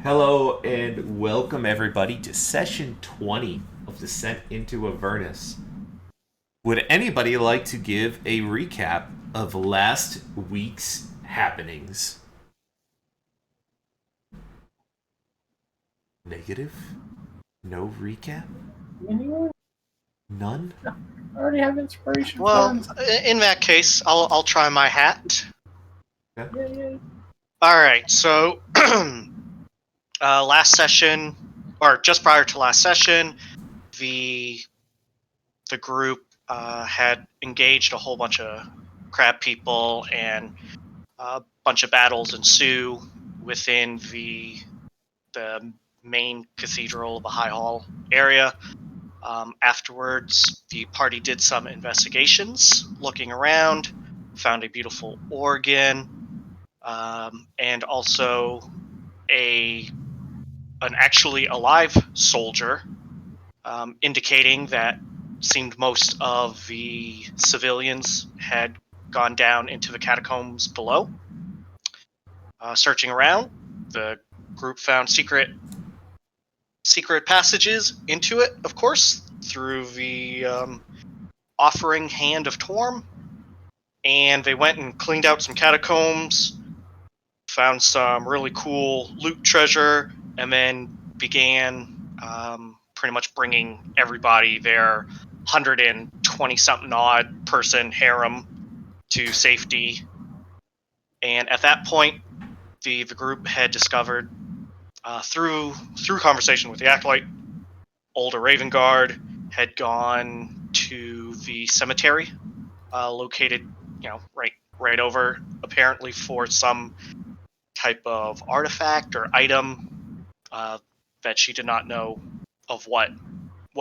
Hello and welcome everybody to session 20 of Descent into Avernus. Would anybody like to give a recap of last week's happenings? Negative? No recap? Anyone? None? I already have inspiration. Well, funds. in that case, I'll try my hat. Yay. All right. So, last session, or just prior to last session, the group had engaged a whole bunch of crab people, and a bunch of battles ensue within the main cathedral of the High Hall area. Afterwards, the party did some investigations, looking around, found a beautiful organ, and also an actually alive soldier, indicating that seemed most of the civilians had gone down into the catacombs below. Searching around, the group found secret passages into it, of course, through the offering hand of Torm, and they went and cleaned out some catacombs, found some really cool loot treasure, and then began pretty much bringing everybody, their 120 something odd person harem, to safety. And at that point, the group had discovered, through conversation with the Acolyte, Older Ravengard had gone to the cemetery, located, right over, apparently for some type of artifact or item that she did not know of what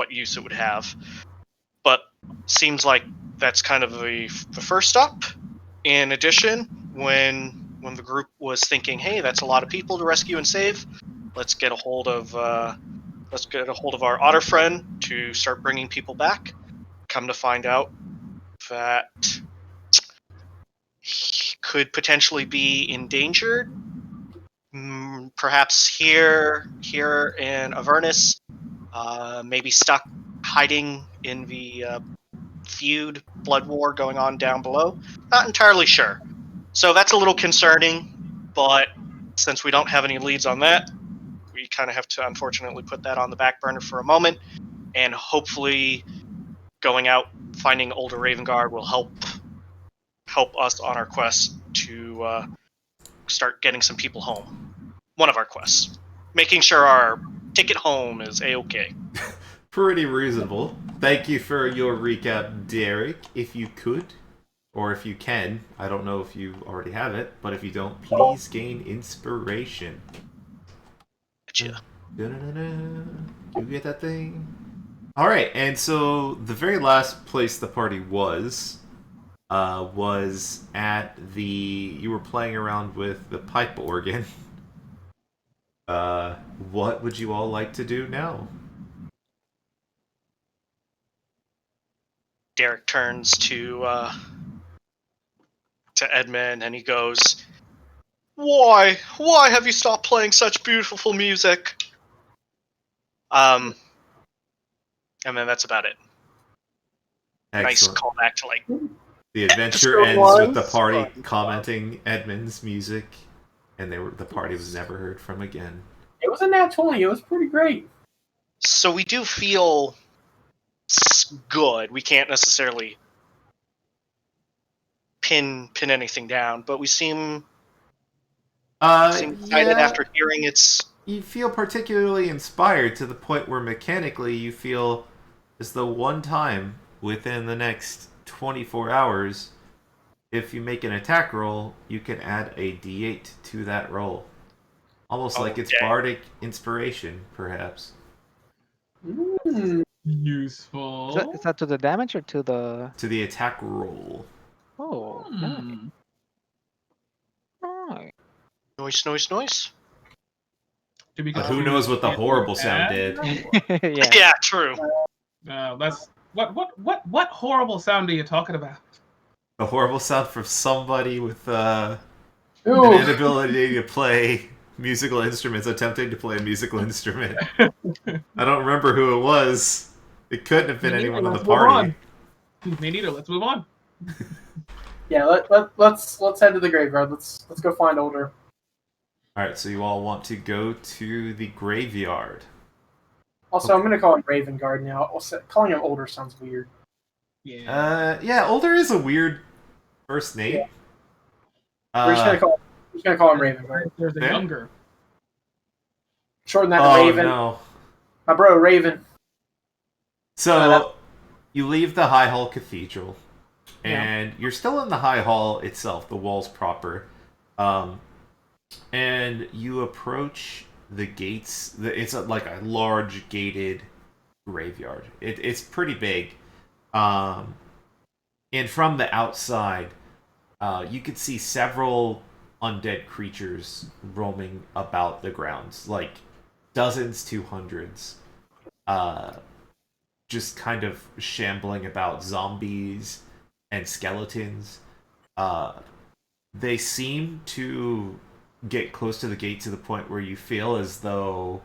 use it would have. But seems like that's kind of the first stop. In addition, when the group was thinking, hey, that's a lot of people to rescue and save, let's get a hold of our otter friend to start bringing people back. Come to find out that he could potentially be endangered, perhaps here in Avernus, maybe stuck hiding in the blood war going on down below. Not entirely sure. So that's a little concerning, but since we don't have any leads on that, we kind of have to unfortunately put that on the back burner for a moment, and hopefully going out, finding Older Ravengard will help us on our quest to start getting some people home. One of our quests. Making sure our ticket home is A-okay. Pretty reasonable. Thank you for your recap, Derek. If you could, or if you can, I don't know if you already have it, but if you don't, please gain inspiration. Gotcha. You get that thing? Alright, and so the very last place the party was at you were playing around with the pipe organ. What would you all like to do now? Derek turns to Edmund and he goes, Why have you stopped playing such beautiful music? And then that's about it. Excellent. Nice callback to the adventure ends with the party commenting Edmund's music, and the party was never heard from again. It was a nat 20. It was pretty great. So we do feel good. We can't necessarily pin anything down, but we seem excited after hearing its. You feel particularly inspired to the point where mechanically you feel as though one time within the next 24 hours, if you make an attack roll, you can add a d8 to that roll. Almost like it's bardic inspiration, perhaps. Useful. Is that to the damage or to the... To the attack roll. Oh, nice. Noise. But who knows what the horrible sound did? Yeah, true. That's what horrible sound are you talking about? A horrible sound from somebody with an inability to play musical instruments attempting to play a musical instrument. I don't remember who it was. It couldn't have been Me neither, anyone in the let's move party. on. Me neither. Let's move on. Yeah, let's head to the graveyard. Let's go find Older. All right, so you all want to go to the graveyard. Also, I'm gonna call him Raven Guard now. Also, calling him Older sounds weird. Yeah. Yeah, Older is a weird first name. Yeah. We're just gonna call him Raven Guard. There's a Fair. younger. Shorten that to Oh Raven. no! My bro, Raven. So you leave the High Hall Cathedral, Yeah. and you're still in the High Hall itself, the walls proper. And you approach the gates. It's like a large gated graveyard. It's pretty big. And from the outside, you could see several undead creatures roaming about the grounds, like dozens to hundreds. Just kind of shambling about, zombies and skeletons. They seem to get close to the gate to the point where you feel as though,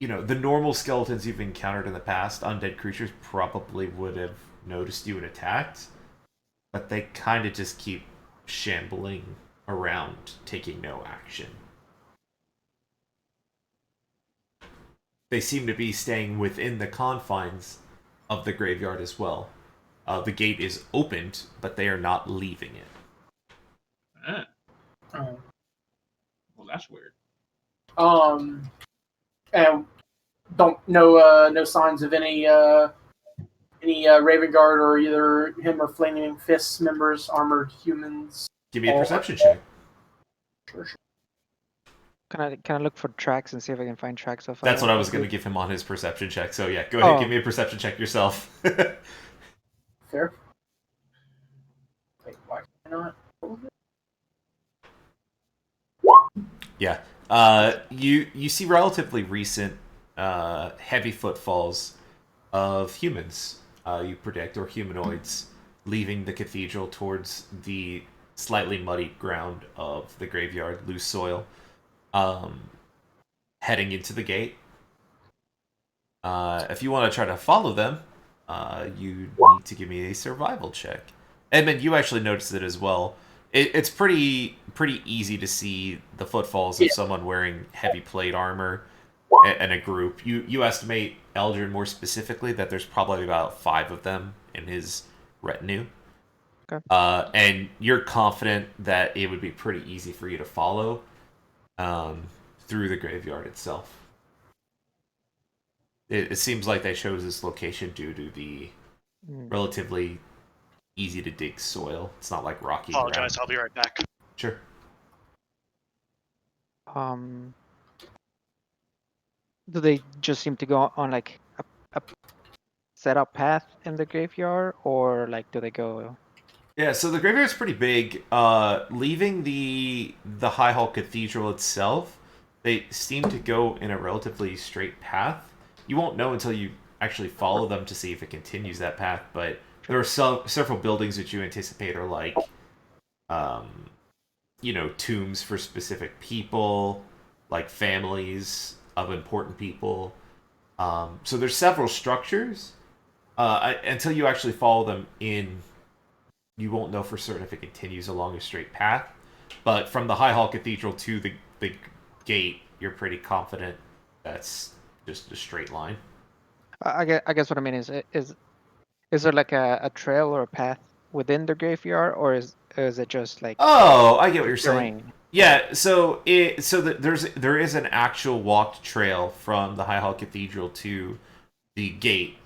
the normal skeletons you've encountered in the past, undead creatures, probably would have noticed you and attacked, but they kind of just keep shambling around, taking no action. They seem to be staying within the confines of the graveyard as well. The gate is opened, but they are not leaving it. Ah, Um, well, that's weird. And don't no signs of any Raven Guard or either him or Flaming Fists members, armored humans. Give me a perception check. Sure. Can I look for tracks and see if I can find tracks of? That's what I was going to give him on his perception check. So yeah, go ahead, Oh. give me a perception check yourself. Fair. Wait, why not? Yeah. You see relatively recent heavy footfalls of humans, you predict, or humanoids, leaving the cathedral towards the slightly muddy ground of the graveyard, loose soil, heading into the gate. If you want to try to follow them, you need to give me a survival check. Edmund, you actually noticed it as well. It's pretty easy to see the footfalls of someone wearing heavy plate armor and a group. You estimate, Eldrin, more specifically, that there's probably about 5 of them in his retinue. Okay. And you're confident that it would be pretty easy for you to follow through the graveyard itself. It seems like they chose this location due to the relatively easy to dig soil. It's not like rocky ground. Apologize, I'll be right back. Sure. Do they just seem to go on like a set up path in the graveyard, or like do they go? Yeah, so the graveyard's pretty big. Leaving the High Hall Cathedral itself, they seem to go in a relatively straight path. You won't know until you actually follow them to see if it continues that path, but there are several buildings that you anticipate are like, tombs for specific people, like families of important people. So there's several structures. Until you actually follow them in, you won't know for certain if it continues along a straight path. But from the High Hall Cathedral to the gate, you're pretty confident that's just a straight line. I guess what I mean is there like a trail or a path within the graveyard, or is it just like Oh, I get what you're saying. terrain? Yeah, there is an actual walked trail from the High Hall Cathedral to the gate,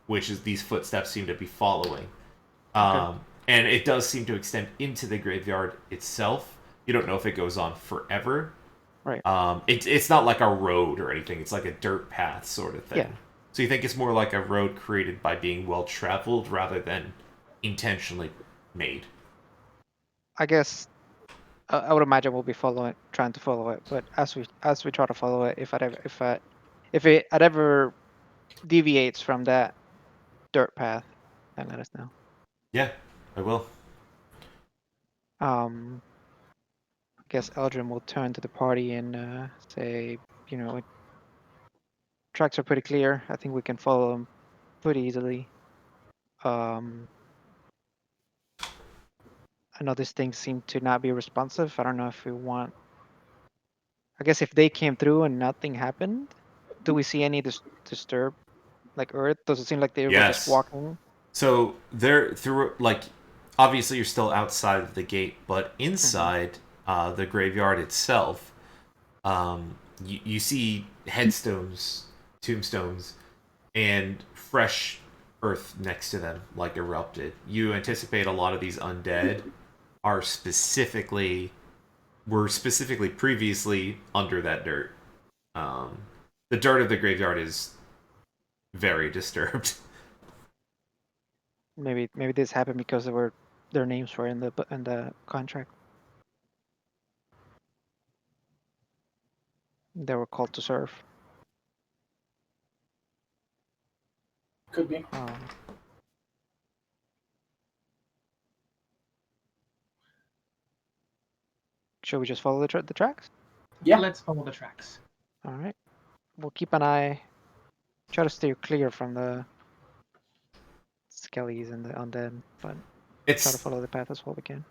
which is these footsteps seem to be following. Okay. And it does seem to extend into the graveyard itself. You don't know if it goes on forever. Right. It's not like a road or anything. It's like a dirt path sort of thing. Yeah. So you think it's more like a road created by being well traveled rather than intentionally made. I guess I would imagine we'll be trying to follow it. But as we try to follow it, if it ever deviates from that dirt path, then let us know. Yeah, I will. guess Eldrin will turn to the party and say, you know, tracks are pretty clear. I think we can follow them pretty easily. I know these things seem to not be responsive. I don't know if we want. I guess if they came through and nothing happened, do we see any disturb like Earth? Does it seem like they were just Yes. walking? So they're through, like, obviously you're still outside of the gate, but inside the graveyard itself, you see headstones, tombstones, and fresh earth next to them, like erupted. You anticipate a lot of these undead are were specifically previously under that dirt. The dirt of the graveyard is very disturbed. Maybe this happened because their names were in the contract. They were called to serve. Could be. Should we just follow the tracks? Yeah. Let's follow the tracks. All right. We'll keep an eye. Try to steer clear from the skellies and the undead, but try to It's follow the path as well we can.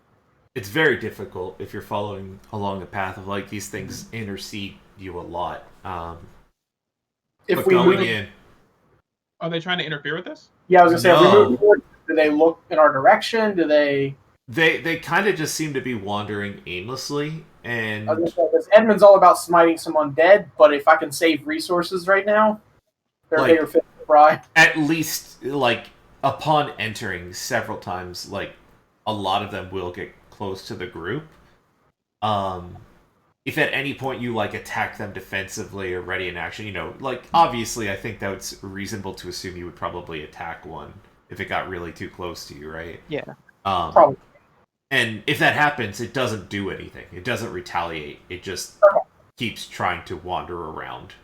it's very difficult if you're following along a path of, like, these things intercede you a lot. If But we going move, in, Are they trying to interfere with this? yeah, I was gonna say, if we No. move forward, do they look in our direction? Do they? they kind of just seem to be wandering aimlessly, and I was gonna say, this Edmund's all about smiting some undead, but if I can save resources right now, they're a Like- bigger fish to fry. at least, like, upon entering several times, like, a lot of them will get close to the group. If at any point you, like, attack them defensively or ready in action, you know, like, obviously I think that's reasonable to assume you would probably attack one if it got really too close to you, right? Yeah. Probably. And if that happens, it doesn't do anything. It doesn't retaliate. It just keeps trying to wander around.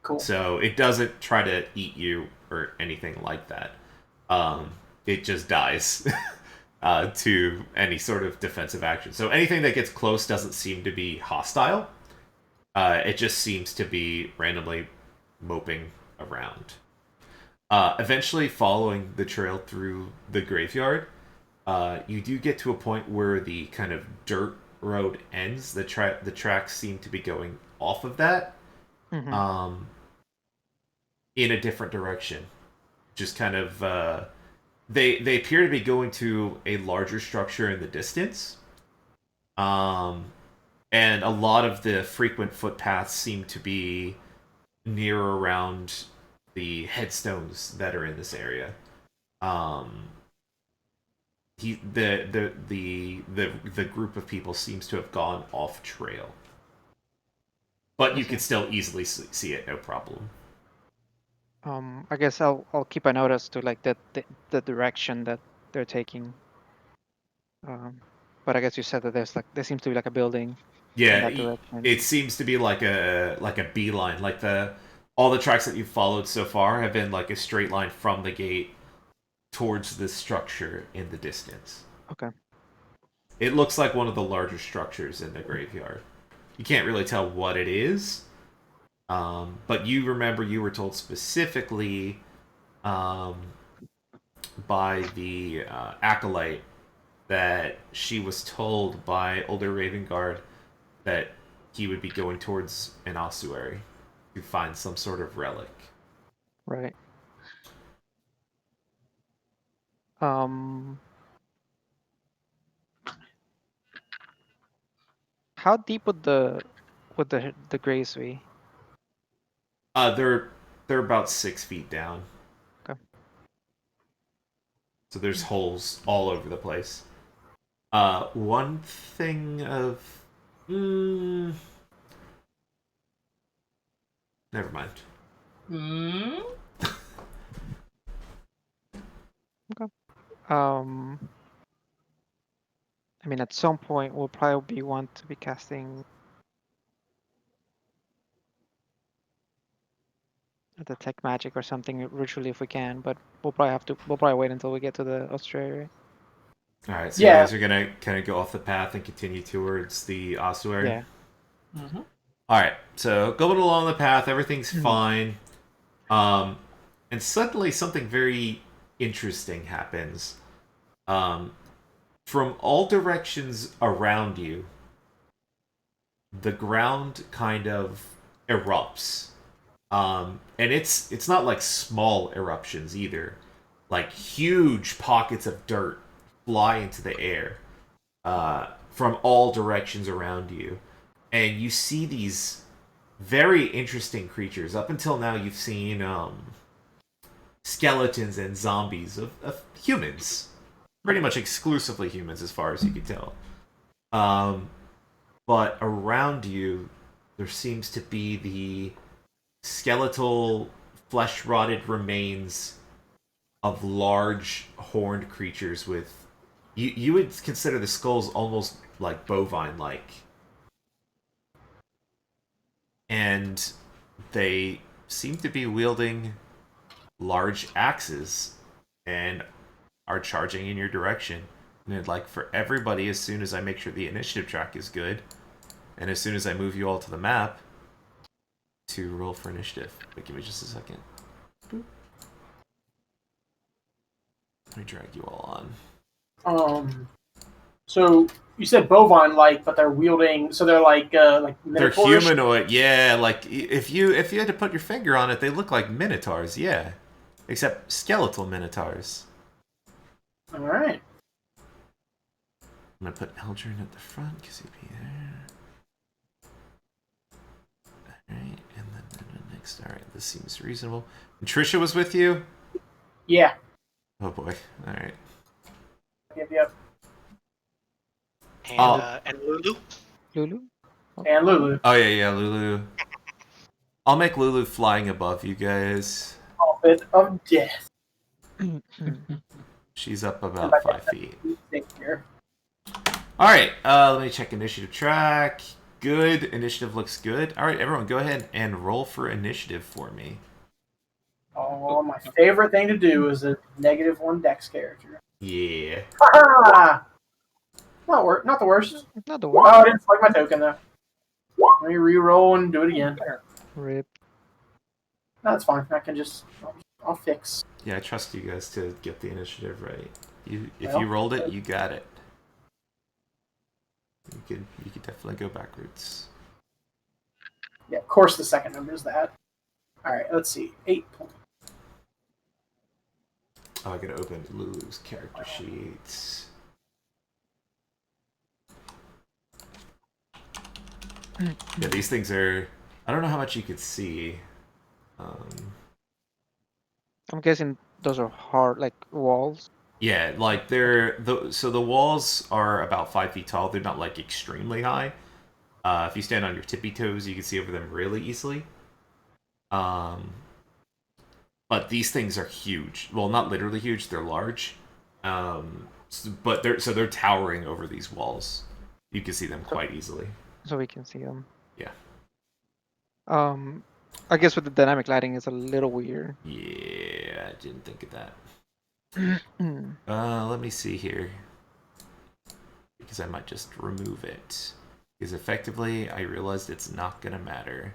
Cool. So it doesn't try to eat you or anything like that. It just dies to any sort of defensive action. So anything that gets close doesn't seem to be hostile. It just seems to be randomly moping around. Eventually, following the trail through the graveyard, you do get to a point where the kind of dirt road ends. The tracks seem to be going off of that. Mm-hmm. In a different direction. Just kind of they appear to be going to a larger structure in the distance. And a lot of the frequent footpaths seem to be near around the headstones that are in this area. The group of people seems to have gone off trail. But you can still easily see it, no problem. I guess I'll keep a note as to like the direction that they're taking. But I guess you said that there seems to be like a building in Yeah, that direction. it seems to be like a beeline. Like all the tracks that you've followed so far have been like a straight line from the gate towards this structure in the distance. Okay. It looks like one of the larger structures in the graveyard. You can't really tell what it is, but you remember you were told specifically by the acolyte that she was told by older Ravengard that he would be going towards an ossuary to find some sort of relic. Right. How deep would the graves be? They're about 6 feet down. Okay. So there's holes all over the place. One thing of never mind. Hmm? I mean, at some point we'll probably want to be casting detect magic or something ritually if we can, but we'll probably wait until we get to the Australia. All right, so Yeah. you guys are gonna kind of go off the path and continue towards the ossuary. Yeah. Mm-hmm. All right, so going along the path, everything's Mhm. fine. And suddenly something very interesting happens. From all directions around you, the ground kind of erupts. And it's not like small eruptions either. Like huge pockets of dirt fly into the air from all directions around you. And you see these very interesting creatures. Up until now, you've seen skeletons and zombies of humans. Pretty much exclusively humans, as far as you can tell. But around you, there seems to be the skeletal, flesh rotted remains of large horned creatures with. You would consider the skulls almost like bovine like. And they seem to be wielding large axes and are charging in your direction. And I'd like for everybody, as soon as I make sure the initiative track is good, and as soon as I move you all to the map, to roll for initiative. But give me just a second. Boop. Let me drag you all on. So you said bovine-like, but they're wielding. So they're like They're minotaurs? humanoid, yeah. Like if you had to put your finger on it, they look like minotaurs, yeah. Except skeletal minotaurs. All right. I'm gonna put Eldrin at the front because he'd be there. Alright, and then next. Alright, this seems reasonable. And Trisha was with you? Yeah. Oh boy. Alright. Yep. And Lulu. Lulu. And Lulu. Oh yeah, Lulu. I'll make Lulu flying above you guys. Bit of death. She's up about 5 feet. Here. Alright, let me check initiative track. Good. Initiative looks good. Alright, everyone, go ahead and roll for initiative for me. Oh, my favorite thing to do is a -1 dex character. Yeah. Ah! Not the worst. Not the Oh, worst. I didn't select my token though. Let me re-roll and do it again. Rip. No, that's fine. I can just I'll fix. Yeah, I trust you guys to get the initiative right. If Well, you rolled it, you got it. You could definitely go backwards. Yeah, of course the second number is that. All right, let's see. 8 points. Oh, I gotta open Lulu's character sheets. Yeah, these things are. I don't know how much you could see. I'm guessing those are hard, like walls. Yeah, like so the walls are about 5 feet tall. They're not like extremely high. If you stand on your tippy toes, you can see over them really easily. But these things are huge. Well, not literally huge. They're large. But they're towering over these walls. You can see them quite easily. So we can see them. Yeah. I guess with the dynamic lighting, it's a little weird. Yeah, I didn't think of that. Let me see here. Because I might just remove it. Because effectively, I realized it's not gonna matter.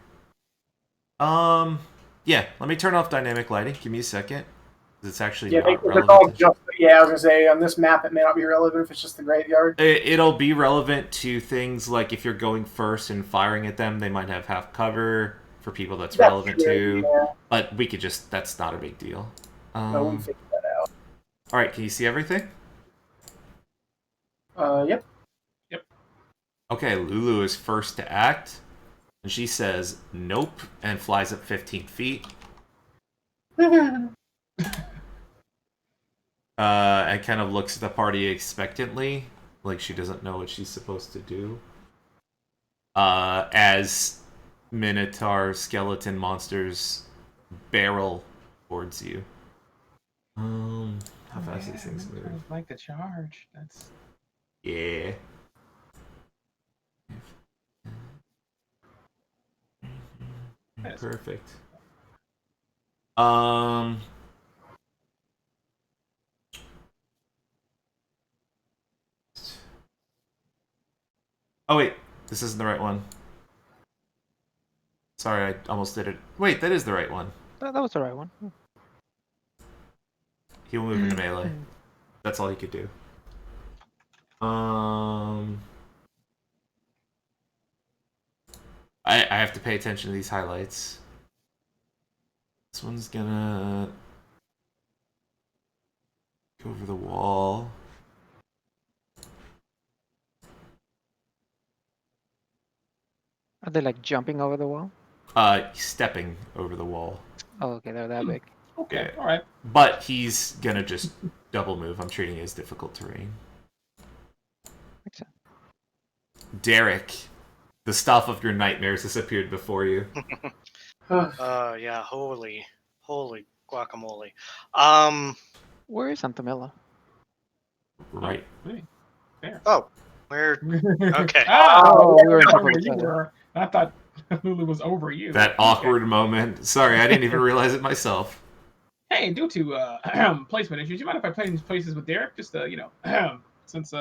Yeah, let me turn off dynamic lighting. Give me a second. It's actually not It's all relevant. just. Yeah, I was gonna say on this map it may not be relevant if it's just the graveyard. It'll be relevant to things like if you're going first and firing at them, they might have half cover. For people, that's relevant true, too. yeah. But we could just. That's not a big deal. No, we figured that out. Alright, can you see everything? Yep. Okay, Lulu is first to act. And she says, nope, and flies up 15 feet. And kind of looks at the party expectantly, like she doesn't know what she's supposed to do. As Minotaur skeleton monsters barrel towards you. How fast these things move? I like the charge. That's Yeah. Perfect. Oh wait, this isn't the right one. Sorry, I almost did it. Wait, that is the right one. That was the right one. He will move into melee. That's all he could do. I have to pay attention to these highlights. This one's gonna go over the wall. Are they like jumping over the wall? Stepping over the wall. Oh, okay, they're that big. Okay, Yeah. all right. But he's gonna just double move. I'm treating it as difficult terrain. Makes sense. Derek, the stuff of your nightmares has appeared before you. Yeah, holy guacamole. Where is Antamilla? Right. Wait, there. Oh, where? Okay. Oh, we were on top of where each you other. were. I thought Lulu was over you. That awkward moment. Sorry, I didn't even realize it myself. Hey, due to placement issues, you mind if I play these places with Derek? Just since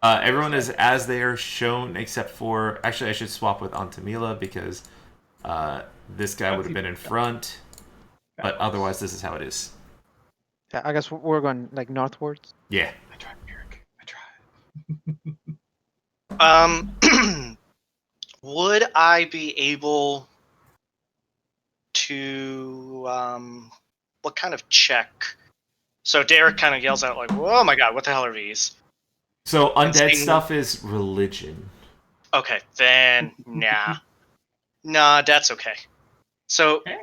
Everyone is as they are shown, except for... Actually, I should swap with Antamila because this guy would have been in front. But otherwise, this is how it is. Yeah, I guess we're going like northwards. Yeah. I tried, Derek. I tried. Would I be able to what kind of check? So Derek kind of yells out like, "Oh my god, what the hell are these?" So undead Insane. stuff is religion. Okay, then nah, that's okay. So Hey,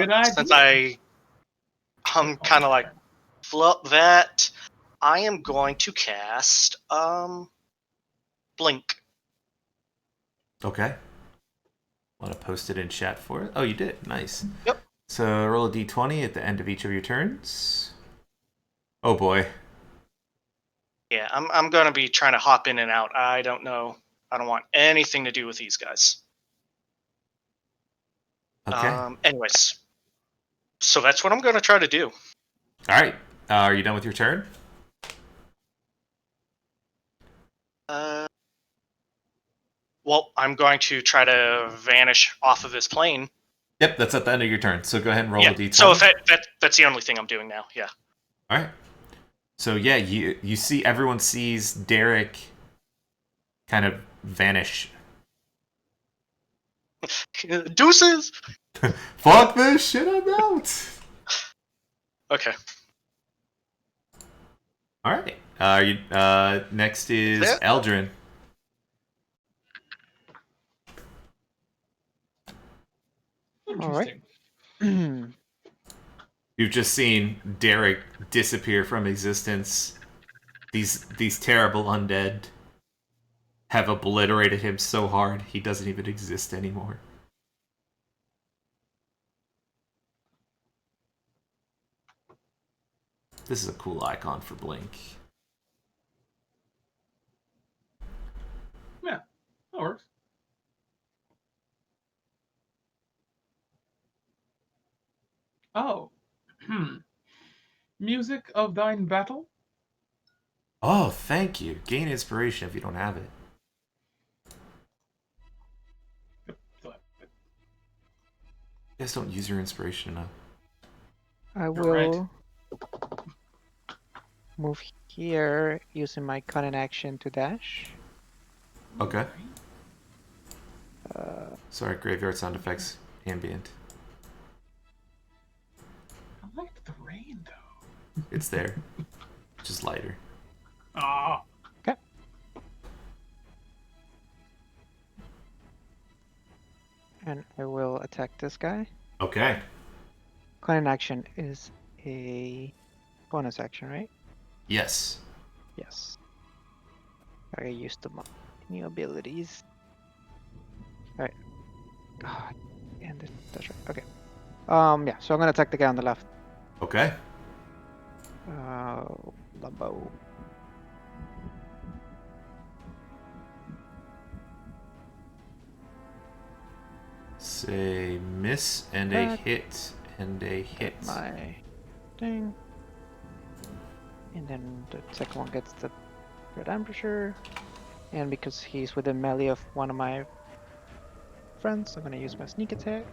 good since idea. I'm kind of like flip that, I am going to cast blink. Okay. Want to post it in chat for it? Oh, you did. Nice. Yep. So roll a d20 at the end of each of your turns. Oh boy. Yeah, I'm gonna be trying to hop in and out. I don't know. I don't want anything to do with these guys. Okay. Anyways, so that's what I'm gonna try to do. All right. Are you done with your turn? Well, I'm going to try to vanish off of this plane. Yep, that's at the end of your turn. So go ahead and roll Yeah. a d20. So if that's the only thing I'm doing now. Yeah. All right. So yeah, you see everyone sees Derek kind of vanish. Deuces. Fuck this shit, I'm out. Okay. All right. Next is That- Eldrin. Interesting. You've just seen Derek disappear from existence. These terrible undead have obliterated him so hard he doesn't even exist anymore. This is a cool icon for Blink. Yeah, that works. Oh. Music of thine battle? Oh, thank you. Gain inspiration if you don't have it. So, You guys don't use your inspiration enough. I You're right. will move here using my cunning action to dash. Okay. Sorry, graveyard sound effects, ambient. I liked the rain though. It's there. Just lighter. Ah. Okay. And I will attack this guy. Okay. Cunning action is a bonus action, right? Yes. Yes. I used to my new abilities. Alright. God. And that's right. Okay. Yeah, so I'm gonna attack the guy on the left. Okay. The bow. Say miss and a That- hit and a hit. My thing. And then the second one gets the red ambusher. And because he's within melee of one of my friends, I'm gonna use my sneak attack.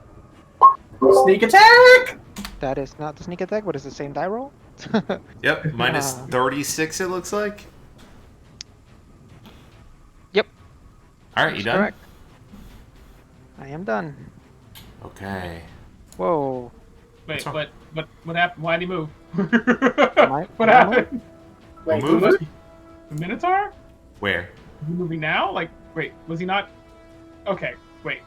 Sneak attack! That is not the sneak attack, but it's the same die roll. Yep, minus Ah. 36 it looks like. Yep. Alright, you That's done? correct. I am done. Okay. Whoa. Wait, wrong? what happened? Why'd he move? I- what am I happened? Wait, moved? what? The Minotaur? Where? Is he moving now? Like, wait, was he not? Okay, wait.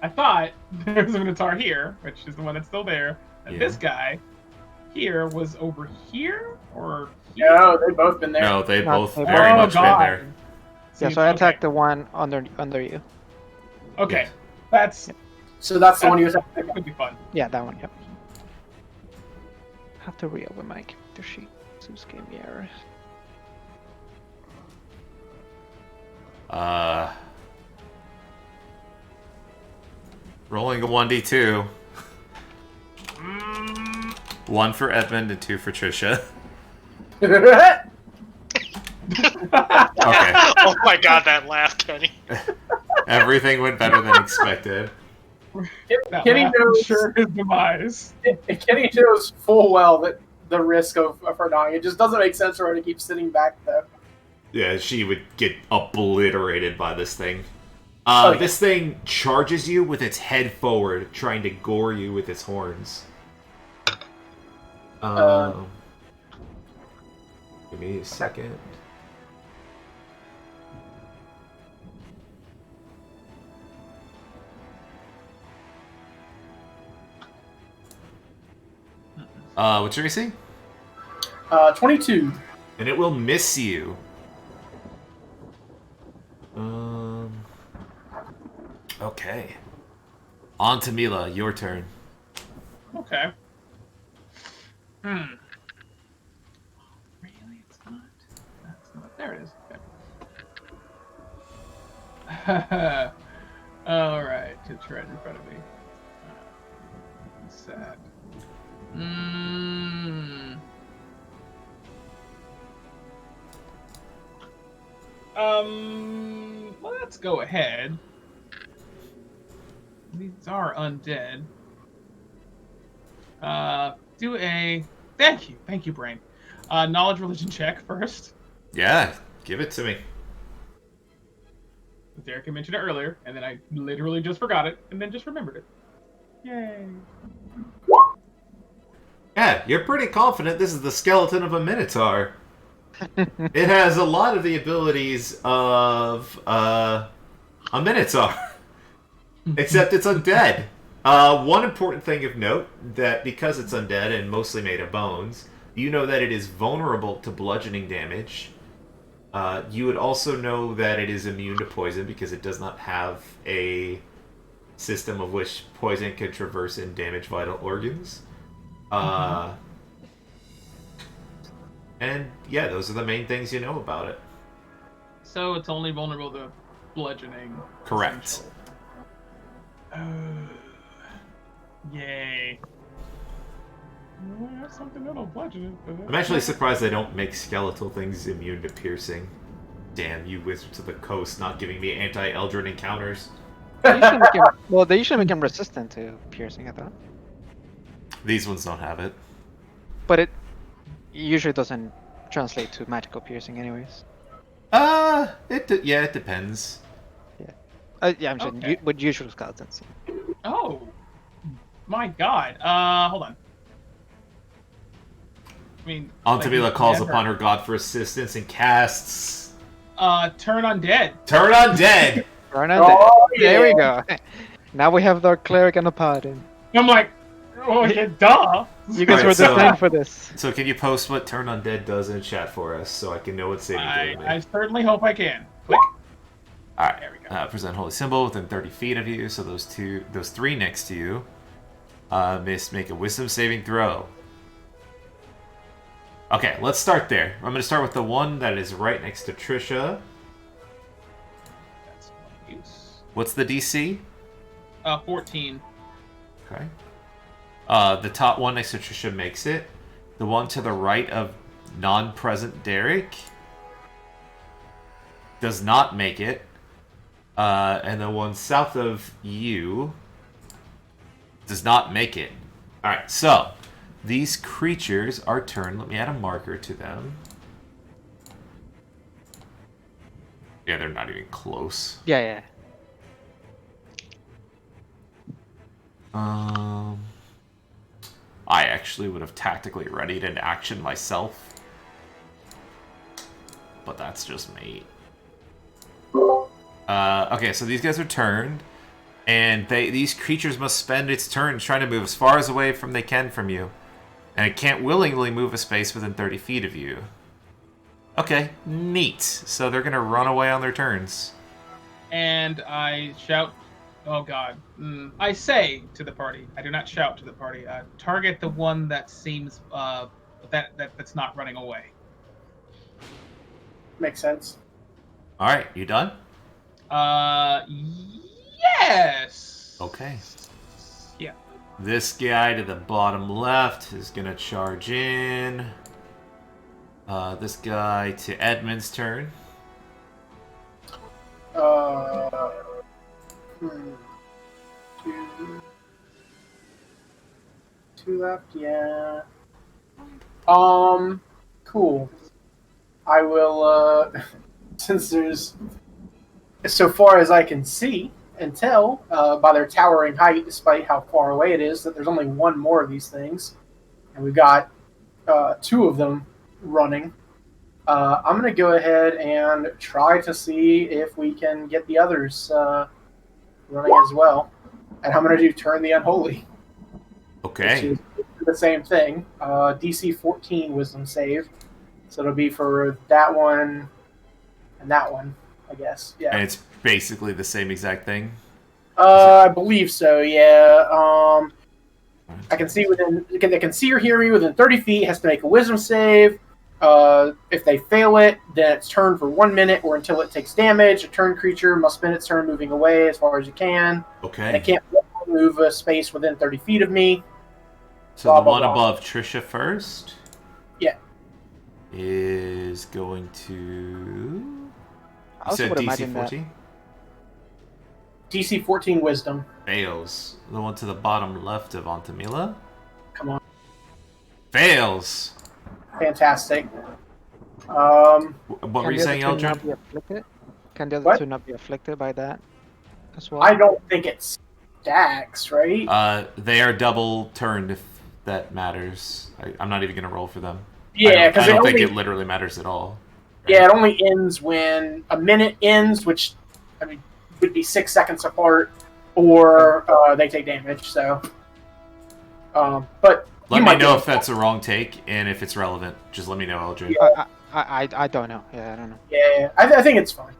I thought there was a Minotaur here, which is the one that's still there. And Yeah. this guy here was over here, or here? No, they've both been there. No, they Not- both they very Oh, much God. been there. Yeah, See, so I okay. attacked the one under you. Okay, Yes. that's So that's the one you was that could be fun. Yeah, that one, yep. Have to reopen my character sheet. Seems gave me errors. Rolling a 1d2. Mm, 1 for Edmund and 2 for Trisha. Okay. Oh my god, that laugh, Kenny. Everything went better than expected. that Kenny laugh knows- ensured his demise. Kenny knows full well that the risk of her dying. It just doesn't make sense for her to keep sitting back though. Yeah, she would get obliterated by this thing. Oh, yeah. This thing charges you with its head forward, trying to gore you with its horns. Give me a second. What's your AC? 22. And it will miss you. Okay. On to Mila, your turn. Okay. Really? It's not. That's not. There it is. Okay. All right. It's right in front of me. Sad. Let's go ahead. These are undead. Do a thank you, brain. Knowledge religion check first. Yeah, give it to me. Derek had mentioned it earlier, and then I literally just forgot it, and then just remembered it. Yay! Yeah, you're pretty confident this is the skeleton of a minotaur. It has a lot of the abilities of a minotaur, except it's undead. One important thing of note, that because it's undead and mostly made of bones, you know that it is vulnerable to bludgeoning damage. You would also know that it is immune to poison because it does not have a system of which poison can traverse and damage vital organs. And yeah, those are the main things you know about it. So it's only vulnerable to bludgeoning. Correct. essentially. Yay. Well, that's something that'll bludgeon it. I'm actually surprised they don't make skeletal things immune to piercing. Damn you, Wizards of the Coast, not giving me anti-Eldrin encounters. They usually make him, well, they usually make him resistant to piercing, I thought. These ones don't have it. But it usually doesn't translate to magical piercing, anyways. It depends. Yeah, I'm saying Okay. with usual skeletons. Oh, my God. Hold on. I mean, Antamila like, calls never- upon her god for assistance and casts... Turn undead. Turn Undead! Right now, Oh, there we yeah. go. Now we have the cleric and the paladin. I'm like, oh yeah, duh. You guys Alright, were so- designed for this. So can you post what Turn Undead does in chat for us so I can know what saving throw to make? I certainly hope I can. Click. Alright. There we go. Present holy symbol within 30 feet of you, so those three next to you must make a wisdom saving throw. Okay, let's start there. I'm going to start with the one that is right next to Trisha. That's no use. What's the DC? 14. Okay. The top one next to Trisha makes it. The one to the right of non-present Derek does not make it. And the one south of you does not make it. Alright, so these creatures are turned. Let me add a marker to them. Yeah, they're not even close. Yeah. I actually would have tactically readied an action myself. But that's just me. Okay, so these guys are turned. And these creatures must spend its turn trying to move as far as away from they can from you. And it can't willingly move a space within 30 feet of you. Okay, neat. So they're going to run away on their turns. And I shout, oh god. I say to the party, I do not shout to the party, target the one that seems, that's not running away. Makes sense. Alright, you done? Yes! Okay. Yeah. This guy to the bottom left is going to charge in. This guy to Edmund's turn. Two left, yeah. Cool. I will, since there's, so far as I can see and tell, by their towering height, despite how far away it is, that there's only one more of these things. And we've got two of them running. I'm going to go ahead and try to see if we can get the others running as well. And I'm going to do Turn the Unholy. Okay. Which is the same thing. DC 14 Wisdom save. So it'll be for that one and that one, I guess. Yeah. And it's basically the same exact thing? I believe so, yeah. I can see they can see or hear me within 30 feet, has to make a Wisdom save. If they fail it, then it's turned for 1 minute or until it takes damage. A turned creature must spend its turn moving away as far as it can. Okay. And it can't move a space within 30 feet of me. So the one above Trisha first? Yeah. Is going to... You also said would DC imagine that- 14? DC 14 Wisdom. Fails. The one to the bottom left of Antamila? Come on. Fails! Fantastic. What were you saying, Eldrin? Can the other What? two not be afflicted by that as well? I don't think it stacks, right? They are double turned if that matters. I'm not even going to roll for them. Yeah, because I don't think it literally matters at all. Right? Yeah, it only ends when a minute ends, which I mean would be 6 seconds apart, or they take damage. So, but Let me know if that's a wrong take and if it's relevant. Just let me know, Eldrin. I don't know. Yeah, I don't know. Yeah, I think it's fine.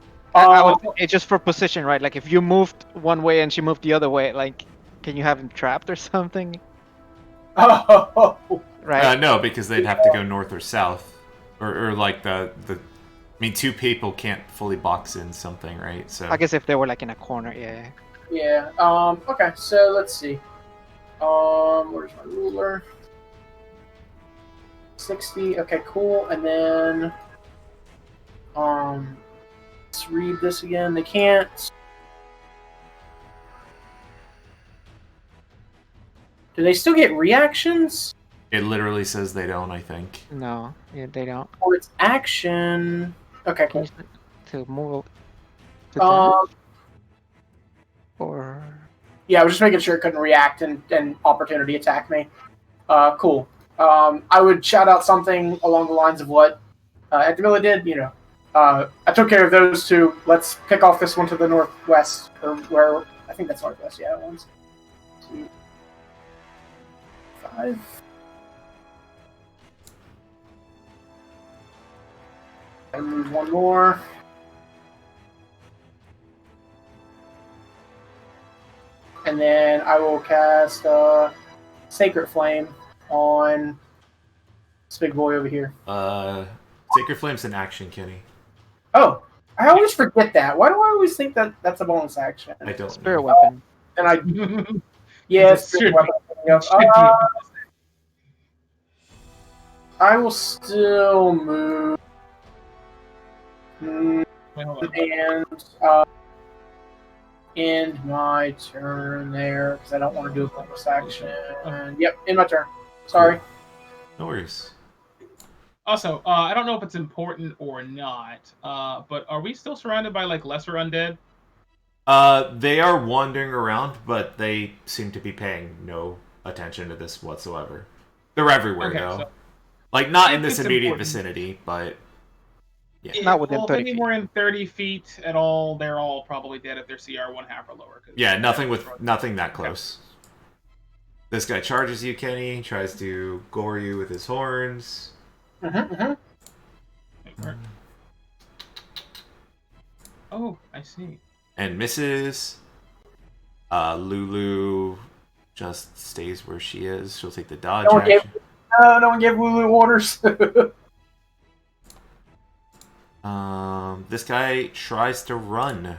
It's just for position, right? Like if you moved one way and she moved the other way, like can you have him trapped or something? Oh, Right. No, because they'd have to go north or south, or like the. I mean, two people can't fully box in something, right? So I guess if they were like in a corner, yeah. yeah. Okay, so let's see. Where's my ruler? 60. Okay, cool. And then, let's read this again. They can't. Do they still get reactions? it literally says they don't. I think. No, yeah, they don't. Or it's action? Okay, cool. To move to Um, or yeah, I was just making sure it couldn't react and opportunity attack me. Cool. I would shout out something along the lines of what Edmilla did. You know, I took care of those two. Let's pick off this one to the northwest, or where I think that's northwest. Yeah, 1, 2, 5. And move one more. And then I will cast Sacred Flame on this big boy over here. Sacred Flame's an action, Kenny. Oh, I always forget that. Why do I always think that that's a bonus action? I don't. spirit know. weapon. And I, yeah, It should Spirit be. Weapon. Yep. Should be. I will still move. Wait, Wait, hold on. and end my turn there because I don't want to do a bonus action. Yep, end my turn. Sorry. No worries. Also, I don't know if it's important or not, but are we still surrounded by like lesser undead? They are wandering around, but they seem to be paying no attention to this whatsoever. They're everywhere, Okay, though. so Like, not in this it's immediate important. vicinity, but... Not within well, 30 if feet. anywhere in 30 feet at all, they're all probably dead if they're CR 1/2 or lower. Yeah, nothing that close. This guy charges you, Kenny, tries to gore you with his horns. Oh, I see. And misses. Lulu just stays where she is. She'll take the dodge action. No one gave Lulu orders. This guy tries to run.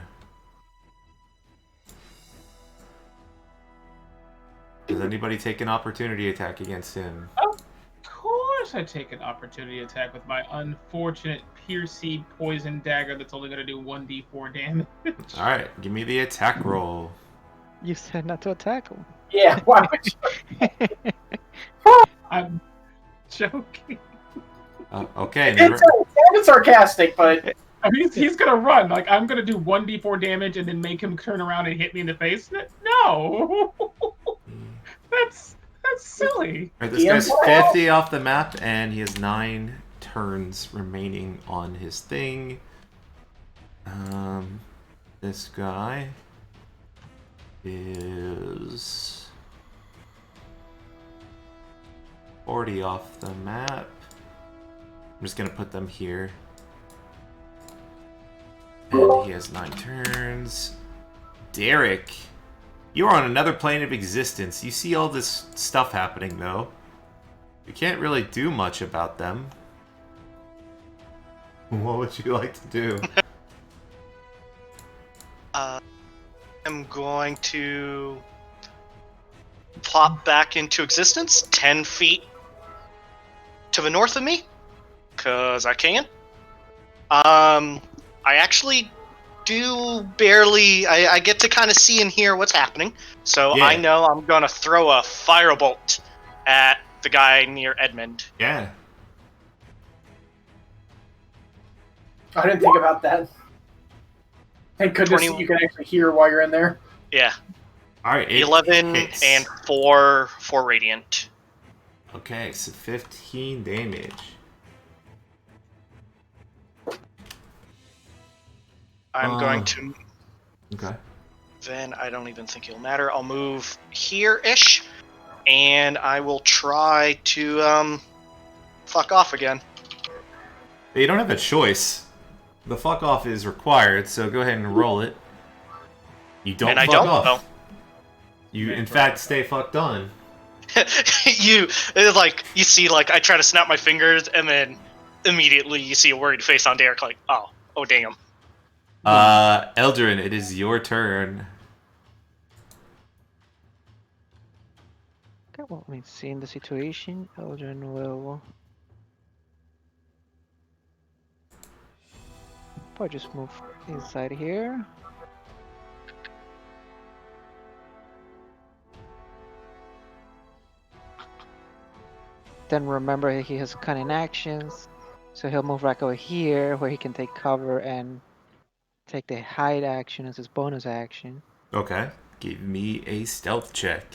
Does anybody take an opportunity attack against him? Of course I take an opportunity attack with my unfortunate Pierce-Seed Poison Dagger that's only going to do 1d4 damage. Alright, give me the attack roll. You said not to attack him. Yeah, why would you? I'm joking. Okay, It's sarcastic, but I mean, he's going to run. Like, I'm going to do 1d4 damage and then make him turn around and hit me in the face? No! That's silly. Alright, this guy's 50 off the map, and he has 9 turns remaining on his thing. This guy is 40 off the map. I'm just gonna put them here. And he has 9 turns. Derek, you are on another plane of existence. You see all this stuff happening, though. You can't really do much about them. What would you like to do? I'm going to plop back into existence 10 feet to the north of me, because I can. I actually do barely... I get to kind of see and hear what's happening, so Yeah. I know I'm going to throw a firebolt at the guy near Edmund. Yeah. I didn't think about that. Thank goodness 21. you can actually hear while you're in there. Yeah, Alright, 11 hits. and 4 radiant. Okay, so 15 damage. I'm going to... Okay. Then I don't even think it'll matter. I'll move here-ish, and I will try to, fuck off again. You don't have a choice. The fuck off is required, so go ahead and roll it. You don't And I fuck don't, off. though. You, in fact, stay fucked on. You see, I try to snap my fingers, and then immediately you see a worried face on Derek, like, oh damn. Eldrin, it is your turn. Okay, well, let me see in the situation. Eldrin will probably just move inside here. Then remember he has cunning actions, so he'll move back over here where he can take cover and take the hide action as his bonus action. Okay. Give me a stealth check.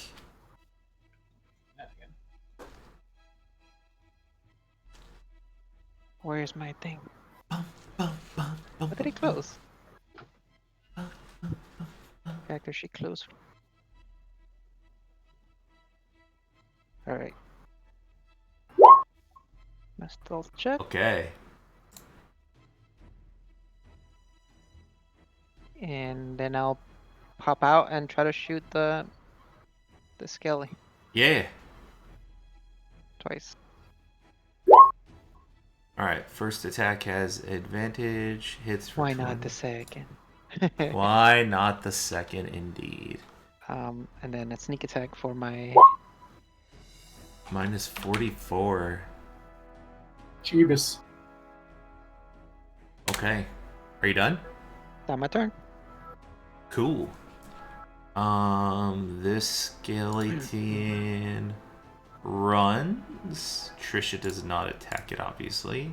Where's my thing? What did he close? Character she closed. Alright. My stealth check. Okay. And then I'll pop out and try to shoot the skelly Yeah. twice. Alright, first attack has advantage. Hits for Why not 20. the second? Why not the second, indeed? And then a sneak attack for my Minus 44. Jeebus. Okay. Are you done? Not my turn. Cool. This skeleton runs. Trisha does not attack it, obviously.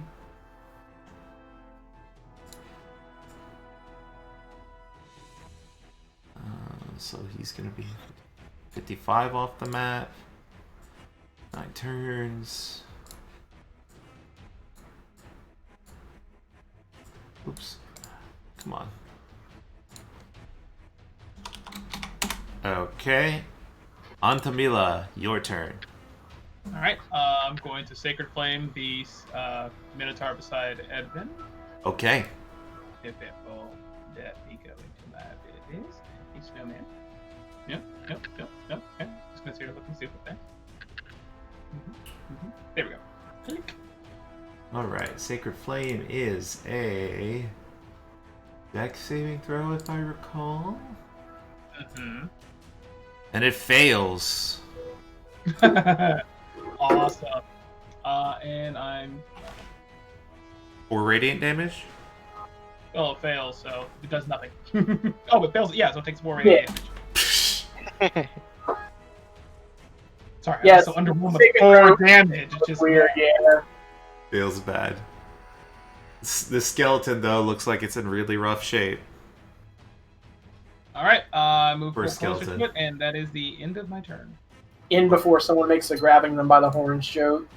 So he's gonna be 55 off the map. 9 turns. Oops. Come on. Okay. Antamila, your turn. All right. I'm going to Sacred Flame the Minotaur beside Edmund. Okay. If it will let me go into my abilities. He's snowman. Yep. Okay. Just gonna see look and see what that. There we go. Click. Alright, Sacred Flame is a dex saving throw, if I recall. Mm-hmm. And it fails. Awesome. And I'm. Or radiant damage? Oh, it fails, so it does nothing. Oh, it fails. Yeah, so it takes 4 radiant damage. Sorry, Yes, I'm so underwhelmed with Sacred 4 Flame. damage. It's just Weird, yeah. Feels bad. The skeleton, though, looks like it's in really rough shape. Alright, move For a closer skeleton. to it, and that is the end of my turn. In before someone makes a grabbing them by the horns joke.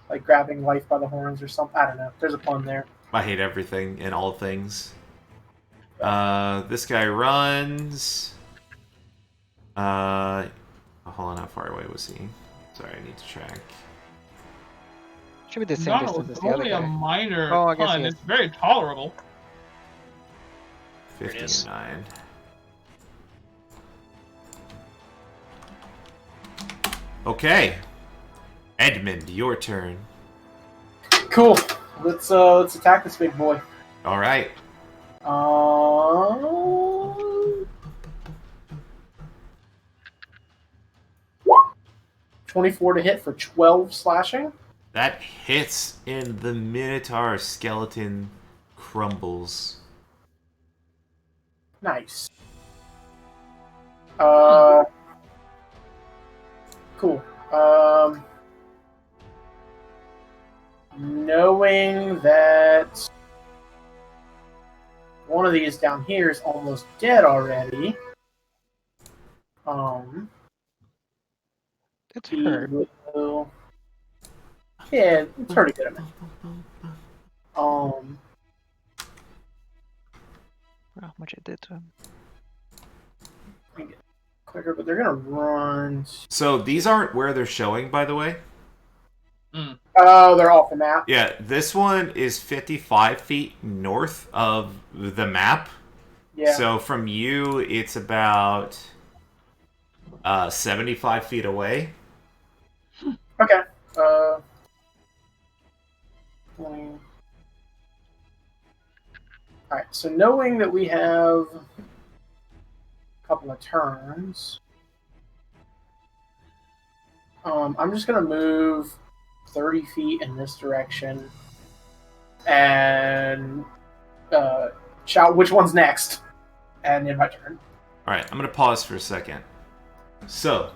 Like grabbing life by the horns or something. I don't know. There's a pun there. I hate everything and all things. This guy runs. Hold on, how far away was he? Sorry, I need to track. Should be the same No, distance it's as the other only a guy. minor Oh, I guess pun. he is. It's very tolerable. 59. Okay. Edmund, your turn. Cool. Let's attack this big boy. Alright. 24 to hit for 12 slashing. That hits and the Minotaur skeleton crumbles. Nice. Cool. Knowing that one of these down here is almost dead already, It's he hurt. will... Yeah, it's hurt a good amount. How much it did to him. Quicker, but they're gonna run. So these aren't where they're showing, by the way. Oh, they're off the map. Yeah, this one is 55 feet north of the map. Yeah. So from you, it's about 75 feet away. Okay. 20. Alright, so knowing that we have a couple of turns, I'm just going to move 30 feet in this direction and shout which one's next, and in my turn. Alright, I'm going to pause for a second. So,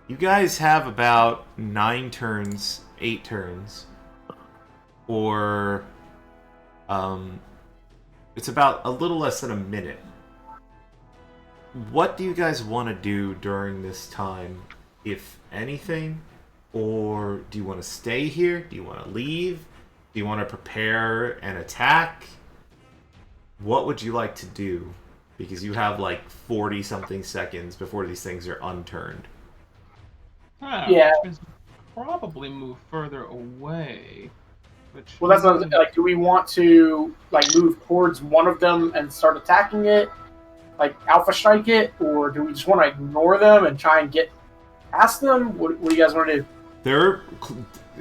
you guys have about 9 turns, 8 turns, or it's about a little less than a minute. What do you guys want to do during this time, if anything? Or do you want to stay here? Do you want to leave? Do you want to prepare an attack? What would you like to do? Because you have like 40-something seconds before these things are unturned. Yeah. Which means probably move further away. Which Well, that's what, like, do we want to like move towards one of them and start attacking it, like alpha strike it, or do we just want to ignore them and try and get past them? What do you guys want to do?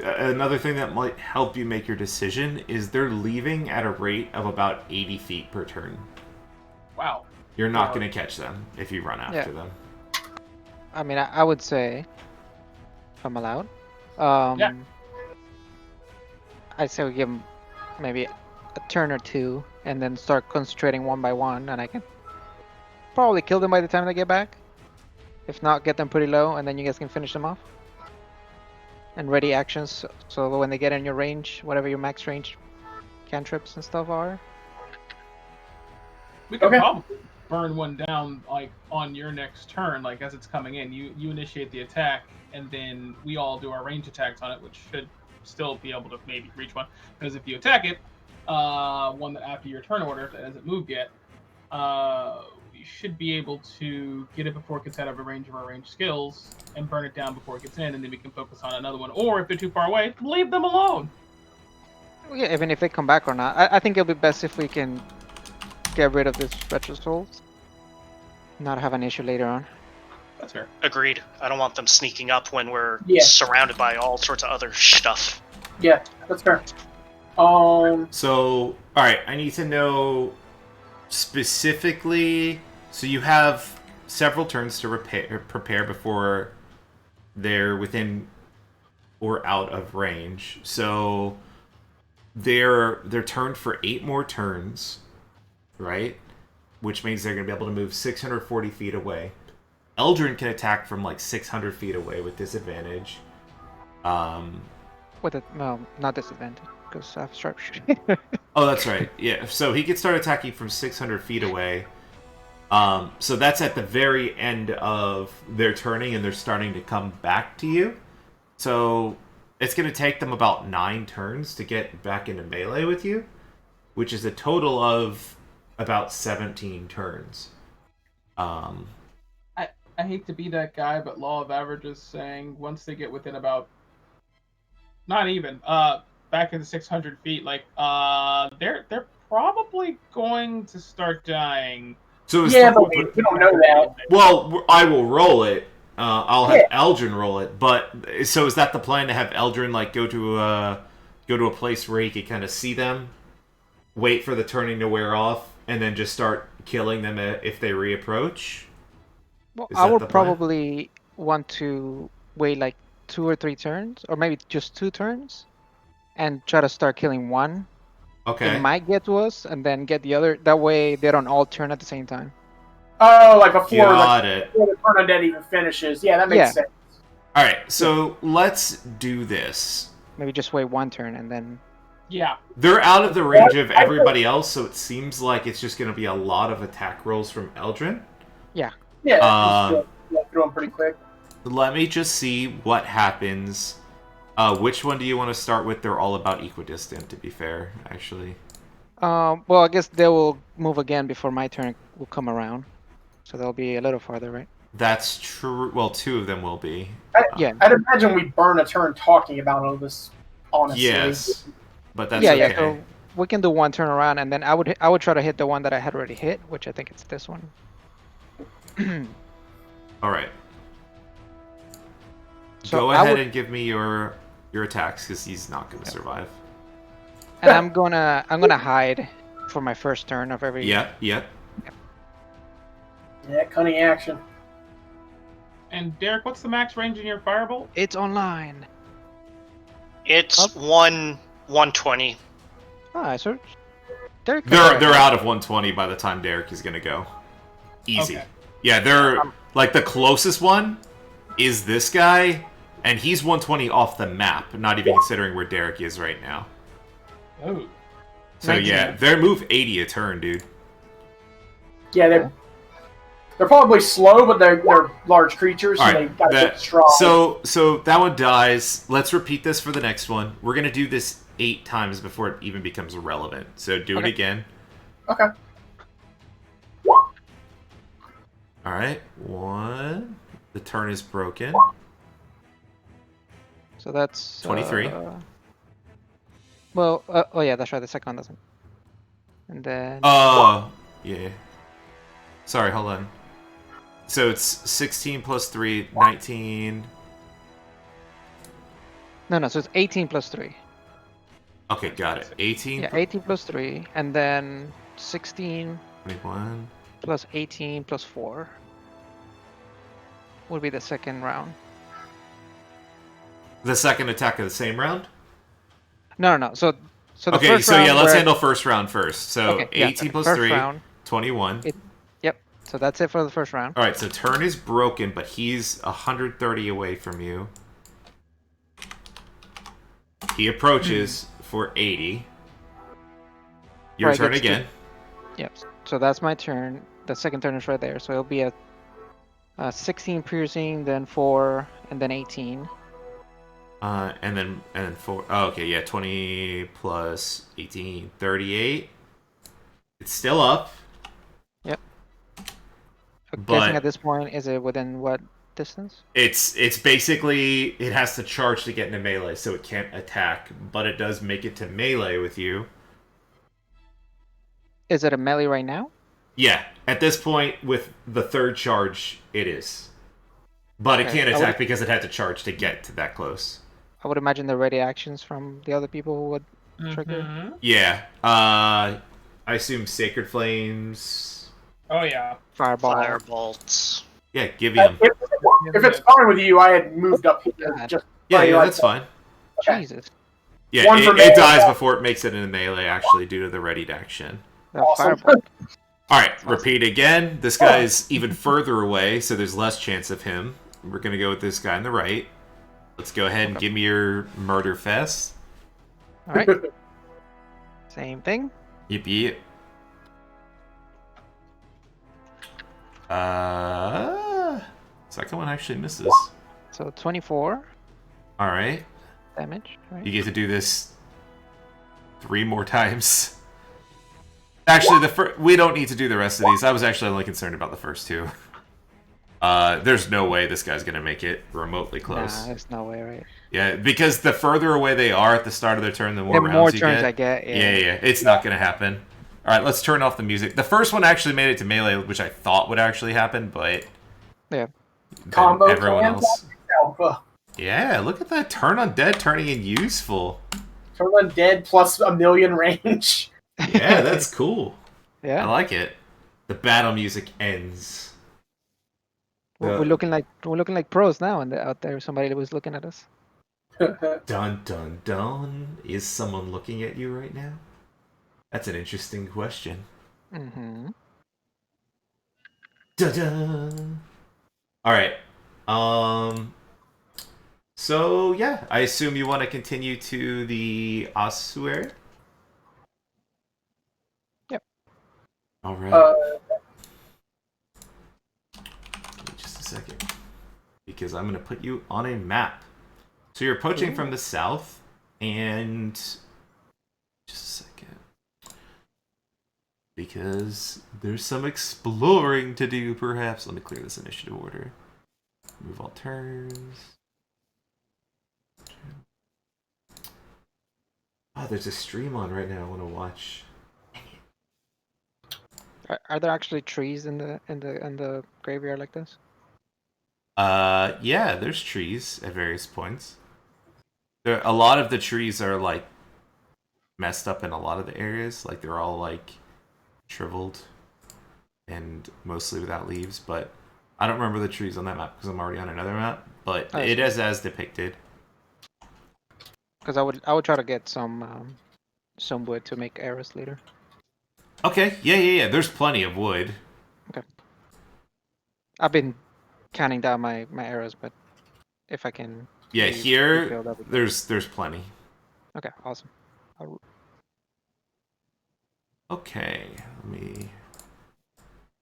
Another thing that might help you make your decision is they're leaving at a rate of about 80 feet per turn. Wow. You're not going to catch them if you run after them. I mean, I would say, if I'm allowed, Yeah. I'd say we give him maybe a turn or two and then start concentrating one by one, and I can probably kill them by the time they get back. If not, get them pretty low, and then you guys can finish them off. And ready actions, so when they get in your range, whatever your max range cantrips and stuff are. We could Okay. probably burn one down like on your next turn, like as it's coming in. You initiate the attack, and then we all do our range attacks on it, which should still be able to maybe reach one. Because if you attack it, one that after your turn order that hasn't moved yet, we should be able to get it before it gets out of a range of our range skills and burn it down before it gets in, and then we can focus on another one. Or if they're too far away, leave them alone. Yeah, even if they come back or not. I think it'll be best if we can get rid of this retro souls. Not have an issue later on. That's fair. Agreed. I don't want them sneaking up when we're Yeah. surrounded by all sorts of other stuff. Yeah, that's fair. So, all right, I need to know specifically. So you have several turns to prepare before they're within or out of range. So they're turned for 8 more turns, right? Which means they're going to be able to move 640 feet away. Eldrin can attack from like 600 feet away with disadvantage. With it, well, not disadvantage because I have sharpshooting. Oh, that's right. Yeah, so he can start attacking from 600 feet away. So that's at the very end of their turning, and they're starting to come back to you. So it's going to take them about 9 turns to get back into melee with you, which is a total of about 17 turns. I hate to be that guy, but law of averages saying once they get within about not even back into 600 feet, like they're probably going to start dying. So Yeah, but we don't know that. Well, I will roll it. I'll have Eldrin roll it. But so is that the plan, to have Eldrin like go to a place where he can kind of see them, wait for the turning to wear off, and then just start killing them if they reapproach? Well, Is I that would the plan? probably want to wait like 2 or 3 turns, or maybe just 2 turns, and try to start killing one. Okay. It might get to us, and then get the other. That way, they don't all turn at the same time. Oh, like before Got the it. turn undead even finishes. Yeah, that makes Yeah. sense. All right. So let's do this. Maybe just wait 1 turn and then. Yeah. They're out of the range of everybody else, so it seems like it's just going to be a lot of attack rolls from Eldrin. Yeah, Uh, through them pretty quick. Let me just see what happens. Which one do you want to start with? They're all about equidistant, to be fair, actually. Well, I guess they will move again before my turn will come around, so they'll be a little farther, right? That's true. Well, 2 of them will be. Yeah. I'd imagine we burn a turn talking about all this, honestly. Yes, but that's yeah, okay. yeah. So we can do 1 turn around, and then I would try to hit the one that I had already hit, which I think it's this one. All right. So Go I ahead would- and give me your attacks, because he's not going to survive. And I'm gonna hide for my first turn of every. Yep. Yeah, cunning action. And Derek, what's the max range in your firebolt? It's online. It's 120. Ah, so Derek. They're out of 120 by the time Derek is going to go. Easy. Okay. Yeah, they're like the closest one is this guy, and he's 120 off the map, not even considering where Derek is right now. Oh. So 19. yeah, they move 80 a turn, dude. Yeah, they're probably slow, but they're large creatures, so All they right, got that- good strong. So that one dies. Let's repeat this for the next one. We're gonna do this 8 times before it even becomes relevant. So do it Okay. again. Okay. All right, 1. The turn is broken. So that's 23. Well, oh yeah, that's right. The second one doesn't. And then. Yeah. Sorry, hold on. So it's 16 plus 3, 19. No. So it's 18 plus 3. Okay, got it. 18, Yeah, 18 plus 3, and then 16 21. plus 18 plus 4 would be the second round. The second attack of the same round? No. So So the Okay, first so round yeah, let's we're- handle first round first. So Okay, yeah, 18 plus first 3, round. 21. Yep. So that's it for the first round. All right, so turn is broken, but he's 130 away from you. He approaches for 80. Your Right, turn gets to- again. Yep. So that's my turn. The second turn is right there. So it'll be a 16 piercing, then 4, and then 18. And then 4. Oh, okay, yeah, 20 plus 18, 38. It's still up. Yep. But- Guessing at this point, is it within what distance? It's basically it has to charge to get into melee, so it can't attack, but it does make it to melee with you. Is it a melee right now? Yeah, at this point with the third charge, it is. But it Okay, can't I attack would- because it had to charge to get to that close. I would imagine the ready actions from the other people who would trigger. Mhm. Yeah. I assume Sacred Flames. Oh yeah. Fireball. Firebolts. Yeah, give him. If it's fine with you, I had moved up here. God. Just Yeah, play yeah, like that's fine. Okay. Jesus. Yeah, One for it melee. dies before it makes it into melee, actually, due to the readied action. That Awesome. fireball. Alright, repeat again. This guy's even further away, so there's less chance of him. We're gonna go with this guy on the right. Let's go ahead and give me your murder fest. All right. Same thing. Yep, yep. Second one actually misses. So 24 Alright. damage. Right? You get to do this 3 more times. Actually, we don't need to do the rest of these. I was actually only concerned about the first 2. There's no way this guy's gonna make it remotely close. Nah, there's no way, right? Yeah, because the further away they are at the start of their turn, the more The rounds more you turns get. I get, Yeah, it's not gonna happen. All right, let's turn off the music. The first one actually made it to melee, which I thought would actually happen, but Yeah. then Combo everyone clan else. Alpha. Yeah, look at that turn on dead turning in useful. Turn undead plus a million range. Yeah, that's cool. I Yeah. like it. The battle music ends. We're looking like pros now, and out there somebody was looking at us. Dun dun dun. Is someone looking at you right now? That's an interesting question. Mm-hmm. Da-da. All right. So yeah, I assume you want to continue to the ossuary. Yep. All right. Give me just a second, because I'm gonna put you on a map. So you're approaching from the south, and just a second, because there's some exploring to do. Perhaps let me clear this initiative order. Move all turns. Oh, there's a stream on right now I want to watch. Are there actually trees in the graveyard like this? Yeah, there's trees at various points. A lot of the trees are like messed up in a lot of the areas. Like they're all like shriveled and mostly without leaves. But I don't remember the trees on that map because I'm already on another map. But it is as depicted. Because I would try to get some wood to make arrows later. Okay, yeah. There's plenty of wood. Okay. I've been counting down my arrows, but if I can. Yeah, use here refill, that'd be good. there's plenty. Okay, awesome. Okay, I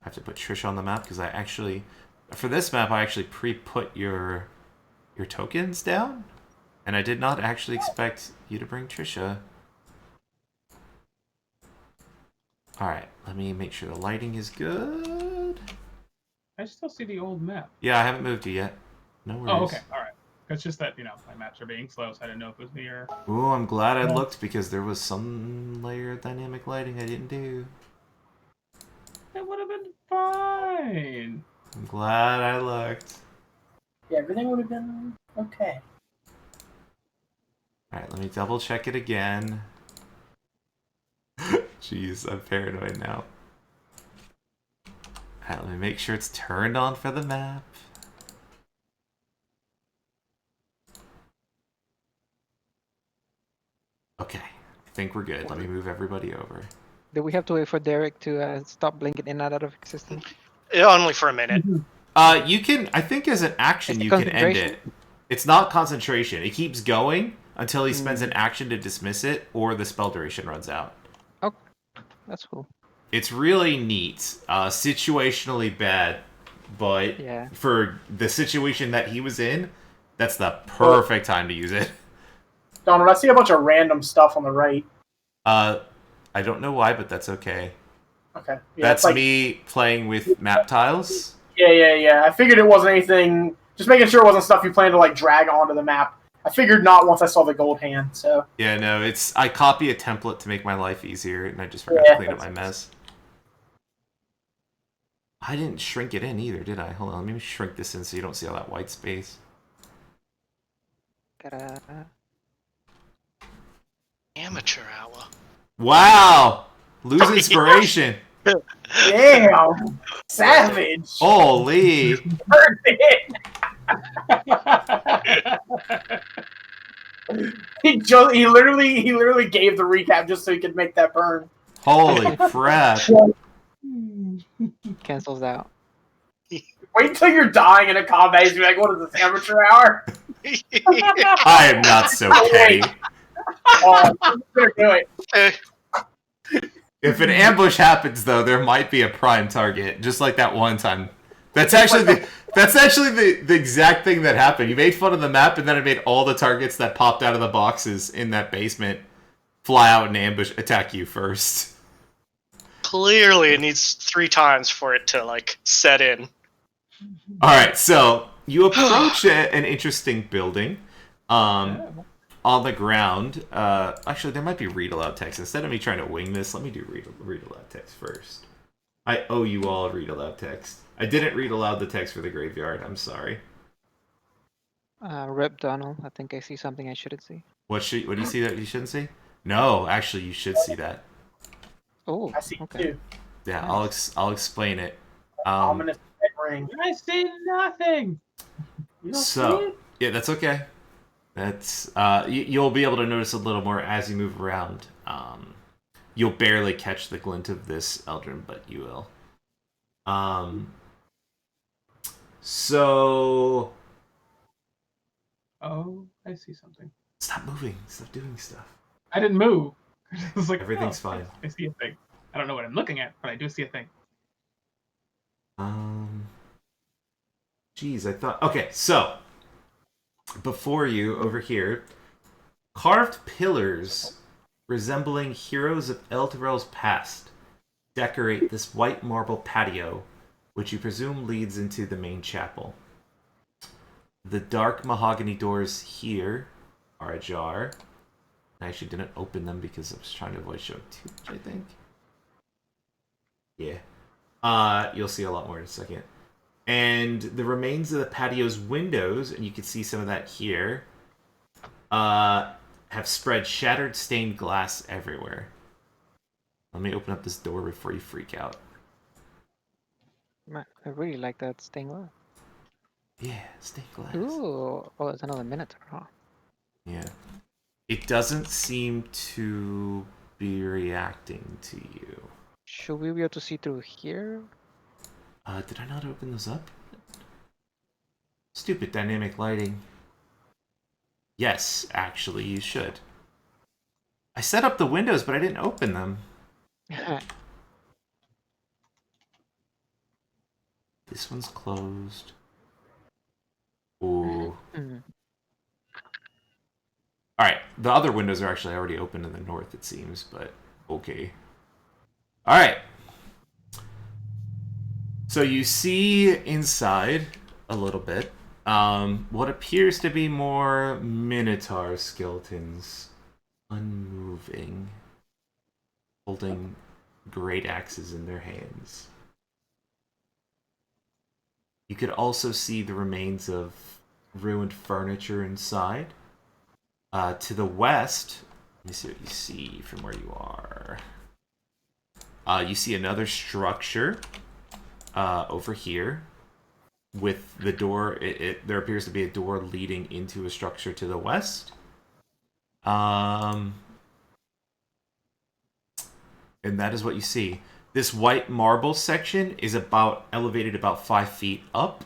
have to put Trish on the map because I actually, for this map, I actually pre-put your tokens down, and I did not actually expect you to bring Trisha. All right, let me make sure the lighting is good. I still see the old map. Yeah, I haven't moved it yet. No worries. Oh, okay, all right. It's just that my maps are being slow, so I didn't know if it was me or. Ooh, I'm glad I looked because there was some layer of dynamic lighting I didn't do. It would have been fine. I'm glad I looked. Yeah, everything would have been okay. Alright, let me double check it again. Jeez, I'm paranoid now. Alright, let me make sure it's turned on for the map. Okay, I think we're good. Let me move everybody over. Do we have to wait for Derek to stop blinking in and out of existence? Only for a minute. You can. I think as an action, Is it you can end concentration? it. It's not concentration. It keeps going until he spends an action to dismiss it, or the spell duration runs out. Oh, that's cool. It's really neat. Situationally bad, but Yeah. for the situation that he was in, that's the perfect time to use it. Donald, I see a bunch of random stuff on the right. I don't know why, but that's okay. Okay. Yeah, That's it's like, me playing with map tiles. Yeah. I figured it wasn't anything. Just making sure it wasn't stuff you plan to like drag onto the map. I figured not once I saw the gold hand. So. Yeah, no, it's I copy a template to make my life easier, and I just forgot Yeah, to clean up my that's- mess. I didn't shrink it in either, did I? Hold on, let me shrink this in so you don't see all that white space. Gotta. Amateur hour. Wow! Lose inspiration. Damn. Savage. Holy! Burn it. He literally gave the recap just so he could make that burn. Holy crap! Cancels out. Wait until you're dying in a combat. He's like, "What is this, amateur hour?" I am not so petty. Oh, I'm gonna do it. If an ambush happens, though, there might be a prime target, just like that one time. That's actually the exact thing that happened. You made fun of the map, and then I made all the targets that popped out of the boxes in that basement fly out and ambush attack you first. Clearly, it needs 3 times for it to like set in. All right, so you approach an interesting building. On the ground. Actually, there might be read aloud text. Instead of me trying to wing this, let me do read aloud text first. I owe you all a read aloud text. I didn't read aloud the text for the graveyard. I'm sorry. Rip Donald. I think I see something I shouldn't see. What do you see that you shouldn't see? No, actually, you should see that. Oh, I see okay. too. Yeah, Nice. I'll explain it. Ominous red ring. I see nothing. You don't see So it? yeah, that's okay. That's you'll be able to notice a little more as you move around. You'll barely catch the glint of this Eldrin, but you will. So Oh, I see something. stop moving. Stop doing stuff. I didn't move. I was like, Everything's oh, fine. I see a thing. I don't know what I'm looking at, but I do see a thing. Geez, I thought. Okay, so before you over here, carved pillars resembling heroes of Elturel's past decorate this white marble patio, which you presume leads into the main chapel. The dark mahogany doors here are ajar. I actually didn't open them because I was trying to avoid showing too much, I think. Yeah. You'll see a lot more in a second. And the remains of the patio's windows, and you can see some of that here, have spread shattered stained glass everywhere. Let me open up this door before you freak out. Man, I really like that stained glass. Yeah, stained glass. Ooh, oh, it's another Minotaur, huh? Yeah. It doesn't seem to be reacting to you. Should we be able to see through here? Did I not open those up? Stupid dynamic lighting. Yes, actually, you should. I set up the windows, but I didn't open them. This one's closed. Ooh. Alright, the other windows are actually already open in the north, it seems, but okay. Alright. So you see inside a little bit what appears to be more Minotaur skeletons unmoving, holding great axes in their hands. You could also see the remains of ruined furniture inside. To the west, let me see what you see from where you are. You see another structure over here with the door. There appears to be a door leading into a structure to the west. and that is what you see. This white marble section is elevated about 5 feet up.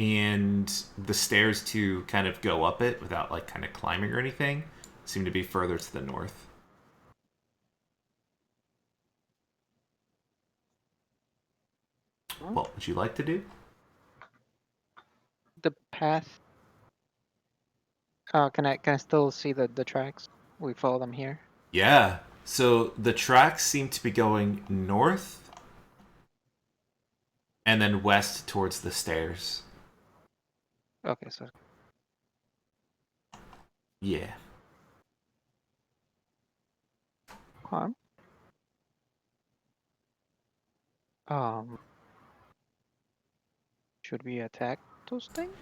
And the stairs to kind of go up it without like kind of climbing or anything seem to be further to the north. What would you like to do? The path. Can I still see the tracks? We follow them here. Yeah. So the tracks seem to be going north and then west towards the stairs. Okay, so Yeah. harm. Should we attack those things?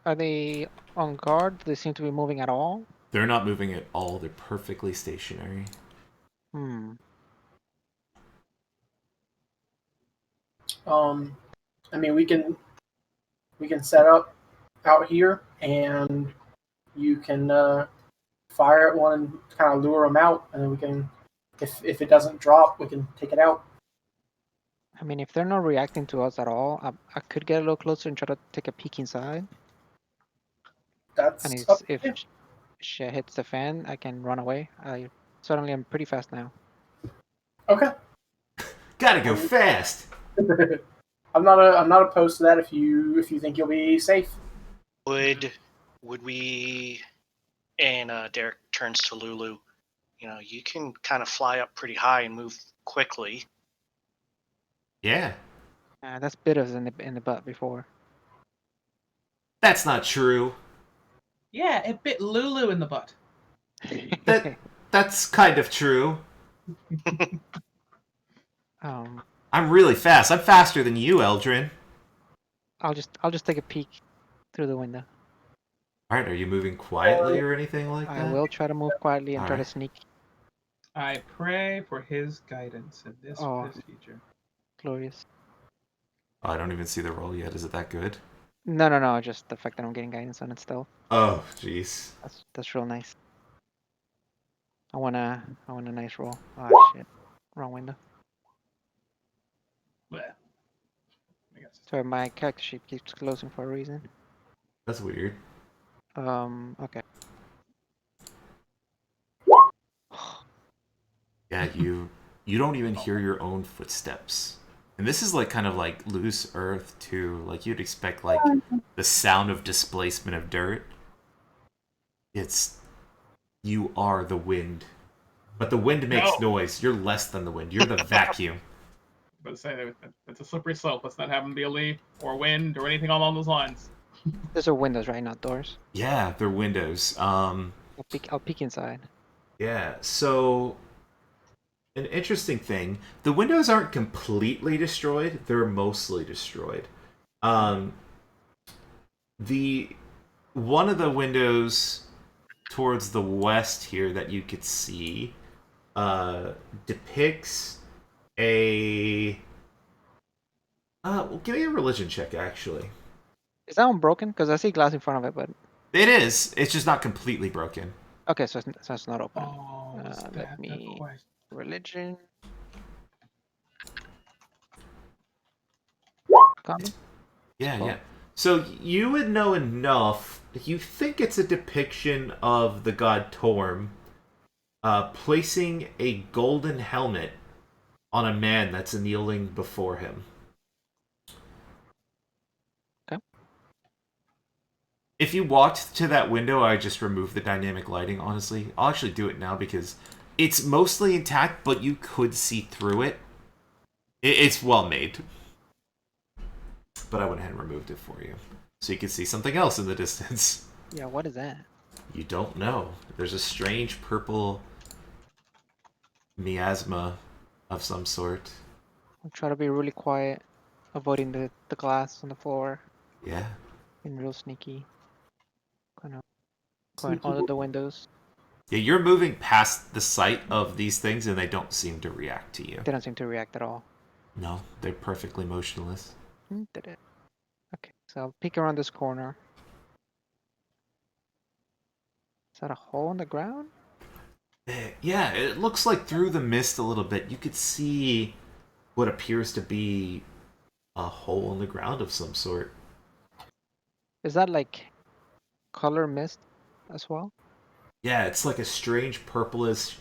Are they on guard? Do they seem to be moving at all? They're not moving at all. They're perfectly stationary. I mean, we can set up out here, and you can fire at one and kind of lure them out, and then we can, if it doesn't drop, we can take it out. I mean, if they're not reacting to us at all, I could get a little closer and try to take a peek inside. That's And up if to you. shit hits the fan, I can run away. Suddenly I'm pretty fast now. Okay. Gotta go fast. I'm not opposed to that if you think you'll be safe. Would we? And Derek turns to Lulu. You can kind of fly up pretty high and move quickly. Yeah. That's bit us in the butt before. That's not true. Yeah, it bit Lulu in the butt. That's kind of true. I'm really fast. I'm faster than you, Eldrin. I'll just take a peek through the window. Alright, are you moving quietly or anything like that? I will try to move quietly and try to Alright. sneak. I pray for his guidance in this procedure. Glorious. Oh, I don't even see the roll yet. Is it that good? No. Just the fact that I'm getting guidance on it still. Oh, jeez. That's real nice. I want a nice roll. Oh shit. Wrong window. Bleh. I guess. Sorry, my character sheet keeps closing for a reason. That's weird. Okay. Yeah, you don't even hear your own footsteps. And this is like kind of like loose earth too. Like you'd expect like the sound of displacement of dirt. You are the wind. But the wind makes noise. You're less than the wind. You're the vacuum. But say it's a slippery slope. Let's not have them be a leaf or wind or anything along those lines. Those are windows, right? Not doors. Yeah, they're windows. I'll peek inside. Yeah, so an interesting thing. The windows aren't completely destroyed. They're mostly destroyed. One of the windows towards the west here that you could see depicts a well, give me a religion check actually. Is that one broken? Because I see glass in front of it, but It is. It's just not completely broken. okay, so it's not open. Oh, Let me religion. Common? Yeah. So you would know enough. You think it's a depiction of the god Torm placing a golden helmet on a man that's kneeling before him. Okay. If you walked to that window, I just removed the dynamic lighting, honestly. I'll actually do it now because it's mostly intact, but you could see through it. It's well made. But I went ahead and removed it for you. So you can see something else in the distance. Yeah, what is that? You don't know. There's a strange purple miasma of some sort. I'll try to be really quiet, avoiding the glass on the floor. Yeah. Being real sneaky. Kind of going under the windows. Yeah, you're moving past the sight of these things and they don't seem to react to you. They don't seem to react at all. No, they're perfectly motionless. Did it? Okay, so I'll peek around this corner. Is that a hole in the ground? Yeah, it looks like through the mist a little bit, you could see what appears to be a hole in the ground of some sort. Is that like color mist as well? Yeah, it's like a strange purplish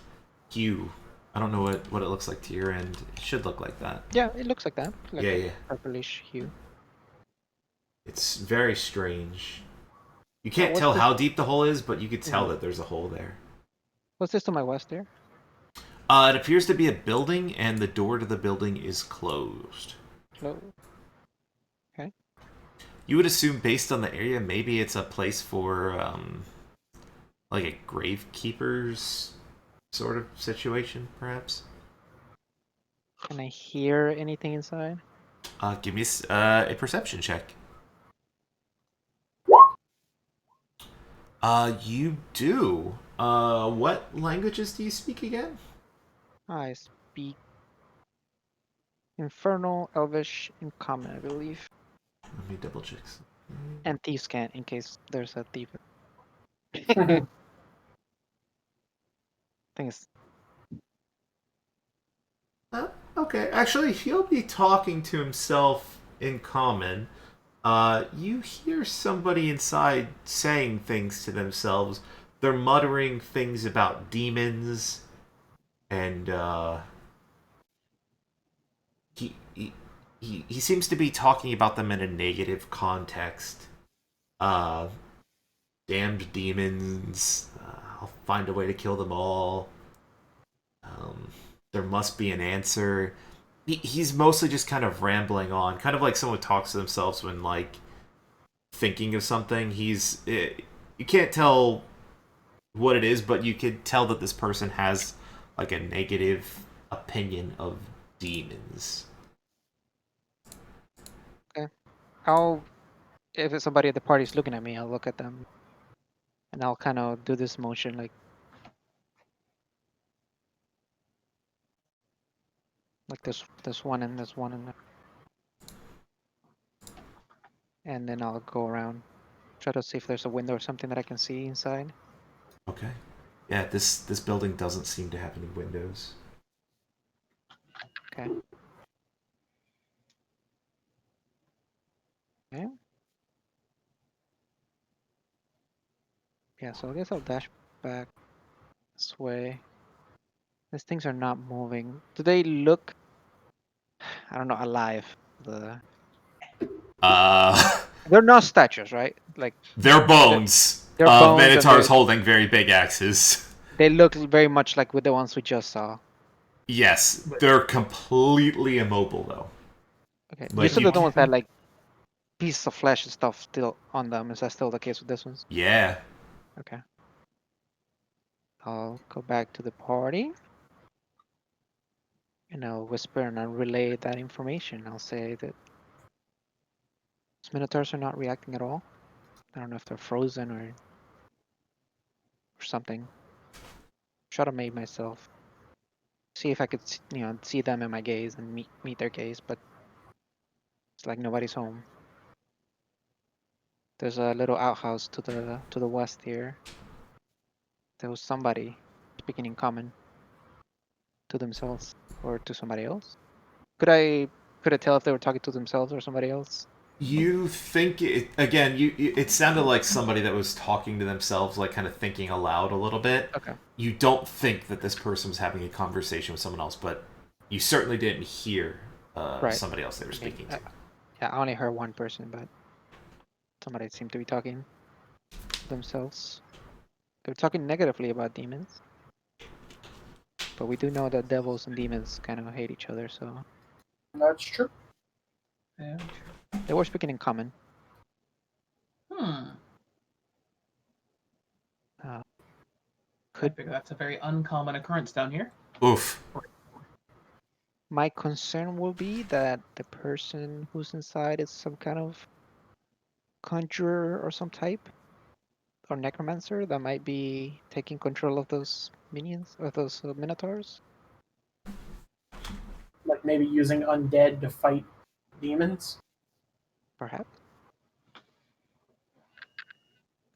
hue. I don't know what it looks like to your end. It should look like that. Yeah, it looks like that, Yeah, like a yeah. purplish hue. It's very strange. You Oh, can't tell this? how deep the hole is, but you could tell Mhm. that there's a hole there. What's this to my west there? It appears to be a building, and the door to the building is closed. Hello. Okay. You would assume, based on the area, maybe it's a place for like a gravekeeper's sort of situation, perhaps. Can I hear anything inside? Give me a perception check. You do. What languages do you speak again? I speak Infernal, Elvish, and Common, I believe. Let me double check. And Thieves' Cant, in case there's a thief. Thing is, Okay, actually, he'll be talking to himself in common. You hear somebody inside saying things to themselves. They're muttering things about demons, and he seems to be talking about them in a negative context. Uh, Damned demons. I'll find a way to kill them all. Um, there must be an answer. He's mostly just kind of rambling on, kind of like someone talks to themselves when like thinking of something. You can't tell what it is, but you could tell that this person has like a negative opinion of demons. okay. I'll, if it's somebody at the party's looking at me, I'll look at them. And I'll kind of do this motion like this one and this one and then I'll go around, try to see if there's a window or something that I can see inside. Okay. Yeah, this building doesn't seem to have any windows. Okay. Okay. Yeah, so I guess I'll dash back this way. These things are not moving. Do they look, I don't know, alive? The Uh, They're not statues, right? Like they're they're, bones they're of bones and minotaurs holding very big axes. they look very much like with the ones we just saw. Yes, they're completely immobile though. Okay. You Like said you, that the ones had like pieces of flesh and stuff still on them. Is that still the case with this ones? yeah. Okay. I'll go back to the party and I'll whisper and I'll relay that information. I'll say that these minotaurs are not reacting at all. I don't know if they're frozen or something. Try to make myself see if I could, see them in my gaze and meet their gaze, but it's like nobody's home. There's a little outhouse to the west here. There was somebody speaking in common to themselves or to somebody else. Could I tell if they were talking to themselves or somebody else? You think it again? It sounded like somebody that was talking to themselves, like kind of thinking aloud a little bit. Okay. You don't think that this person was having a conversation with someone else, but you certainly didn't hear Right. somebody else they were I mean, speaking to. yeah, I only heard one person, but somebody seemed to be talking to themselves. They were talking negatively about demons. But we do know that devils and demons kind of hate each other, so That's true. Yeah. they were speaking in common. Hmm. Uh, I could figure that's a very uncommon occurrence down here. Oof. my concern will be that the person who's inside is some kind of conjurer or some type, or necromancer that might be taking control of those minions, of those minotaurs? Like maybe using undead to fight demons. Perhaps.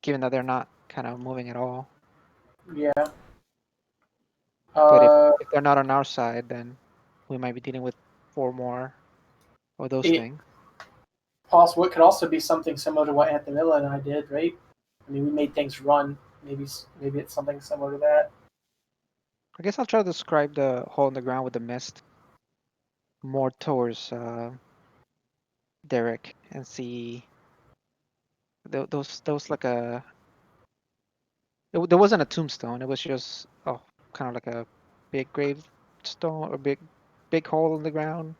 Given that they're not kind of moving at all. Yeah. But Uh, if they're not on our side, then we might be dealing with 4 more of those it, things. possible. It could also be something similar to what Anthemilla and I did, right? I mean, we made things run. Maybe it's something similar to that. I guess I'll try to describe the hole in the ground with the mist more towards Derek and see those like a there wasn't a tombstone. It was just kind of like a big gravestone or big hole in the ground.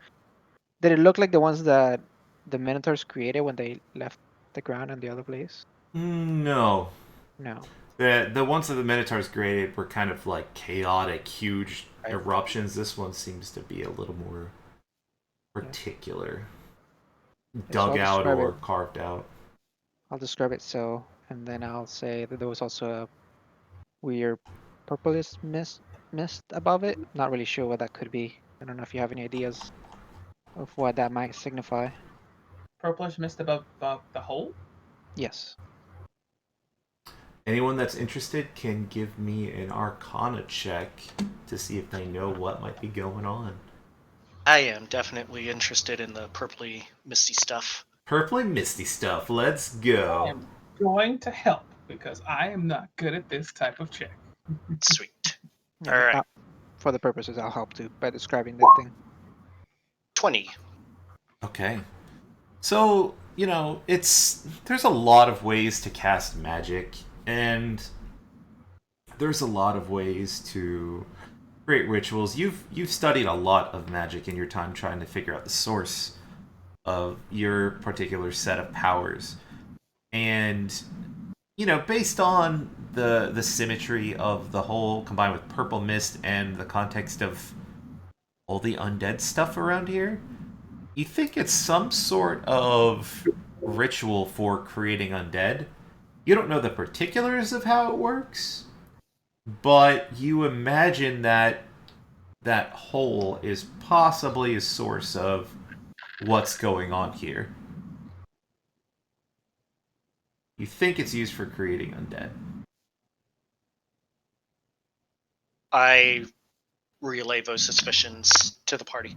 Did it look like the ones that the Minotaurs created when they left the ground in the other place? No. No. The ones that the Minotaurs created were kind of like chaotic, huge Right. eruptions. This one seems to be a little more particular. So Dug I'll out describe or it. carved out. I'll describe it so, and then I'll say that there was also a weird purplish mist above it. Not really sure what that could be. I don't know if you have any ideas of what that might signify. Purplish mist above the hole. Yes. Anyone that's interested can give me an Arcana check to see if they know what might be going on. I am definitely interested in the purpley, misty stuff. Purpley misty stuff. Let's I go. am going to help because I am not good at this type of check. Sweet. Yeah, All right. for the purposes, I'll help too by describing the thing. 20. Okay. So, there's a lot of ways to cast magic, and there's a lot of ways to create rituals. You've studied a lot of magic in your time trying to figure out the source of your particular set of powers. And based on the symmetry of the whole combined with purple mist and the context of all the undead stuff around here, you think it's some sort of ritual for creating undead. You don't know the particulars of how it works, but you imagine that that hole is possibly a source of what's going on here. You think it's used for creating undead. I relay those suspicions to the party.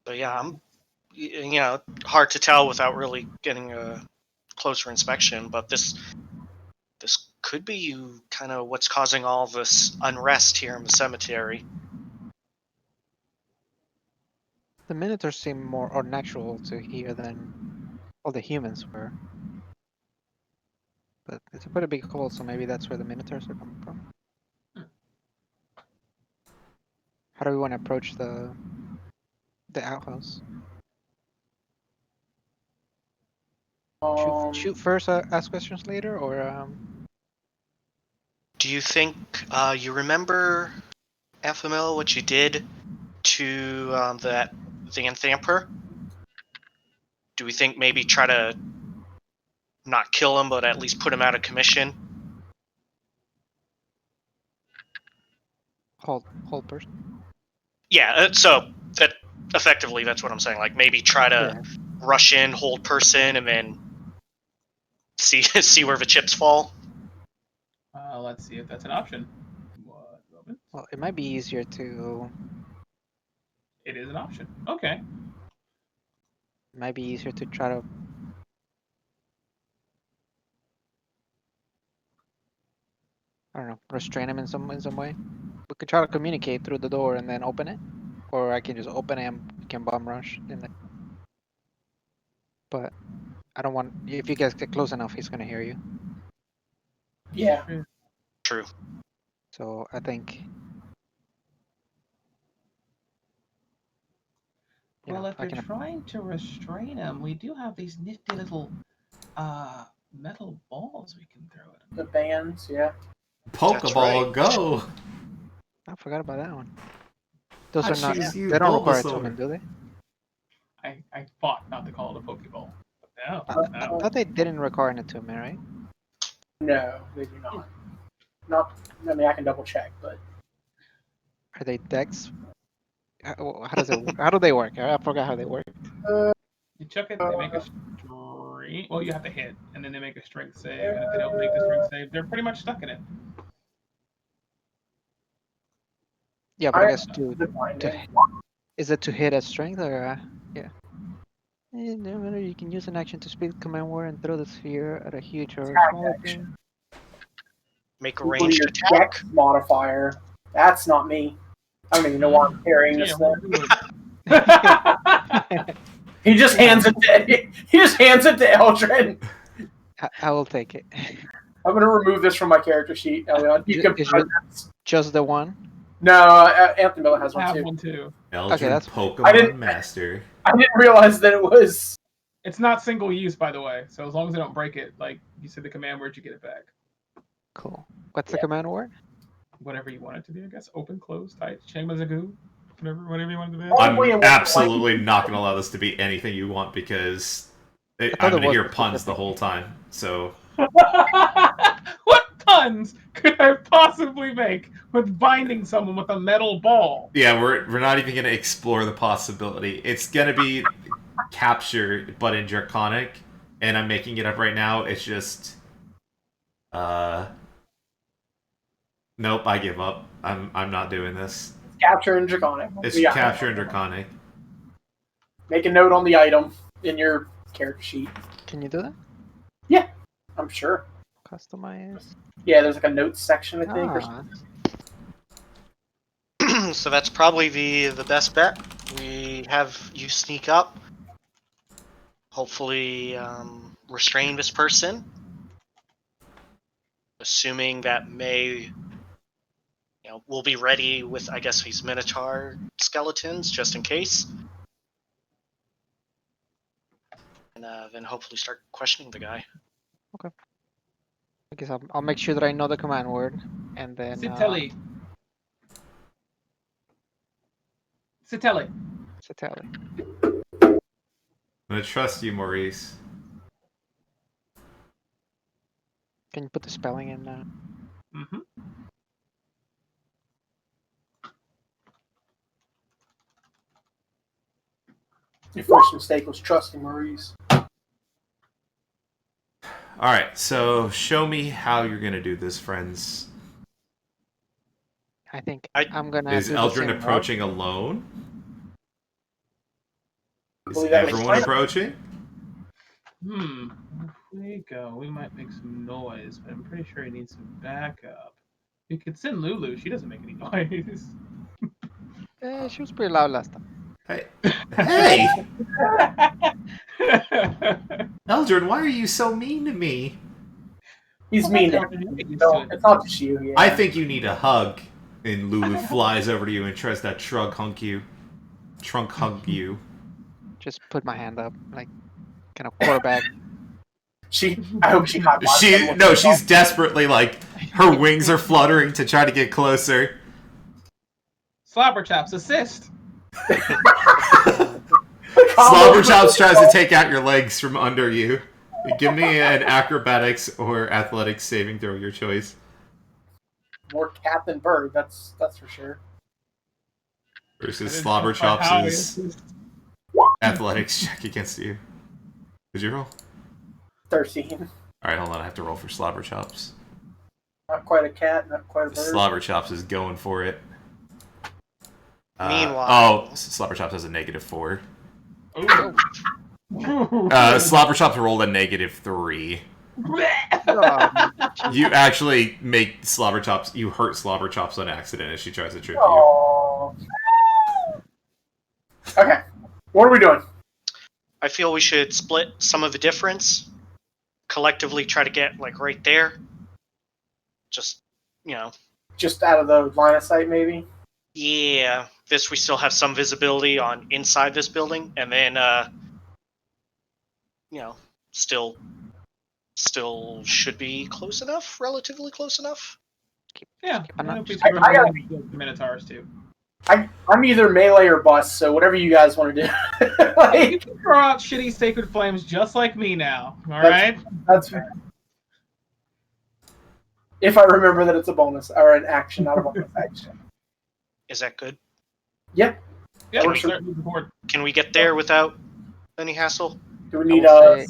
So yeah, I'm hard to tell without really getting a closer inspection, but this could be kind of what's causing all this unrest here in the cemetery. The Minotaurs seem more unnatural to here than all the humans were. But it's a pretty big hole, so maybe that's where the Minotaurs are coming from. How do we want to approach the outhouse? Shoot first, ask questions later, or Do you think you remember, Anthemil, what you did to the Anthamper? Do we think maybe try to not kill him, but at least put him out of commission? hold person? Yeah, so that effectively that's what I'm saying. Like maybe try to rush in, hold person, and then see see where the chips fall. Let's see if that's an option. One moment. Well, it might be easier to. It is an option. Okay. It might be easier to try to. I don't know, restrain him in some way. We could try to communicate through the door and then open it, or I can just open it and we can bomb rush in there. But I don't want. If you guys get close enough, he's gonna hear you. Yeah. True. So I think. Well, if you're trying to restrain him, we do have these nifty little metal balls we can throw at him. The bands, yeah. Pokeball, right. go! I forgot about that one. Those I are not. choose you, They don't require Bulbasaur. attunement, do they? I fought not to call it a Pokeball. No, I no. thought they didn't require an attunement, right? No, they do not. Not. I mean, I can double check, but Are they decks? How does it? How do they work? I forgot how they work. You chuck it, they make a stream. green. Well, you have to hit, and then they make a strength save. And if they don't make the strength save, they're pretty much stuck in it. Yeah, but I guess is it to hit a strength or yeah? No matter, you can use an action to speak command word and throw the sphere at a huge or small thing. Make a Equal ranged your attack. dex modifier. That's not me. I don't even know why I'm carrying this thing. He just hands it to Eldrin. I will take it. I'm gonna remove this from my character sheet. Elion. You can Just the one? No, Anthony Miller has I have one one too. Eldrin Okay, that's- Pokemon Master. I didn't realize that it was. It's not single use, by the way. So as long as I don't break it, like you said, the command word, you get it back. Cool. What's the command word? Whatever you want it to be, I guess. Open, close, tight, Changmazagoo, whatever you want it to be. I'm absolutely not going to allow this to be anything you want because I'm going to hear puns the whole time. So. What puns could I possibly make with binding someone with a metal ball? Yeah, we're not even going to explore the possibility. It's going to be capture, but in Draconic, and I'm making it up right now. It's just, nope, I give up. I'm not doing this. Capture in Draconic. It's capture in Draconic. Make a note on the item in your character sheet. Can you do that? Yeah, I'm sure. Customize. Yeah, there's like a notes section, I think. Or something. So that's probably the best bet. We have you sneak up. Hopefully restrain this person. Assuming that May will be ready with, I guess, these Minotaur skeletons, just in case. And then hopefully start questioning the guy. Okay. I guess I'll make sure that I know the command word, and then... Citelli. Citelli. I'm going to trust you, Maurice. Can you put the spelling in? Mm-hmm. Your first mistake was trusting Maurice. Alright, so show me how you're going to do this, friends. I think I'm going to Is do the Eldrin same approaching alone? Is believe that was everyone fine. approaching? If we go, we might make some noise, but I'm pretty sure he needs some backup. We could send Lulu. She doesn't make any noise. She was pretty loud last time. Hey! Hey! Eldrin, why are you so mean to me? He's Well, mean. that's how you get used No, to it. it's not just you. Yeah. I think you need a hug. And Lulu flies over to you and tries to trunk hug you. Just put my hand up, like, kind of quarterback. I hope she caught. She's desperately like, her wings are fluttering to try to get closer. Slobberchops, assist. Slobberchops tries to take out your legs from under you. Give me an acrobatics or athletics saving throw, your choice. More cat than bird. That's for sure. Versus Slobberchops' athletics check against you. Did you roll? 13. Alright, hold on. I have to roll for Slobberchops. Not quite a cat. Not quite a bird. Slobberchops is going for it. Meanwhile... Slobberchops has a -4. Ooh. Slobberchops rolled a -3. You actually make Slobberchops... You hurt Slobberchops on accident as she tries to trip you. Oh. Okay. What are we doing? I feel we should split some of the difference. Collectively try to get, like, right there. Just, Just out of the line of sight, maybe? Yeah. This, we still have some visibility on inside this building. And then, still should be close enough, relatively close enough. Yeah, I'm not- I gotta the Minotaurs too. I'm either melee or bust, so whatever you guys want to do. You can throw out shitty sacred flames just like me now. All right. That's fair. If I remember that it's a bonus or an action, not a bonus action. Is that good? Yep. Yeah, Or we're should- starting to move forward. Can we get there without any hassle? Do we I need will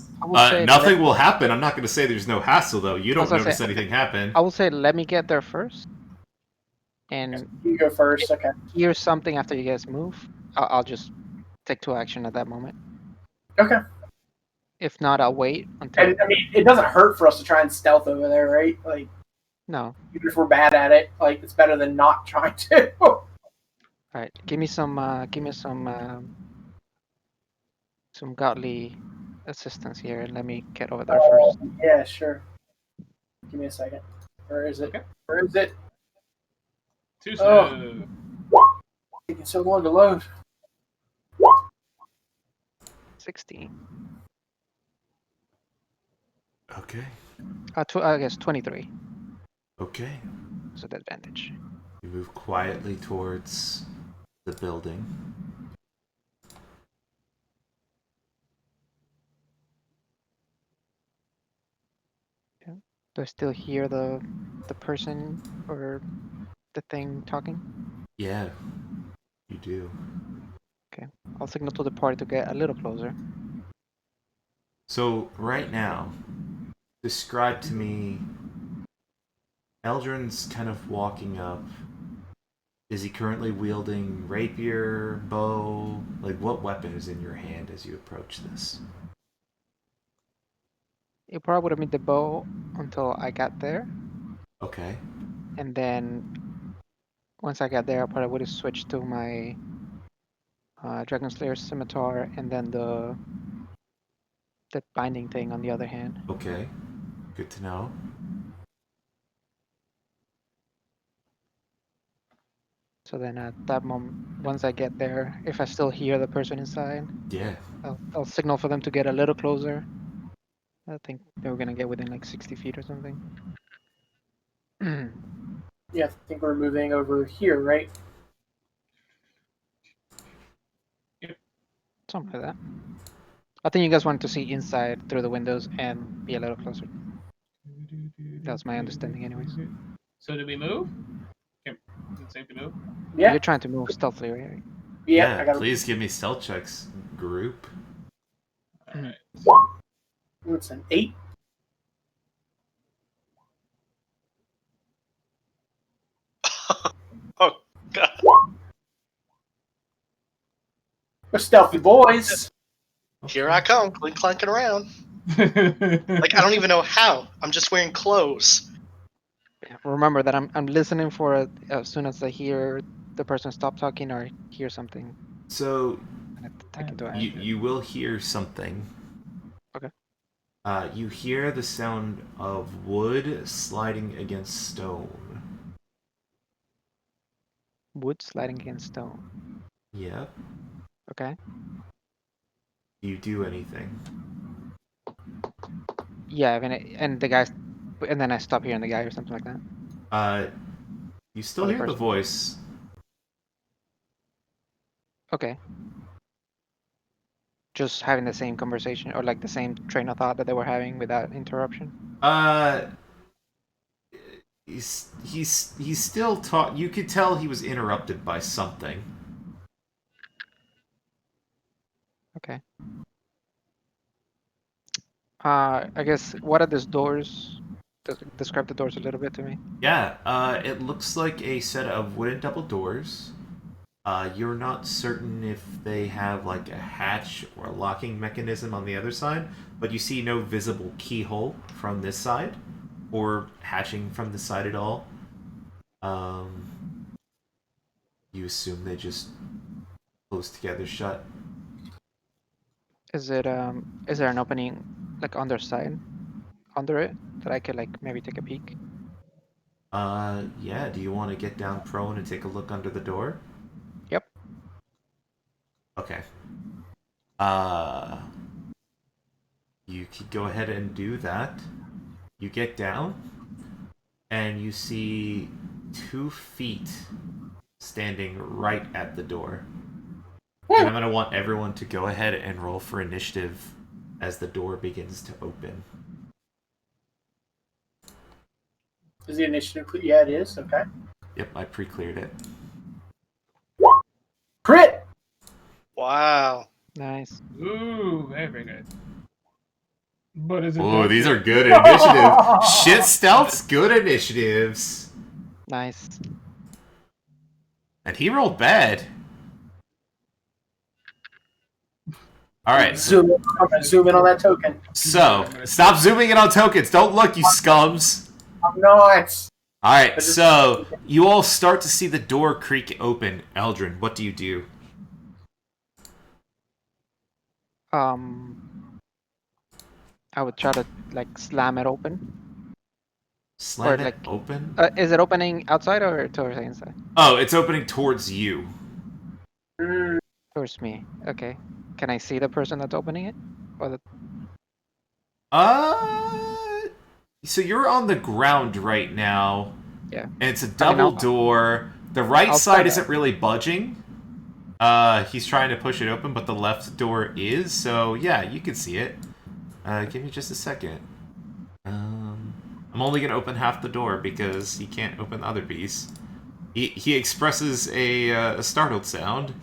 say Nothing will happen. I'm not going to say there's no hassle, though. You I was don't gonna notice say- anything happen. I will say let me get there first, and you go first? Okay. hear something after you guys move. I'll just take two action at that moment. Okay. If not, I'll wait until. And I mean, it doesn't hurt for us to try and stealth over there, right? Like, No. even if we're bad at it, like it's better than not trying to. All right. Give me some godly assistance here, and let me get over there first. Yeah, sure. Give me a second. Where is it? Okay. Where is it? Too Oh. slow. Taking so long to load. 16. Okay. I guess 23. Okay. So the advantage. You move quietly towards the building. Do I still hear the person or the thing talking? Yeah, you do. I'll signal to the party to get a little closer. So, right now, describe to me. Eldrin's kind of walking up. Is he currently wielding rapier, bow? Like, what weapon is in your hand as you approach this? It probably would have been the bow until I got there, Okay. and then once I got there, I probably would have switched to my Dragon Slayer scimitar, and then the binding thing on the other hand. Okay. Good to know. So then at that moment, once I get there, if I still hear the person inside, Yeah. I'll signal for them to get a little closer. I think they were gonna get within like 60 feet or something. Yeah, I think we're moving over here, right? Something like that. I think you guys wanted to see inside through the windows and be a little closer. That's my understanding anyways. So did we move? Okay. Is it safe to move? Yeah. You're trying to move stealthily, right? Yeah. I got. Please give me stealth checks, group. Alright. What's an 8? Oh god. We're stealthy boys. Here I come, clink clanking around. Like I don't even know how. I'm just wearing clothes. Remember that I'm listening for it as soon as I hear the person stop talking or hear something. So, And attack into you, action. you will hear something. Okay. You hear the sound of wood sliding against stone. Wood sliding against stone. Yep. Okay. Do you do anything? Yeah, and the guys, and then I stop hearing the guy or something like that. You still Or the hear the person. voice. Okay. Just having the same conversation or like the same train of thought that they were having without interruption. He's still talk. You could tell he was interrupted by something. Okay. I guess what are these doors? Describe the doors a little bit to me. Yeah. It looks like a set of wooden double doors. You're not certain if they have like a hatch or a locking mechanism on the other side, but you see no visible keyhole from this side, or hatching from this side at all. You assume they just close together shut. Is there an opening like on their side, under it, that I could like maybe take a peek? Yeah. Do you want to get down prone and take a look under the door? Yep. Okay. You could go ahead and do that. You get down, and you see 2 feet standing right at the door. And I'm going to want everyone to go ahead and roll for initiative as the door begins to open. Is the initiative? Yeah, it is. Okay. Yep, I pre-cleared it. Crit. Wow. Nice. Ooh, very, very good. But is it? Oh, these are good initiative. Shit stealth's good initiatives. Nice. And he rolled bad. Alright, so, I'm gonna zoom in on that token. stop zooming in on tokens. Don't look, you scums. I'm not. Alright, so you all start to see the door creak open. Eldrin, what do you do? I would try to like slam it open. Slam Or, it like, open? Is it opening outside or towards the inside? Oh, it's opening towards you. Mm, Towards me. Okay. Can I see the person that's opening it? Or the... So you're on the ground right now. Yeah. And it's a double door. The right I'll side stand isn't up. really budging. He's trying to push it open, but the left door is. So yeah, you can see it. Give me just a second. I'm only gonna open half the door because he can't open the other piece. He expresses a startled sound,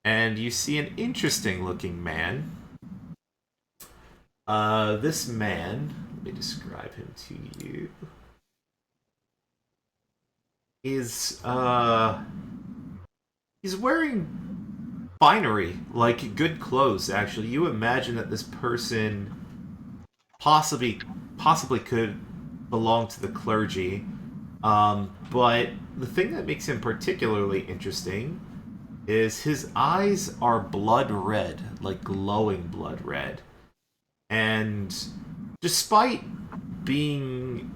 and you see an interesting-looking man. This man, let me describe him to you. Is he's wearing finery, like good clothes. Actually, you imagine that this person possibly could belong to the clergy. But the thing that makes him particularly interesting is his eyes are blood red, like glowing blood red. And despite being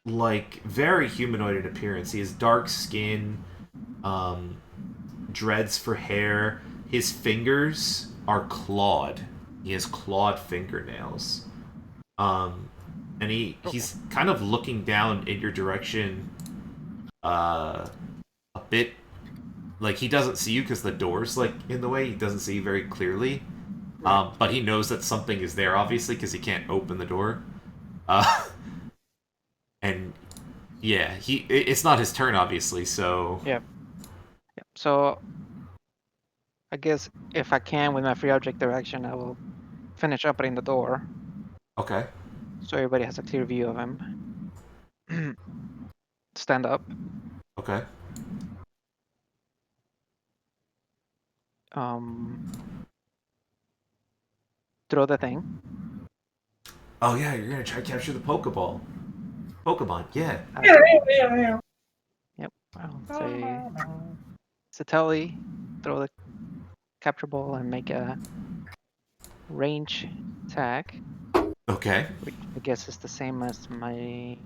like very humanoid in appearance, he has dark skin, dreads for hair. His fingers are clawed. He has clawed fingernails. And he's kind of looking down in your direction, a bit like he doesn't see you because the door's like in the way. He doesn't see you very clearly, but he knows that something is there, obviously, because he can't open the door. And yeah, it's not his turn, obviously. So Yep. So I guess if I can, with my free object direction, I will finish opening the door okay, so everybody has a clear view of him. Stand up. okay. Throw the thing. Oh yeah, you're gonna try to capture the Pokeball. Pokemon, yeah. Yep. I'll say Satelli, throw the capture ball and make a range attack, Okay. which I guess is the same as my...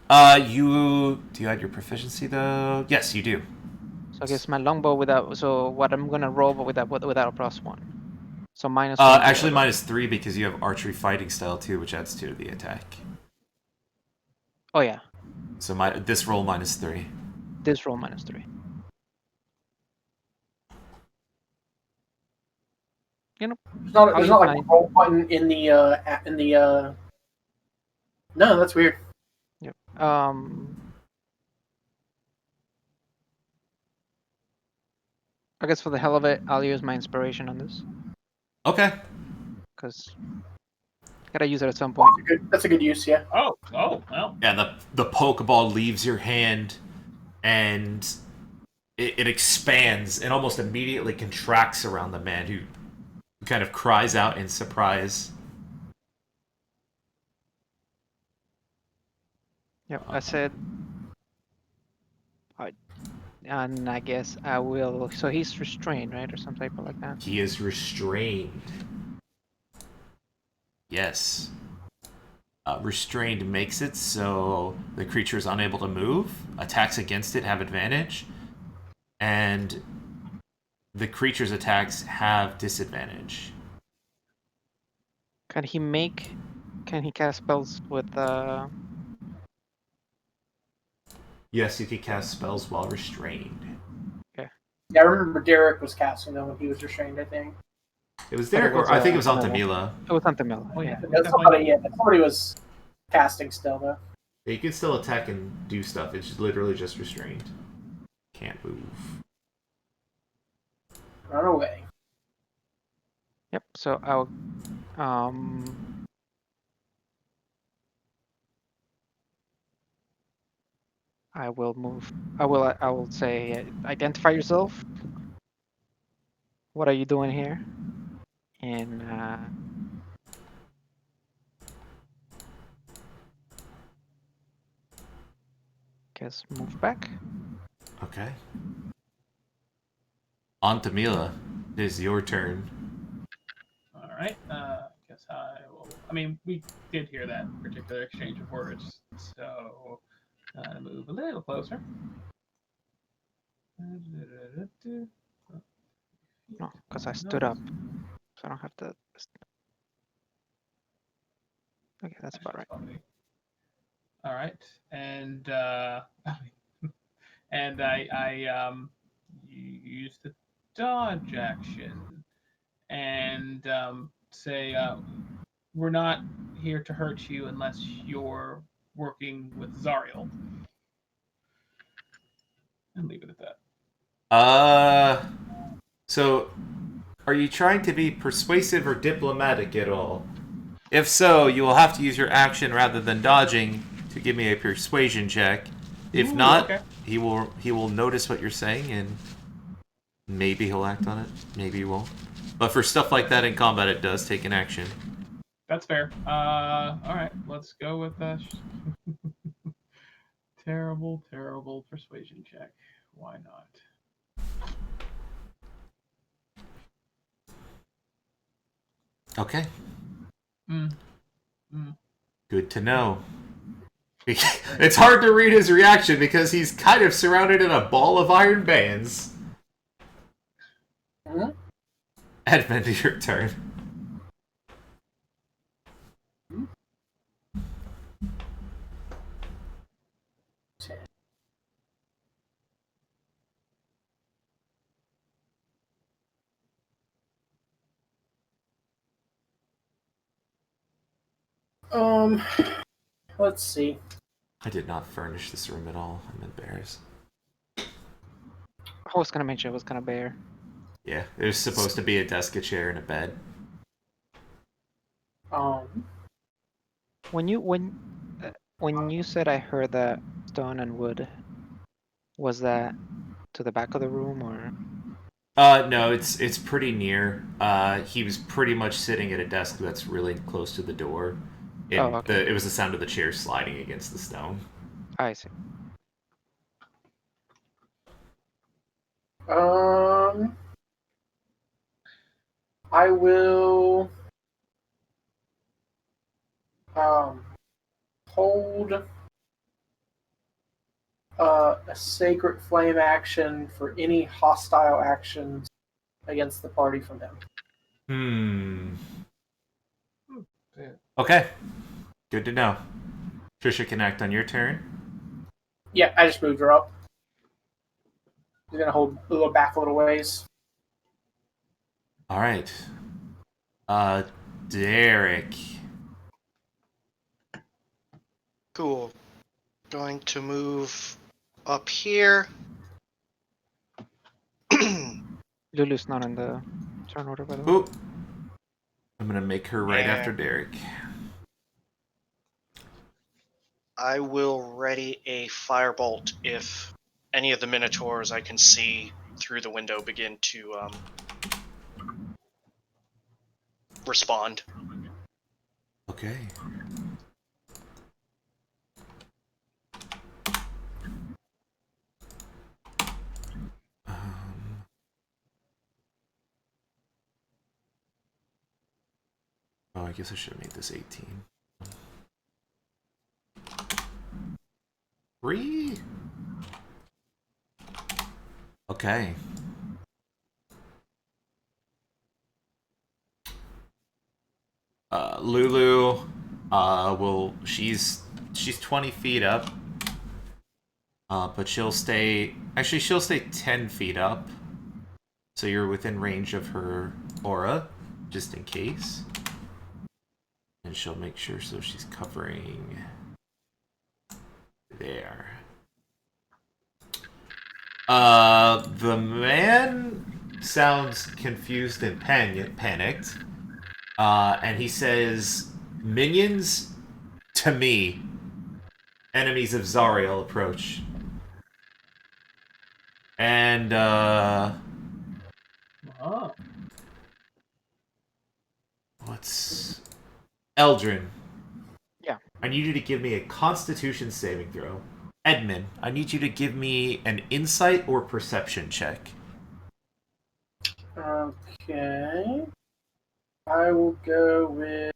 Do you add your proficiency though? Yes, you do. So I guess my longbow without... So what I'm gonna roll, but without a +1. So -1. Actually, -3 because you have archery fighting style too, which adds 2 to the attack. Oh yeah. So this roll -3. This roll -3. You know, there's not like a roll button in the. No, that's weird. yep. I guess for the hell of it, I'll use my inspiration on this Okay. because gotta use it at some point. That's a good use, yeah. Oh, well. Yeah, the Pokeball leaves your hand, and it expands and almost immediately contracts around the man, who kind of cries out in surprise. Yep, I said. And I guess I will. So he's restrained, right, or some type of like that. He is restrained. Yes. Restrained makes it so the creature is unable to move. Attacks against it have advantage. And the creature's attacks have disadvantage. Can he cast spells with Yes, you can cast spells while restrained. Okay. Yeah, I remember Derek was casting them when he was restrained, I think. It was Derek, or I think it was Altamila. It was Antamilla. Oh yeah. Somebody was casting still, though. You can still attack and do stuff. It's literally just restrained. Can't move. run away. Yep. So I'll um. I will move. I will say, identify yourself. What are you doing here? And guess move back. Okay. On to Mila. It is your turn. All right. Guess I will. I mean, we did hear that particular exchange of words, so move a little closer. No, because I stood up, so I don't have to. Okay, that's about right. All right, and and I use the dodge action and say we're not here to hurt you unless you're working with Zariel, and leave it at that. So are you trying to be persuasive or diplomatic at all? If so, you will have to use your action rather than dodging to give me a persuasion check. If Ooh, not, okay. he will notice what you're saying and maybe he'll act on it. Maybe he won't. But for stuff like that in combat, it does take an action. That's fair. All right, let's go with terrible, terrible persuasion check. Why not? Okay. Mm. Good to know. It's hard to read his reaction because he's kind of surrounded in a ball of iron bands. Hmm? Edmund, your turn. Let's see. I did not furnish this room at all. I'm embarrassed. I was gonna mention it was gonna bear. Yeah, there's supposed to be a desk, a chair, and a bed. When you said I heard that stone and wood, was that to the back of the room or? No, it's pretty near. He was pretty much sitting at a desk that's really close to the door. Oh, okay. It was the sound of the chair sliding against the stone. I see. I will hold a sacred flame action for any hostile actions against the party from him. Okay. Good to know. Trisha can act on your turn. Yeah, I just moved her up. She's gonna hold a little back a little ways. All right. Derek. Cool. Going to move up here. Lulu's not in the turn order, by the way. Ooh. I'm gonna make her right after Derek. I will ready a firebolt if any of the minotaurs I can see through the window begin to respond. Okay. Oh, I guess I should have made this 18. 3? Okay. Lulu, she's 20 feet up. But she'll stay 10 feet up. So you're within range of her aura, just in case. And she'll make sure so she's covering there. The man sounds confused and panicked. And he says, "Minions, to me. Enemies of Zariel approach." And, Oh. what's... Eldrin. Yeah. I need you to give me a Constitution saving throw. Edmund, I need you to give me an insight or perception check. Okay. I will go with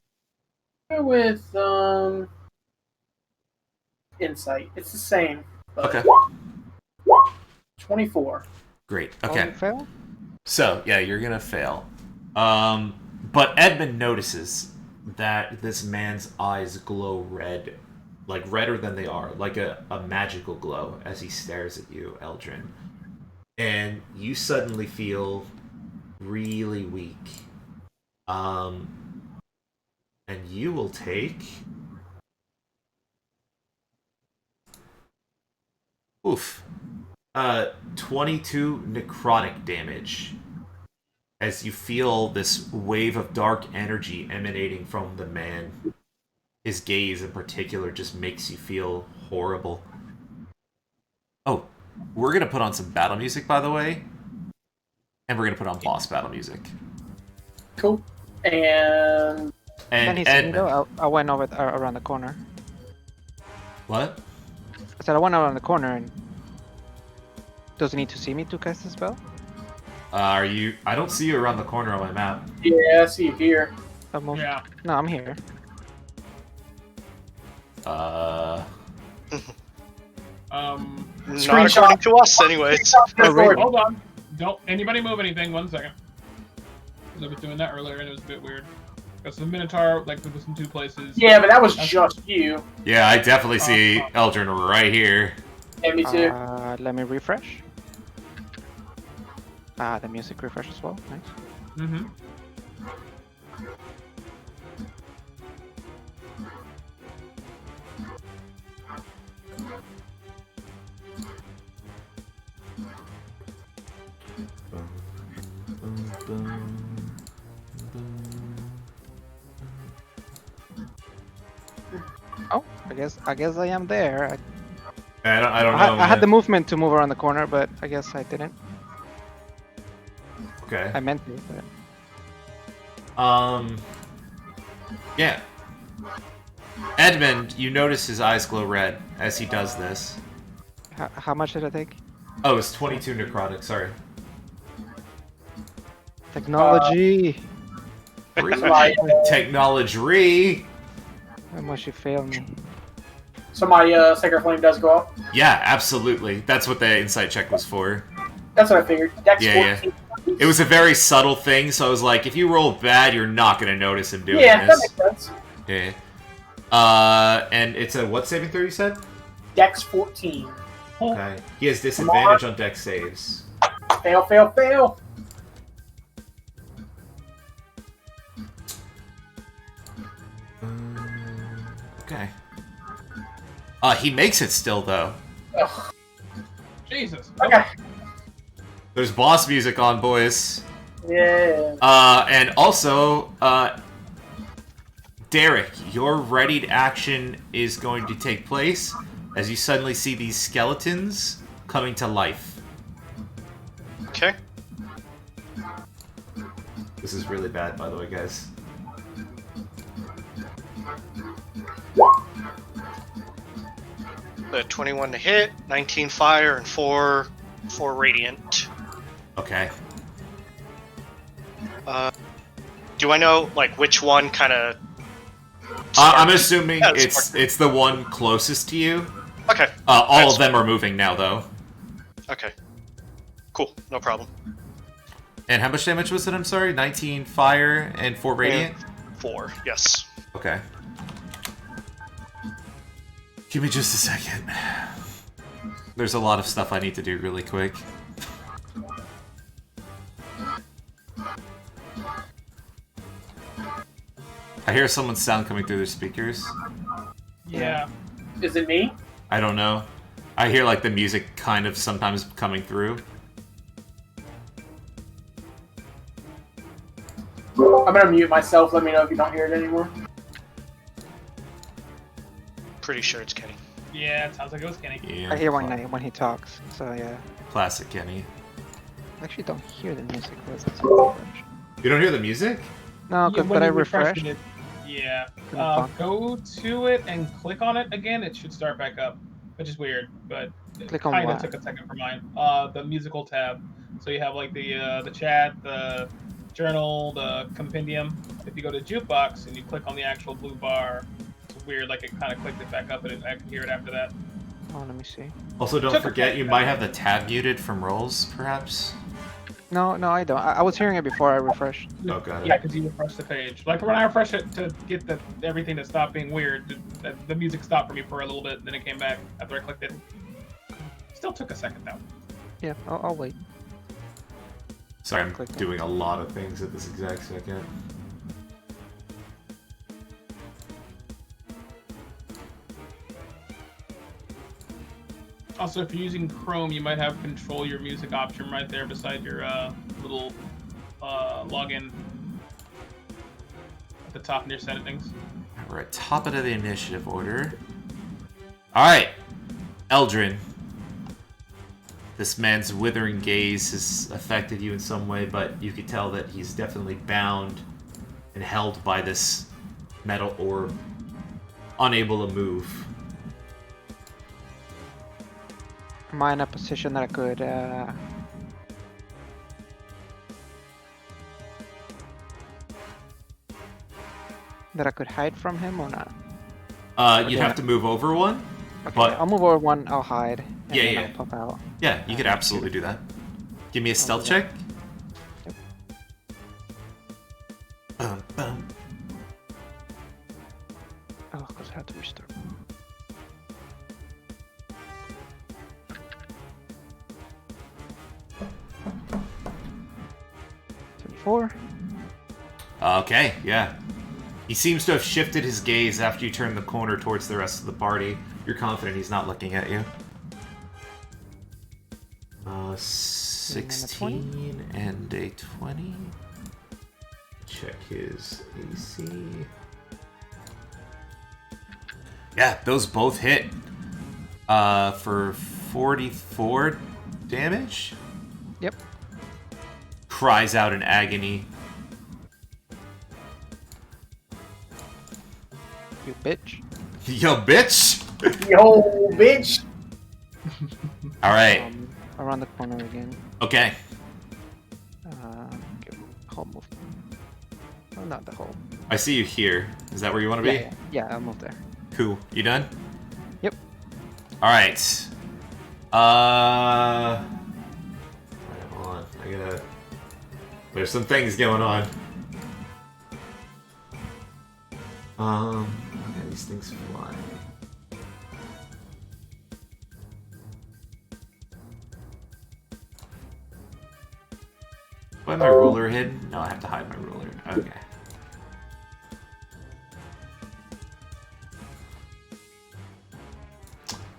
insight. It's the same. But Okay. 24. Great. Oh, Okay. you fail? So, yeah, you're gonna fail. But Edmund notices that this man's eyes glow red, like redder than they are, like a magical glow as he stares at you, Eldrin. And you suddenly feel really weak. And you will take... Oof. 22 necrotic damage as you feel this wave of dark energy emanating from the man. His gaze in particular just makes you feel horrible. Oh, we're gonna put on some battle music, by the way. And we're gonna put on boss battle music. Cool. And Can he see me though? I went over around the corner. What? I said I went around the corner and... Does he need to see me to cast the spell? Are you... I don't see you around the corner on my map. yeah, I see you here. Yeah. No, I'm here. Not Screenshot. according to us, anyways. Oh, really? Hold on. Don't anybody move anything. 1 second. Because I was doing that earlier and it was a bit weird. Because the Minotaur, like, was in 2 places. Yeah, but that was just you. Yeah, I definitely see Eldrin right here. And me too. Let me refresh. The music refresh as well. Nice. Mm-hmm. Oh, I guess I am there. I don't know. I had the movement to move around the corner, but I guess I didn't. Okay. I meant to, but... Yeah. Edmund, you notice his eyes glow red as he does this. How much did I take? Oh, it's 22 necrotic, sorry. Technology! Technology! How much you fail me? So my Sacred Flame does go up. Yeah, absolutely. That's what the insight check was for. That's what I figured. Dex Yeah, 14. It was a very subtle thing, so I was like, if you roll bad, you're not going to notice him doing Yeah, that this. makes sense. Yeah. And it's a what saving throw, you said? Dex 14. Okay. He has disadvantage on dex saves. Fail, fail, fail. Okay. He makes it still, though. Ugh. Jesus. Okay. There's boss music on, boys. Yeah. And also, Derek, your readied action is going to take place as you suddenly see these skeletons coming to life. Okay. This is really bad, by the way, guys. The 21 to hit, 19 fire, and 4 radiant. Okay. Do I know like which one kind of? I'm assuming Yeah, it's the one closest to you. Okay. All of them are moving now, though. Okay. Cool. No problem. And how much damage was it? I'm sorry, 19 fire and 4 radiant. 4. Yes. Okay. Give me just a second. There's a lot of stuff I need to do really quick. I hear someone's sound coming through their speakers. Yeah. Is it me? I don't know. I hear like the music kind of sometimes coming through. I'm gonna mute myself. Let me know if you don't hear it anymore. Pretty sure it's Kenny. Yeah, it sounds like it was Kenny. Yeah, I hear when he talks, so yeah. classic Kenny. I actually don't hear the music. Where's this refresh? You don't hear the music? No, Yeah, but I you refresh refreshed. it. Yeah. Couldn't find- Go to it and click on it again. It should start back up, which is weird, but it Click on kind of what? took a second for mine. The musical tab. So you have like the chat, the journal, the compendium. If you go to jukebox and you click on the actual blue bar, it's weird. Like it kind of clicked it back up, and I can hear it after that. Oh, let me see. Also, don't Took a forget second. you might have the tab muted from rolls, perhaps. No, I don't. I was hearing it before I refreshed. Oh, got it. Yeah, because you refresh the page. Like when I refreshed it to get everything to stop being weird, the music stopped for me for a little bit, then it came back after I clicked it. Still took a second though. Yeah, I'll wait. Sorry, I'm Click on. doing a lot of things at this exact second. Also, if you're using Chrome, you might have control your music option right there beside your little login at the top in your settings. We're at top of the initiative order. Alright, Eldrin. This man's withering gaze has affected you in some way, but you could tell that he's definitely bound and held by this metal orb, unable to move. Am I in a position that I could hide from him or not? You'd have to move over one, Okay, but I'll move over one. I'll hide. And Yeah, then yeah. I'll pop out. yeah, you could absolutely do that. Give me a stealth do that. check. Bum, bum. Oh, because I have to restart. Four. Okay, yeah. He seems to have shifted his gaze after you turn the corner towards the rest of the party. You're confident he's not looking at you. 16 and a 20. Check his AC. Yeah, those both hit. For 44 damage. Yep. Cries out in agony. You bitch. Yo, bitch! Yo, bitch! Alright, Around the corner again. okay. Give whole movement. Oh, not the whole. I see you here. Is that where you want to be? Yeah, I'll move there. Cool. You done? Yep. Alright. Hold on. I gotta... There's some things going on. Okay, these things fly. Do I have my ruler hidden? No, I have to hide my ruler. Okay.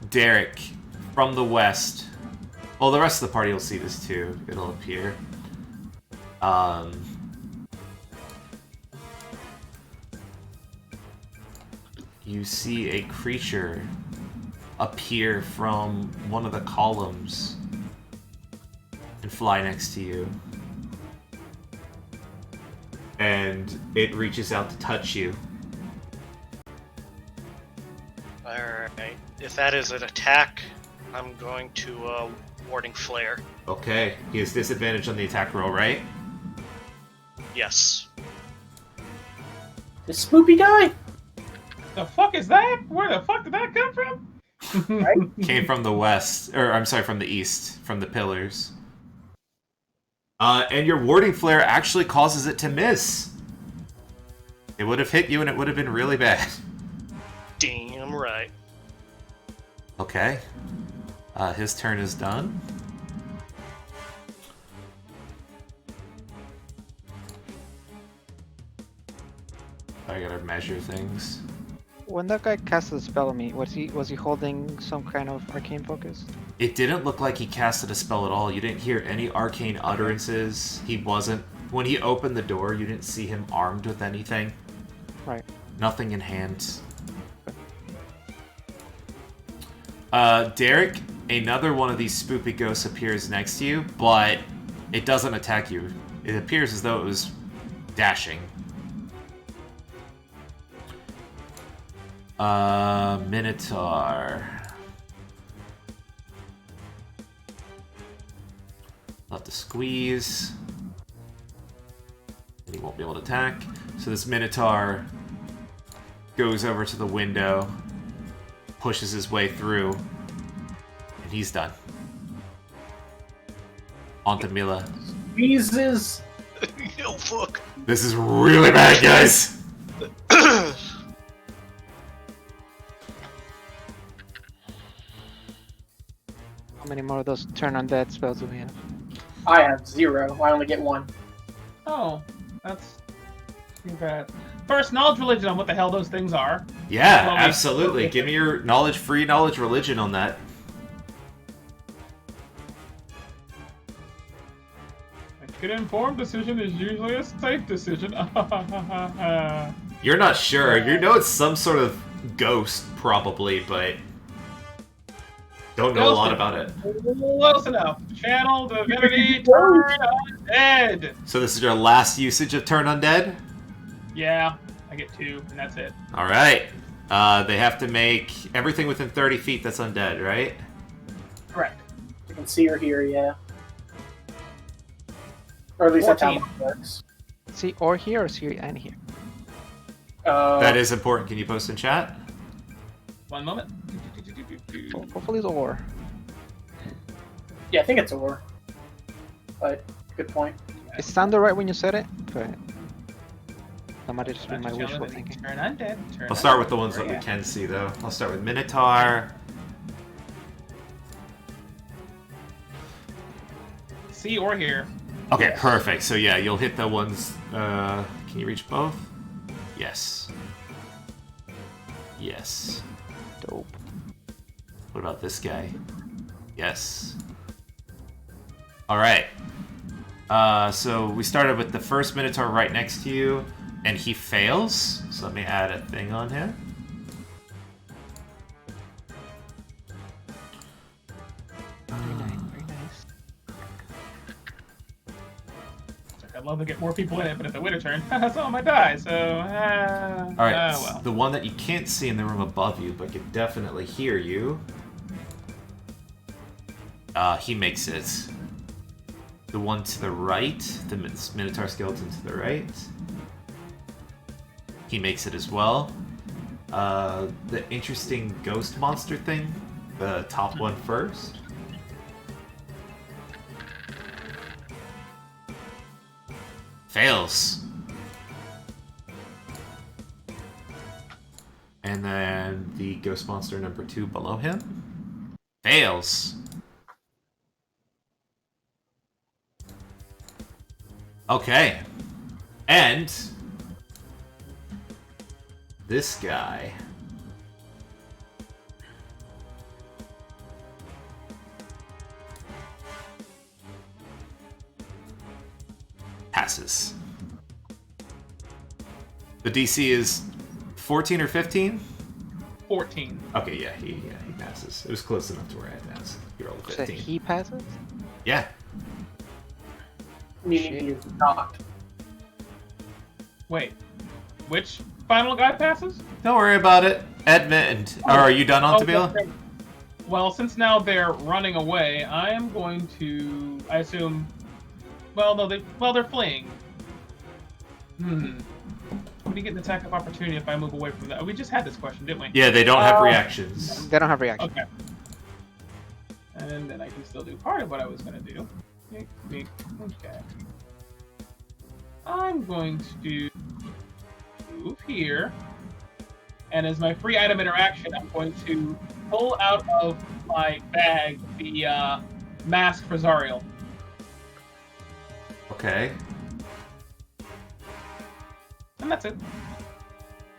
Derek, from the west. Well, the rest of the party will see this too. It'll appear. You see a creature appear from one of the columns and fly next to you. And it reaches out to touch you. Alright. If that is an attack, I'm going to warding flare. Okay, he has disadvantage on the attack roll, right? Yes. The spoopy guy? The fuck is that? Where the fuck did that come from? Came from the west, or I'm sorry, from the east, from the pillars. And your warding flare actually causes it to miss. It would have hit you and it would have been really bad. Damn right. Okay. His turn is done. I gotta measure things. When that guy cast a spell on me, was he holding some kind of arcane focus? It didn't look like he casted a spell at all. You didn't hear any arcane utterances. He wasn't when he opened the door, you didn't see him armed with anything. Right. Nothing in hand. Derek, another one of these spoopy ghosts appears next to you, but it doesn't attack you. It appears as though it was dashing. Minotaur. I'll have to squeeze. And he won't be able to attack. So this Minotaur goes over to the window, pushes his way through, and he's done. On to Mila. Squeezes. Oh, fuck. This is really bad, guys! How many more of those turn undead spells do we have? I have 0. I only get 1. Oh, that's too bad. First, knowledge religion on what the hell those things are. Yeah, Slowly. absolutely. Give me your free knowledge religion on that. A good-informed decision is usually a safe decision. You're not sure. You know it's some sort of ghost, probably, but don't know a lot about it. Close enough. Channel divinity turn undead. So this is your last usage of Turn Undead? Yeah, I get 2, and that's it. Alright. They have to make everything within 30 feet that's undead, right? Correct. You can see her here, yeah. Or at least that's how 14. it works. See or here or see and here? That is important. Can you post in chat? One moment. Hopefully it's or. Yeah, I think it's or. But, good point. It sounded right when you said it, but that might just be my Channel wishful divinity thinking. turn undead. I'll start with the ones that we can see, though. I'll start with Minotaur. See or hear. Okay, Yes. perfect. So yeah, you'll hit the ones. Can you reach both? Yes. Yes. Dope. What about this guy? Yes. Alright. So we started with the first Minotaur right next to you, and he fails. So let me add a thing on him. Very nice, very nice. I'd love to get more people in it, but if the winner turn, someone might die, so... Alright, well. the one that you can't see in the room above you, but can definitely hear you. He makes it. The one to the right, the Minotaur skeleton to the right. He makes it as well. The interesting ghost monster thing, the top one first. Fails. And then the ghost monster number 2 below him. Fails. Okay. And this guy passes. The DC is 14 or 15? 14. Okay, yeah, he passes. It was close enough to where I passed. He rolled a So 15. he passes? Yeah. Meaning Shit. he is not. Wait. Which final guy passes? Don't worry about it. Edmund. Or are you done on Tabila? Okay. Well, since now they're running away, I am going to... I assume... Well, no, they're fleeing. Would he get an attack of opportunity if I move away from that? We just had this question, didn't we? Yeah, they don't have reactions. They don't have reaction. Okay. And then I can still do part of what I was going to do. Okay. I'm going to move here. And as my free item interaction, I'm going to pull out of my bag the mask for Zariel. Okay. And that's it.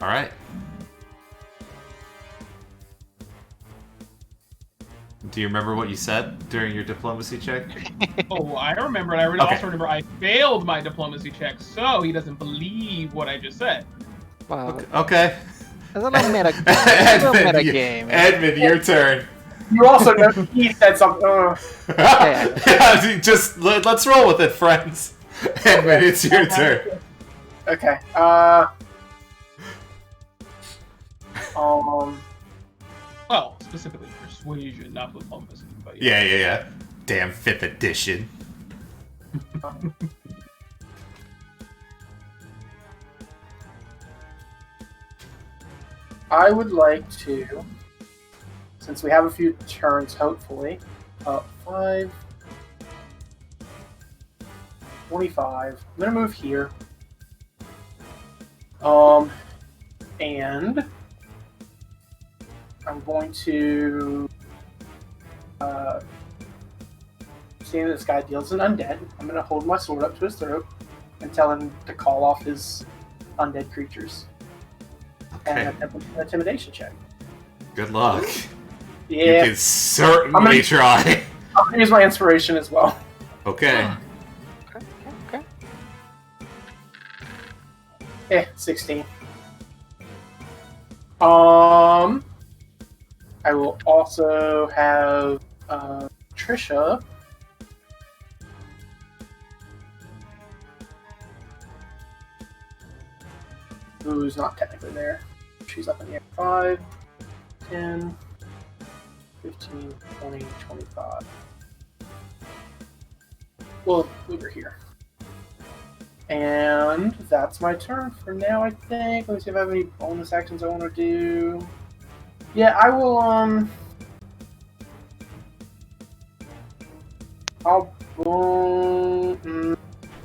Alright. Do you remember what you said during your diplomacy check? Oh, I remember, and I also remember I failed my diplomacy check, so he doesn't believe what I just said. Wow. Okay. That's a little meta. That's a little meta game. Edmund, your turn. You also know he said something. Yeah, just let's roll with it, friends. Edmund, it's your turn. Okay. Well, specifically persuasion, not diplomacy. But Yeah. Damn 5th edition. I would like to, since we have a few turns, hopefully, 5, 25. I'm gonna move here. And I'm going to, seeing that this guy deals an undead, I'm gonna hold my sword up to his throat and tell him to call off his undead creatures. Okay. And an intimidation check. Good luck. Yeah. You can certainly try. I'm gonna use my inspiration as well. Okay. Okay. 16. I will also have Trisha. Who's not technically there. She's up in the air. 5, 10, 15, 20, 25. We'll move her here. And that's my turn for now, I think. Let me see if I have any bonus actions I want to do. Yeah, I will, I'll...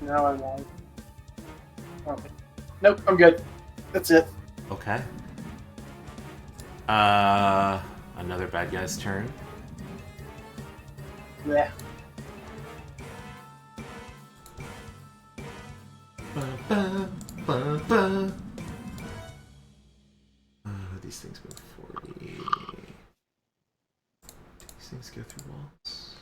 no, I won't. Okay. Nope, I'm good. That's it. Okay. Another bad guy's turn. Yeah. These things move 40. These things go through walls.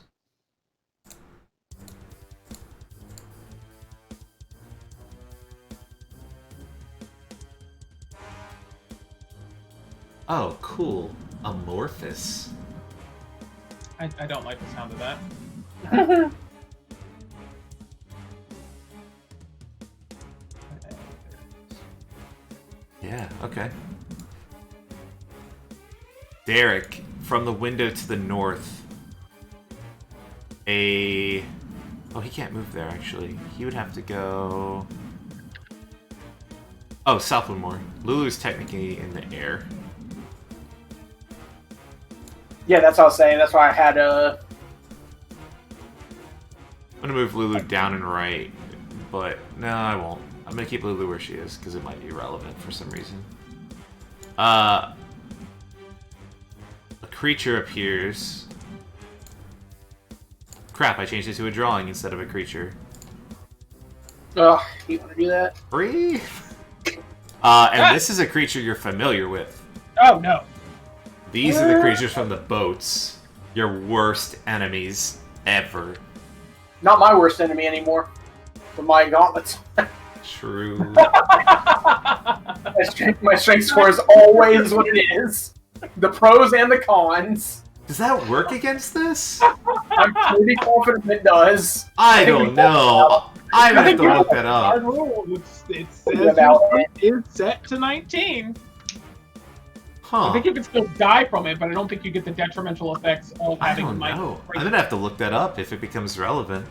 Oh, cool. Amorphous. I don't like the sound of that. Yeah, okay. Derek, from the window to the north. Oh, he can't move there, actually. He would have to go... Oh, southward more. Lulu's technically in the air. Yeah, that's what I was saying. That's why I had I'm gonna move Lulu down and right, but no, I won't. I'm gonna keep Lulu where she is, because it might be relevant for some reason. A creature appears. Crap, I changed it to a drawing instead of a creature. Ugh, you want to do that? Free? And this is a creature you're familiar with. Oh, no. These are the creatures from the boats. Your worst enemies ever. Not my worst enemy anymore. But my gauntlets. True. My strength score is always what it is. The pros and the cons. Does that work against this? I'm pretty confident it does. I don't know. I have to look that Hard up. rule. It says About it is set to 19. I Huh. think you can still die from it, but I don't think you get the detrimental effects of I having don't my. know. I'm gonna have to look that up if it becomes relevant.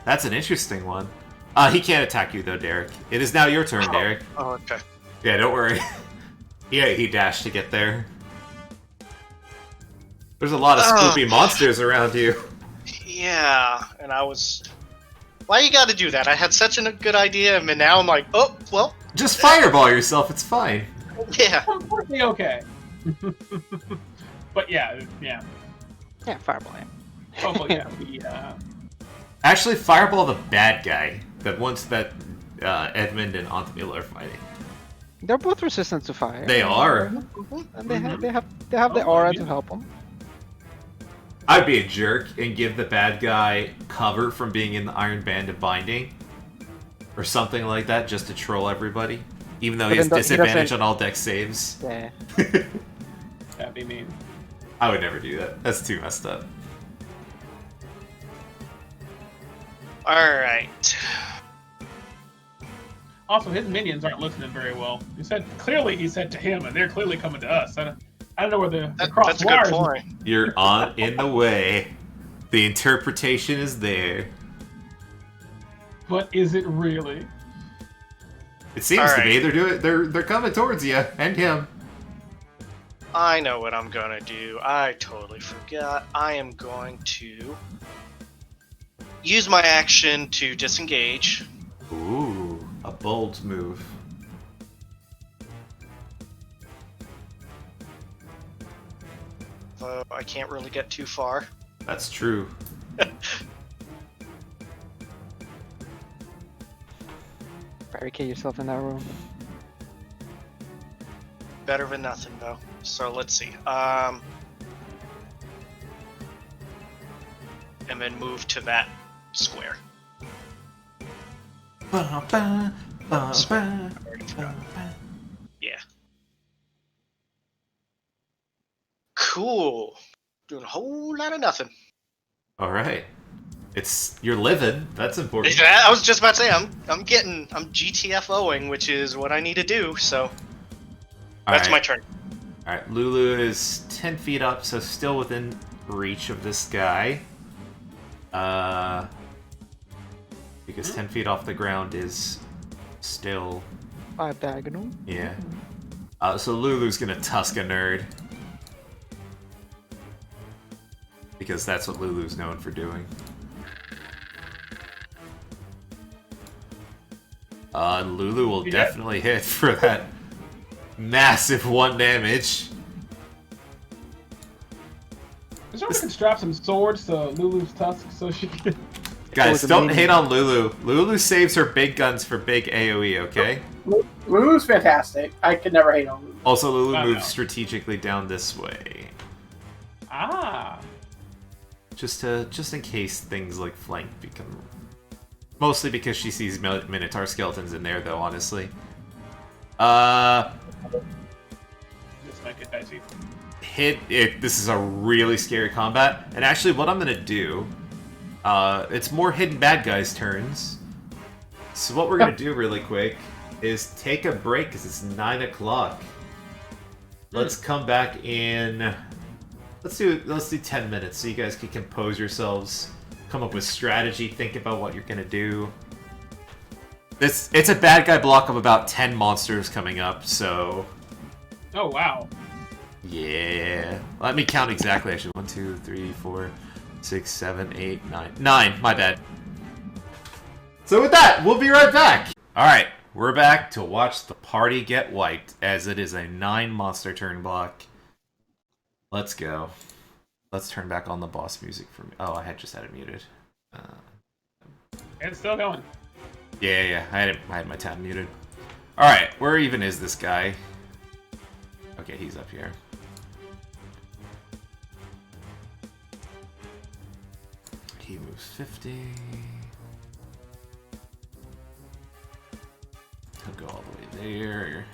That's an interesting one. He can't attack you though, Derek. It is now your turn, Derek. Oh, okay. Yeah, don't worry. Yeah, he dashed to get there. There's a lot of spoopy monsters around you. Yeah, and I was... Why you gotta do that? I had such a good idea, and now I'm like, oh, well, Just fireball yourself, it's fine. yeah. Unfortunately, okay. But yeah. Yeah, fireball him. Hopefully, yeah. Actually, fireball the bad guy. That once that Edmund and Antamil are fighting. They're both resistant to fire. They are. And they have the aura to help them. I'd be a jerk and give the bad guy cover from being in the Iron Band of Binding. Or something like that, just to troll everybody. Even though But he has then he disadvantage doesn't- on all deck saves. Yeah. That'd be mean. I would never do that. That's too messed up. Alright. Also, his minions aren't listening very well. He said to him, and they're clearly coming to us. I don't know where the cross That's a good wires. point. You're on in the way. The interpretation is there. But is it really? It seems to Alright. be. They're coming towards you and him. I know what I'm gonna do. I totally forgot. I am going to use my action to disengage. Ooh, a bold move. Though I can't really get too far. That's true. Barricade yourself in that room. Better than nothing, though. So let's see. And then move to that square. Ba-ba, ba-ba, Already forgot. ba-ba. Yeah. Cool. Doing a whole lot of nothing. All right. You're living. That's important. I was just about to say I'm GTFOing, which is what I need to do. So that's my turn. All right. Lulu is 10 feet up, so still within reach of this guy. Because 10 feet off the ground is still. 5 diagonal. Yeah. So Lulu's gonna tusk a nerd. Because that's what Lulu's known for doing. Lulu will definitely hit for that massive 1 damage. Is there we can strap some swords to Lulu's tusk so she can... Guys, the don't medium. hate on Lulu. Lulu saves her big guns for big AoE, okay? Lulu's fantastic. I could never hate on Lulu. Also, Lulu I moves know. strategically down this way. Ah. Just in case things like flank become... Mostly because she sees Minotaur skeletons in there, though, honestly. This might get dicey. This is a really scary combat. And actually, what I'm gonna do... it's more hidden bad guys' turns. So what we're gonna do really quick is take a break, because it's 9 o'clock. Let's come back in... Let's do 10 minutes so you guys can compose yourselves, come up with strategy, think about what you're gonna do. It's a bad guy block of about 10 monsters coming up, so Oh, wow. yeah. Let me count exactly. Actually, 1, 2, 3, 4, 6, 7, 8, 9. 9. My bad. So with that, we'll be right back. All right, we're back to watch the party get wiped, as it is a 9 monster turn block. Let's go. Let's turn back on the boss music for me. Oh, I just had it muted. It's still going. Yeah, I had my tab muted. Alright, where even is this guy? Okay, he's up here. He moves 50. He'll go all the way there.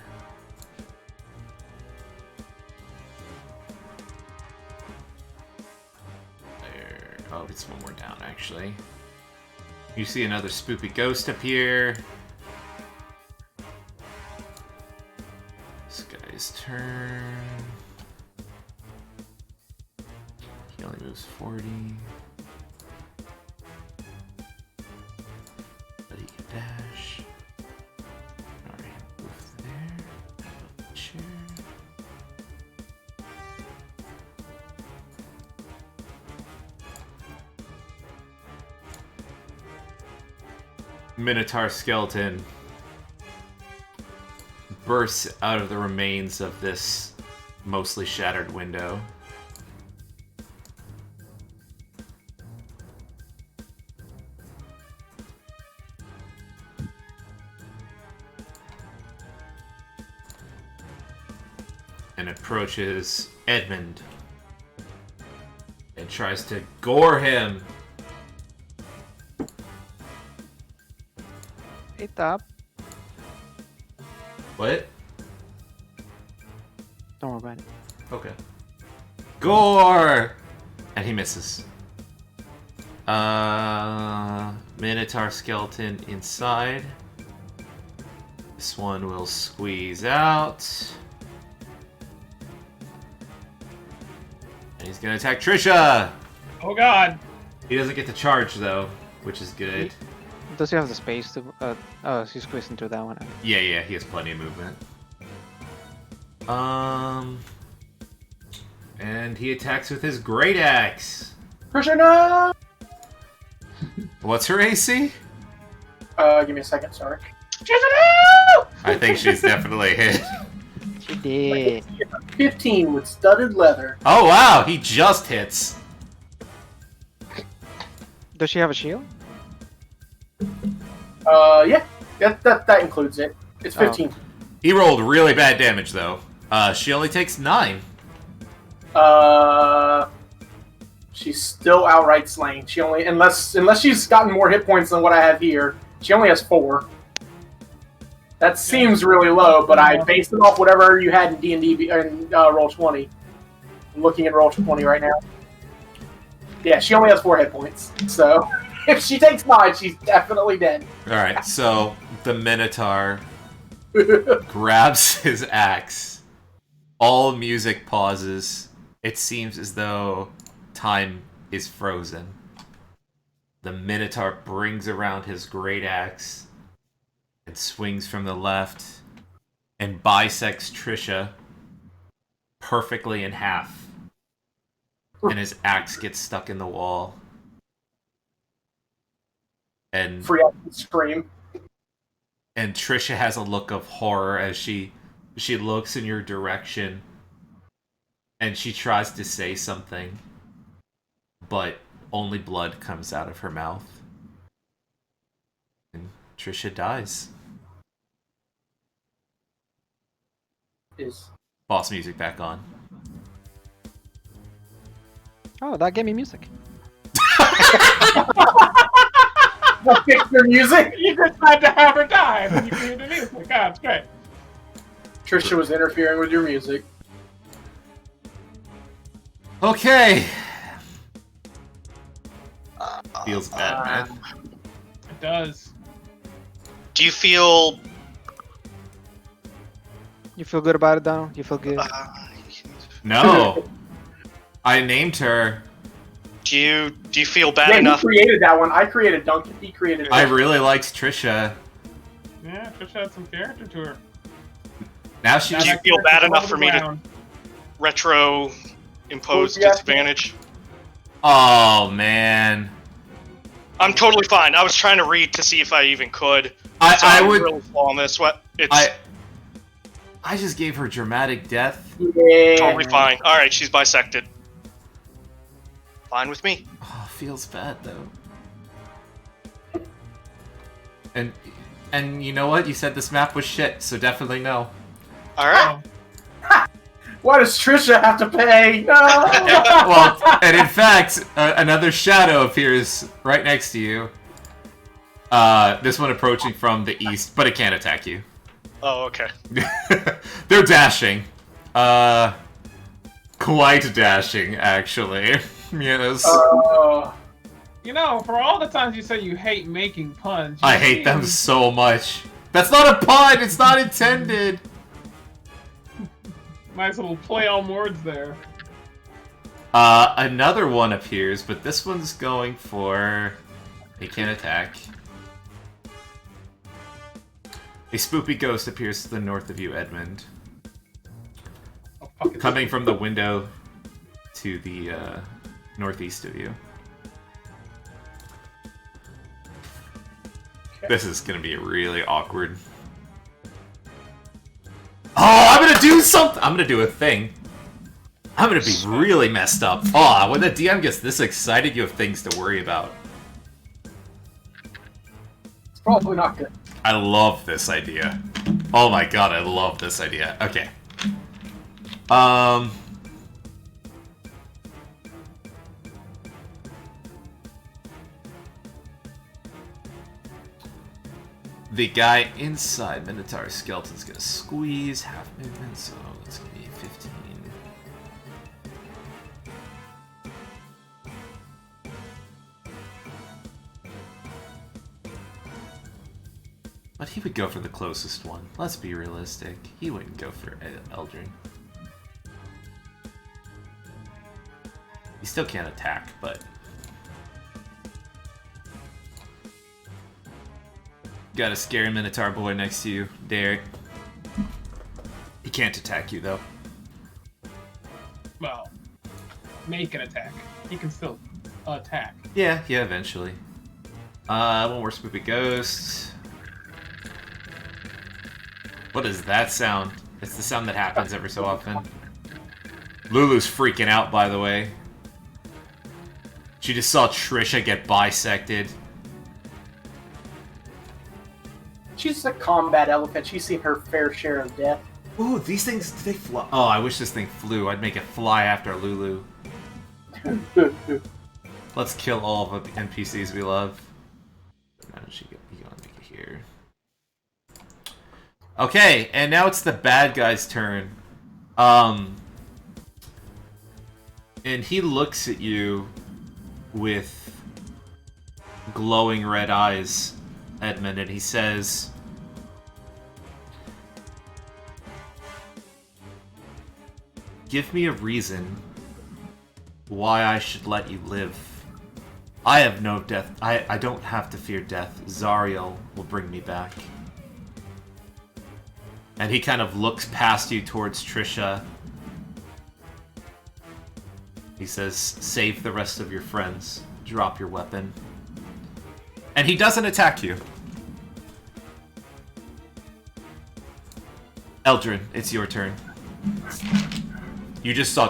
Oh, it's one more down, actually. You see another spoopy ghost up here. This guy's turn. He only moves 40. But he can dash. Alright, move there. Chair. Minotaur skeleton bursts out of the remains of this mostly shattered window. And approaches Edmund and tries to gore him. Hey, top. What? Don't worry about it. Okay. Gore! And he misses. Minotaur skeleton inside. This one will squeeze out. And he's gonna attack Trisha! Oh god. He doesn't get to charge though, which is good. Does he have the space to? Oh, he's squeezing through that one. Yeah, he has plenty of movement. And he attacks with his great axe. Trisha, no! What's her AC? Give me a second, sorry. I think she's definitely hit. She did. 15 with studded leather. Oh wow, he just hits. Does she have a shield? Yeah. That includes it. It's 15. He rolled really bad damage though. She only takes 9. She's still outright slain. She only, unless she's gotten more hit points than what I have here, she only has 4. That seems really low, but I based it off whatever you had in D&D and Roll20. I'm looking at Roll20 right now. Yeah, she only has 4 hit points. So if she takes 9, she's definitely dead. Alright, so the Minotaur grabs his axe. All music pauses. It seems as though time is frozen. The Minotaur brings around his great axe and swings from the left and bisects Trisha perfectly in half. And his axe gets stuck in the wall. And Free up and scream. And Trisha has a look of horror as she looks in your direction and she tries to say something, but only blood comes out of her mouth. And Trisha dies. Is Boss music back on. Oh, that gave me music. fix your music. You just had to have her die when you created the music. God, it's great. Trisha was interfering with your music. Okay. Feels bad, man. It does. Do you feel? You feel good about it, Donald? You feel good? No. I named her. Do you feel bad Yeah, enough? he created that one. I created Duncan. He created I it. really liked Trisha. Yeah, Trisha had some character to her. Now she Now Do you that feel bad character's enough for me to around. retro impose Yeah. disadvantage? Oh man. I'm totally fine. I was trying to read to see if I even could. I I'm would really slow on this. What? It's I just gave her dramatic death. Yeah. totally fine. All right, she's bisected. Fine with me. Oh, feels bad though. And you know what? You said this map was shit, so definitely no. All right. Oh, Why does Trisha have to pay? No. Well, and in fact, another shadow appears right next to you. This one approaching from the east, but it can't attack you. Oh, okay. They're dashing. Quite dashing, actually. Yes. you know, for all the times you say you hate making puns, I hate them so much. That's not a pun! It's not intended! Nice little play on words there. Another one appears, but this one's going for... He can't attack. A spoopy ghost appears to the north of you, Edmund. Oh, fuck it. Coming from the window to the northeast of you. Okay. This is gonna be really awkward. Oh, I'm gonna do something! I'm gonna do a thing. I'm gonna be really messed up. Oh, when the DM gets this excited, you have things to worry about. It's probably not good. I love this idea. Oh my god, I love this idea. Okay. The guy inside Minotaur Skeleton's gonna squeeze half movement, so that's gonna be 15. But he would go for the closest one. Let's be realistic. He wouldn't go for Eldrin. He still can't attack, but... Got a scary Minotaur boy next to you, Derek. He can't attack you, though. Well, make an attack. He can still attack. Yeah, eventually. One more Spoopy Ghost. What is that sound? It's the sound that happens every so often. Lulu's freaking out, by the way. She just saw Trisha get bisected. She's a combat elephant. She's seen her fair share of death. Ooh, these things, they fly. Oh, I wish this thing flew. I'd make it fly after Lulu. Let's kill all of the NPCs we love. How does she get? You gotta make it here. Okay, and now it's the bad guy's turn. And he looks at you with glowing red eyes, Edmund, and he says, "Give me a reason why I should let you live. I have no death. I don't have to fear death. Zariel will bring me back." And he kind of looks past you towards Trisha. He says, "Save the rest of your friends. Drop your weapon." And he doesn't attack you. Eldrin, it's your turn. You just saw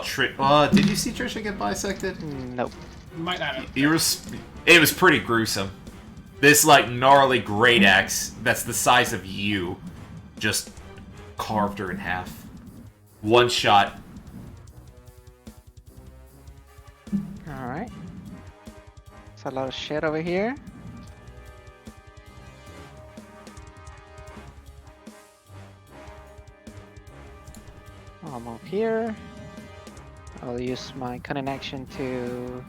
did you see Trisha get bisected? Nope. Might not have. It was pretty gruesome. This, like, gnarly great axe that's the size of you just carved her in half. One shot. Alright. It's a lot of shit over here. I'll move here. I'll use my cunning action to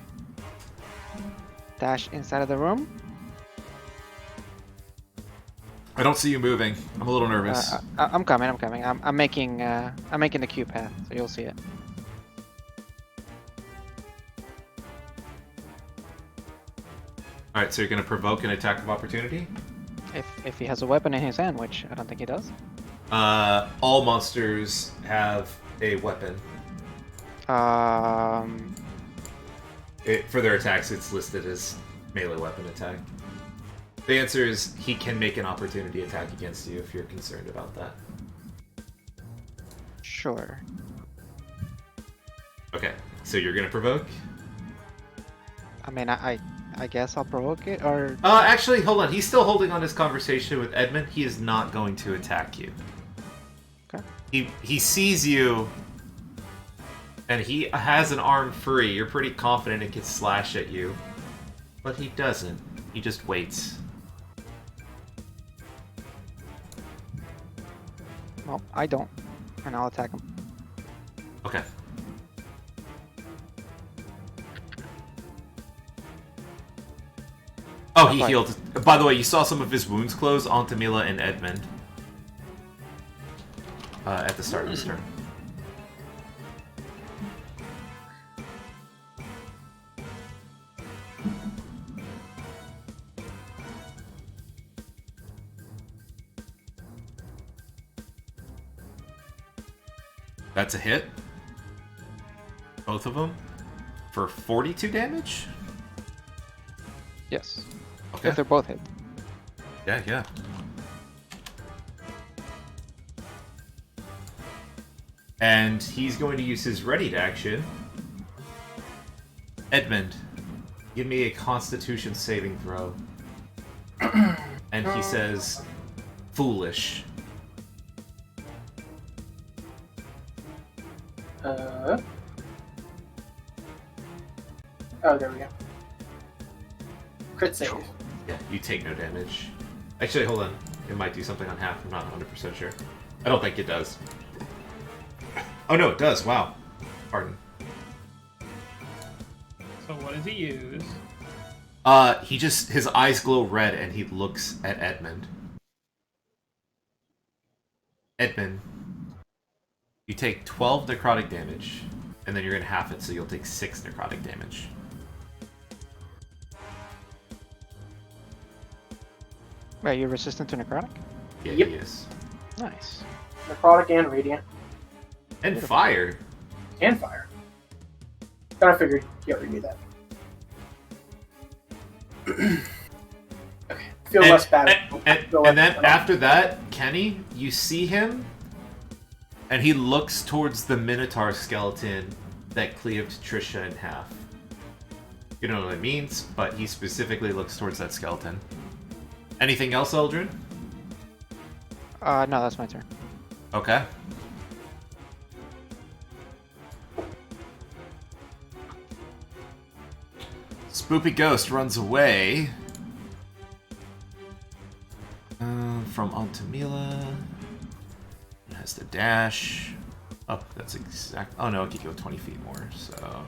dash inside of the room. I don't see you moving. I'm a little nervous. I'm coming. I'm making the Q path, so you'll see it. Alright, so you're gonna provoke an attack of opportunity? If he has a weapon in his hand, which I don't think he does. All monsters have a weapon. Um, For their attacks, it's listed as melee weapon attack. The answer is he can make an opportunity attack against you if you're concerned about that. Sure. Okay, so you're gonna provoke? I mean, I guess I'll provoke it, or... Actually, hold on. He's still holding on his conversation with Edmund. He is not going to attack you. Okay. He sees you, and he has an arm free. You're pretty confident it can slash at you. But he doesn't. He just waits. Well, I don't. And I'll attack him. Okay. Oh, he healed. By the way, you saw some of his wounds close onto Mila and Edmund. At the start of his turn. That's a hit. Both of them. For 42 damage? Yes. Okay. If they're both hit. Yeah. And he's going to use his ready to action. Edmund, give me a Constitution saving throw. And he says, foolish. Oh, there we go. Crit save. Yeah, you take no damage. Actually, hold on. It might do something on half. I'm not 100% sure. I don't think it does. Oh no, it does. Wow. Pardon. So what does he use? His eyes glow red and he looks at Edmund. Edmund, you take 12 necrotic damage, and then you're gonna half it, so you'll take 6 necrotic damage. Wait, you're resistant to necrotic? Yeah, Yep. he is. Nice. Necrotic and radiant. And fire. And fire. But I figured he already knew that. Okay. Feel less bad. And then after that, Kenny, you see him, and he looks towards the Minotaur skeleton that cleaved Trisha in half. You don't know what it means, but he specifically looks towards that skeleton. Anything else, Eldrin? No, that's my turn. Okay. Spoopy Ghost runs away from Antamila. Has the dash. Oh, that's exact. Oh no, it could go 20 feet more, so.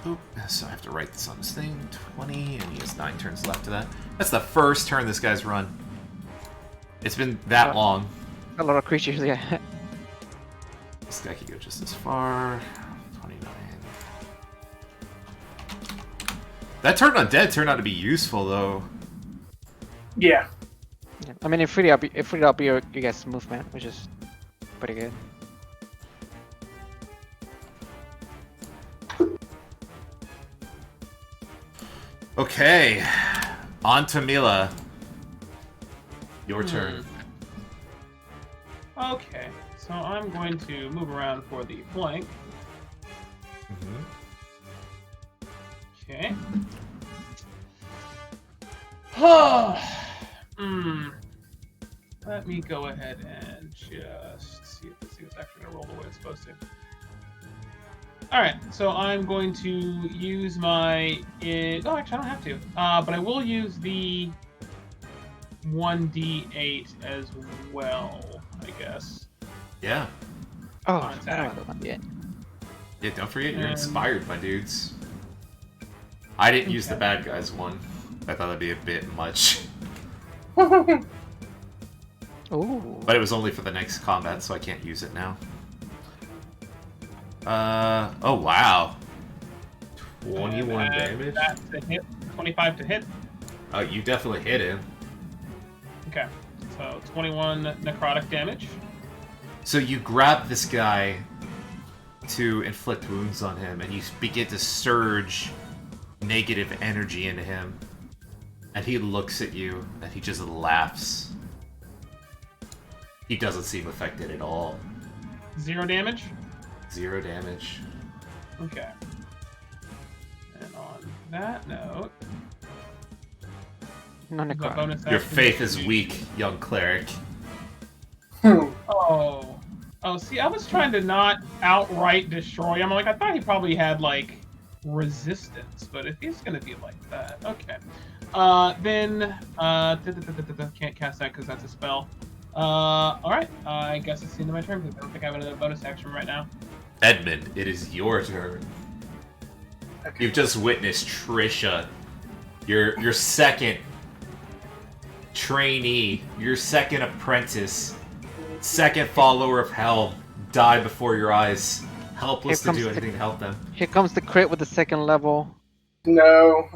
Oop, so I have to write this on this thing. 20, and he has 9 turns left to that. That's the first turn this guy's run. It's been that long. A lot of creatures, yeah. This guy could go just as far. 29. That turn on dead turned out to be useful, though. Yeah. Yeah. I mean, it freed up you guys' movement, which is pretty good. Okay, on to Mila. Your turn. Okay, so I'm going to move around for the flank. Okay. Let me go ahead and just see if this thing is actually going to roll the way it's supposed to. Alright, so I'm going to use my... Oh, actually, I don't have to. But I will use the 1d8 as well, I guess. Yeah. Oh, On I don't attack. have that yet. Yeah, don't forget you're inspired, my dudes. I didn't use the Okay. bad guys one. I thought that'd be a bit much. Ooh. But it was only for the next combat, so I can't use it now. Oh wow. 21 And damage? That's a hit. 25 to hit. Oh, you definitely hit him. Okay, so 21 necrotic damage. So you grab this guy to inflict wounds on him, and you begin to surge negative energy into him. And he looks at you, and he just laughs. He doesn't seem affected at all. 0 damage. 0 damage. Okay. And on that note, No the necrotic. bonus Your action faith is to- weak, young cleric. Oh. Oh, see, I was trying to not outright destroy him. I thought he probably had, like, resistance, but if he's gonna be like that, okay. Then, can't cast that because that's a spell. Alright, I guess it's the end of my turn because I don't think I have another bonus action right now. Edmund, it is your turn. Okay. You've just witnessed Trisha, your second trainee, your second apprentice, second follower of hell, die before your eyes, helpless to Here do comes anything to help them. Here comes the crit with the second level. No.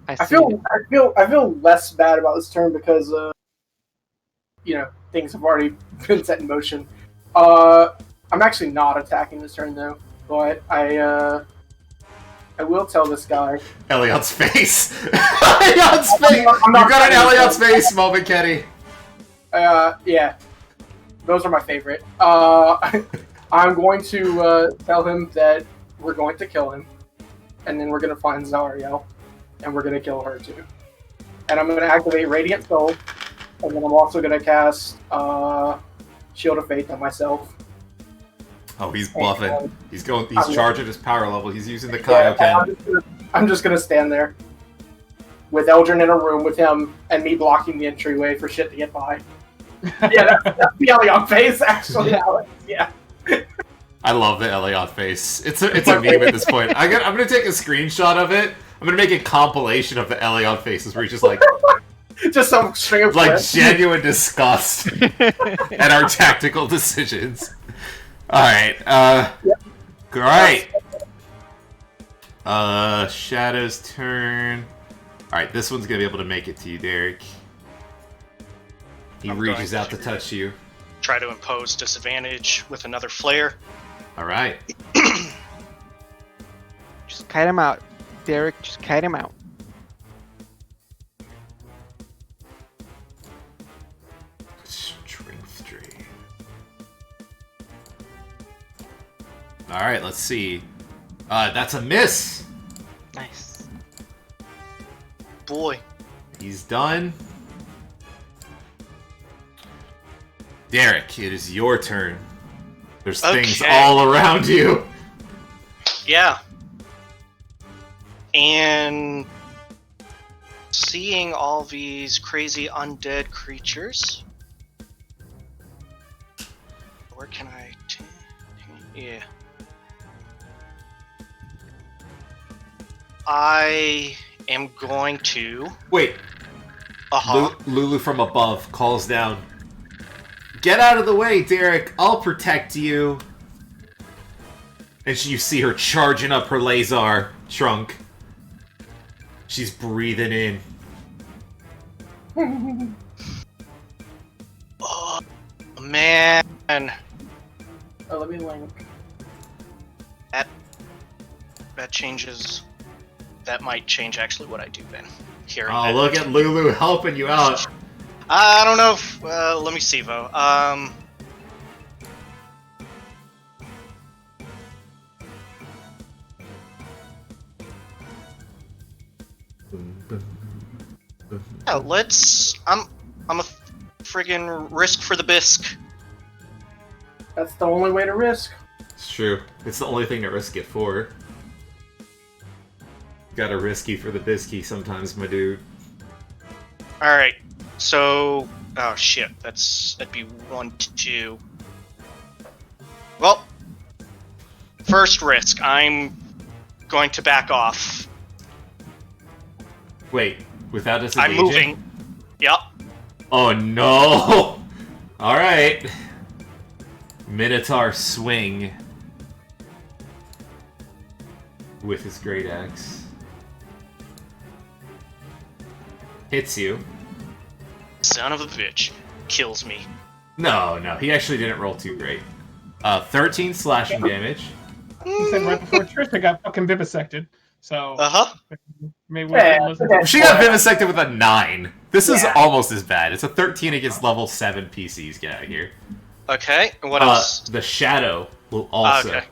It's I see feel it. I feel less bad about this turn because things have already been set in motion. I'm actually not attacking this turn though, but I will tell this guy. Eliot's face! Eliot's face! I'm not You got an kidding. Eliot's face moment, Kenny! Yeah, those are my favorite. I'm going to tell him that we're going to kill him, and then we're going to find Zariel, and we're going to kill her too. And I'm going to activate Radiant Soul, and then I'm also going to cast Shield of Faith on myself. Oh, he's bluffing. He's I'm- charging his power level. He's using the Yeah, Kaioken. I'm just gonna stand there. with Eldrin in a room with him and me blocking the entryway for shit to get by. Yeah, that's the Elion face, actually, Alex. Yeah. I love the Elion face. It's a meme at this point. I'm gonna take a screenshot of it. I'm gonna make a compilation of the Elion faces where he's just like just some string of like clips. genuine disgust at our tactical decisions. Alright, great. Shadow's turn. Alright, this one's gonna be able to make it to you, Derek. He reaches out to touch you. Try to impose disadvantage with another flare. Alright. Just kite him out, Derek. Just kite him out. Strength drain. Alright, let's see. That's a miss! Nice. Boy. He's done. Derek, it is your turn. There's things Okay. all around you. Yeah. And seeing all these crazy undead creatures. Where can I... Yeah. I am going to... Wait, Uh-huh. Lulu from above calls down. Get out of the way, Derek. I'll protect you. And you see her charging up her laser trunk. She's breathing in. Oh, man. Oh, let me link. That changes... That might change actually what I do then. Hearing Oh, that. look at Lulu helping you out. I don't know if... let me see, though. Yeah, let's... I'm a friggin' risk for the bisque. That's the only way to risk. It's true. It's the only thing to risk it for. Gotta risky for the bisky sometimes, my dude. Alright, so... Oh, shit. That'd be 1 to 2. Well, first risk. I'm going to back off. Wait, without I'm disengaging? moving. Yep. Oh no! Alright. Minotaur swing. With his great axe. Hits you. Son of a bitch. Kills me. No, he actually didn't roll too great. 13 slashing damage. He said right before Trisha got fucking vivisected. So Uh-huh. maybe Yeah, it was She got vivisected with a 9. This is Yeah. almost as bad. It's a 13 against level 7 PCs. Get out of here. Okay, and what else? The shadow will also. Okay.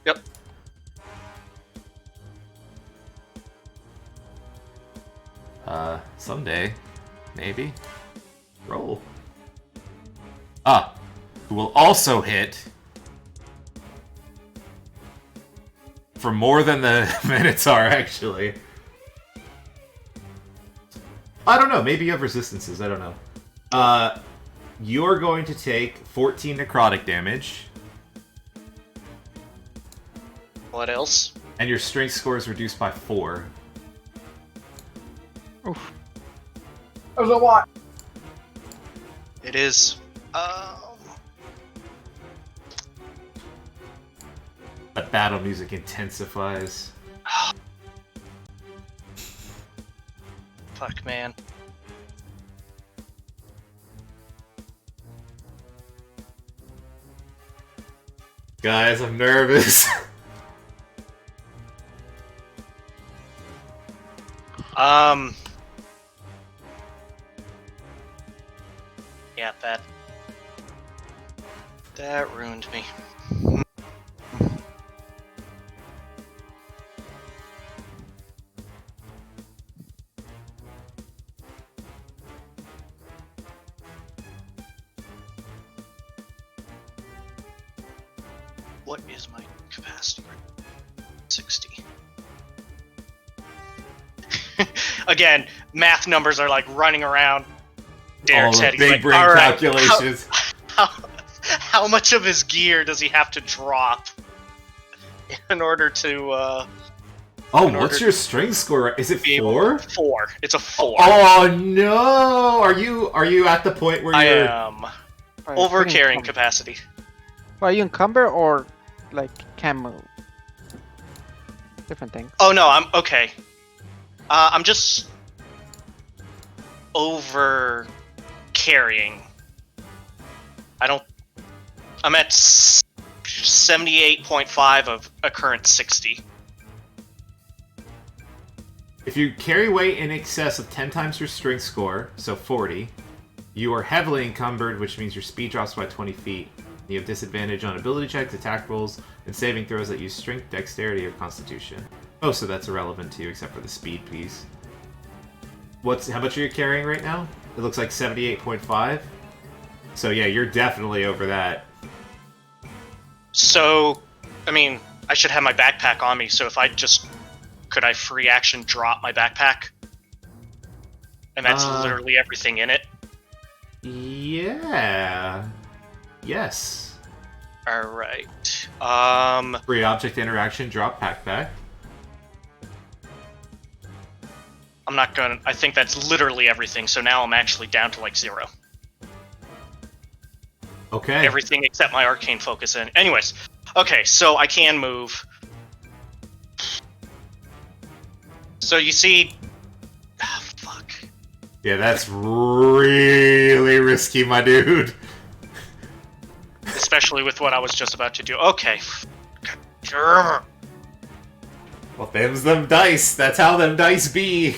Yep. Someday. Maybe. Roll. Who will also hit for more than the Minotaur, actually. I don't know, maybe you have resistances, I don't know. You're going to take 14 necrotic damage, What else? and your strength score is reduced by 4. Oof. That was a lot. It is... The battle music intensifies. Fuck, man. Guys, I'm nervous. Yeah, that ruined me. What is my capacity? 60. again, math numbers are like running around Derek's All head. the He's big like, brain all right, calculations. how much of his gear does he have to drop in order to? Oh, in what's order your strength score? Is it be able- 4? 4. It's a 4. Oh no! Are you at the point where I you're? am Alright, over putting carrying encumber. capacity. Well, are you encumber or like can move? Different thing. Oh no, I'm okay. I'm just over carrying. I'm at 78.5 of a current 60. If you carry weight in excess of 10 times your strength score, so 40, you are heavily encumbered, which means your speed drops by 20 feet. You have disadvantage on ability checks, attack rolls, and saving throws that use strength, dexterity, or constitution. Most of that's irrelevant to you except for the speed piece. How much are you carrying right now? It looks like 78.5. So yeah, you're definitely over that. So, I mean, I should have my backpack on me, so if I just... Could I free action drop my backpack? And that's literally everything in it? Yeah. Yes. Alright. Free object interaction, drop backpack. I'm not gonna... I think that's literally everything, so now I'm actually down to like 0. Okay. Everything except my arcane focus in. Anyways, okay, so I can move. So you see... Ah, fuck. Yeah, that's really risky, my dude. Especially with what I was just about to do. Okay. Grr. Well, them's them dice. That's how them dice be.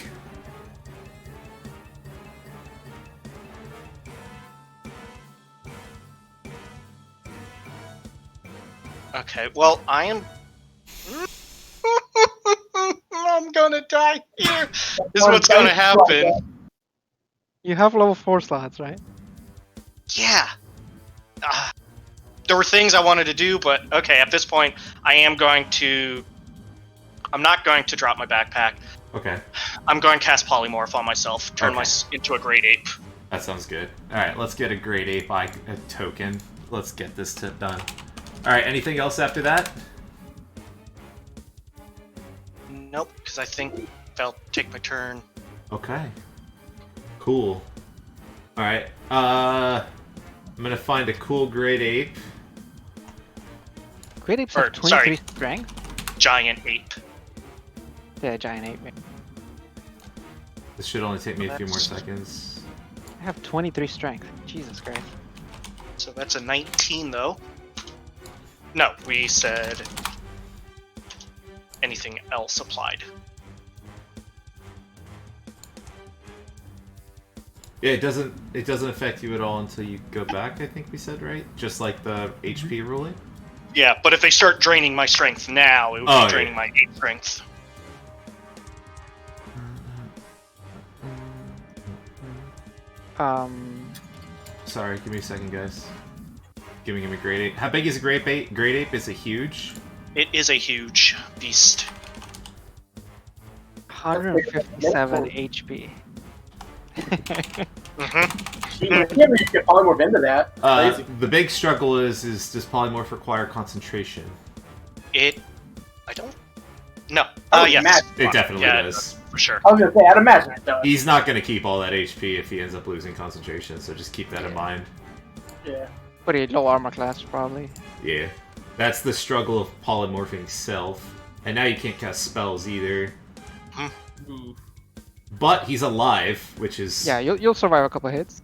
Okay, well, I am... I'm gonna die here. This is what's gonna happen. You have level 4 slots, right? Yeah. There were things I wanted to do, but okay, at this point, I'm not going to drop my backpack. Okay. I'm going to cast Polymorph on myself, turn Okay. into a Great Ape. That sounds good. Alright, let's get a Great Ape token. Let's get this done. Alright, anything else after that? Nope, because I think I'll take my turn. Okay. Cool. Alright, I'm gonna find a cool Great Ape. Great apes Or, have 23 sorry. strength? Giant Ape. Yeah, giant ape. This should only take me a few more That's- seconds. I have 23 strength. Jesus Christ. So that's a 19, though. No, we said anything else applied. Yeah, it doesn't affect you at all until you go back, I think we said, right? Just like the HP ruling? Yeah, but if they start draining my strength now, it would Oh, be draining my 8 strength. Sorry, give me a second, guys. Give me Great Ape. How big is a Great Ape? Great Ape, is it huge? It is a huge beast. 157 HP. Mm-hmm. Jeez, I can't believe you get polymorph into that. Crazy. The big struggle is does polymorph require concentration? I don't... No. Oh, Yes. magic. It definitely Yeah, does. for sure. I was gonna say, I'd imagine it does. He's not going to keep all that HP if he ends up losing concentration, so just keep that in mind. Yeah. Pretty low armor class, probably. Yeah. That's the struggle of polymorphing self. And now you can't cast spells either. Ooh. But he's alive, which is... Yeah, you'll survive a couple hits.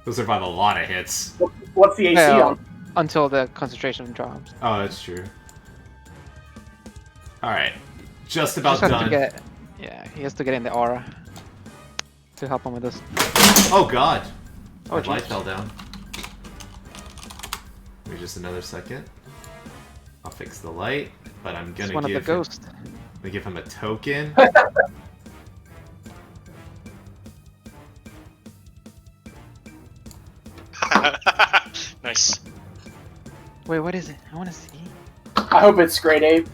He'll survive a lot of hits. What's the AC Well, on? until the concentration drops. Oh, that's true. Alright. Just about Just have done. to get, yeah, he has to get in the aura to help him with this. Oh god! Oh, My light jeez. fell down. Give me just another second. I'll fix the light, but I'm It's gonna one of the give him, ghosts. gonna give him a token. Nice. Wait, what is it? I want to see. I hope it's Great Ape.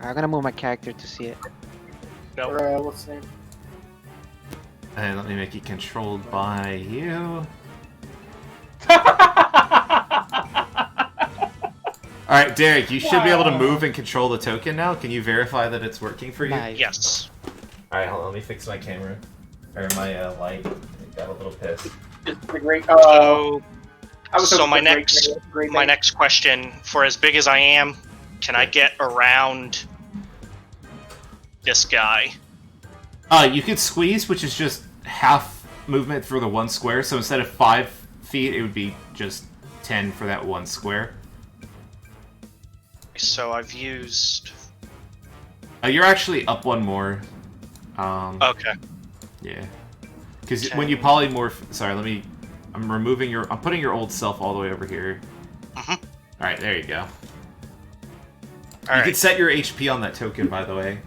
I'm gonna move my character to see it. No. Or, what's his name? And let me make it controlled by you. Alright, Derek, you should be able to move and control the token now. Can you verify that it's working for you? Nice. Yes. Alright, hold on, let me fix my camera. Or my light. I got a little pissed. Just the great. So, I was so hoping my for great- next great- my next question: for as big as I am, can I get around this guy? You could squeeze, which is just half movement for the one square. So instead of 5 feet, it would be just 10 for that one square. So I've used. You're actually up one more. Okay. Yeah. Because Okay. when you polymorph... Sorry, I'm removing your... I'm putting your old self all the way over here. Mhm. Alright, there you go. All You right. can set your HP on that token, by the way.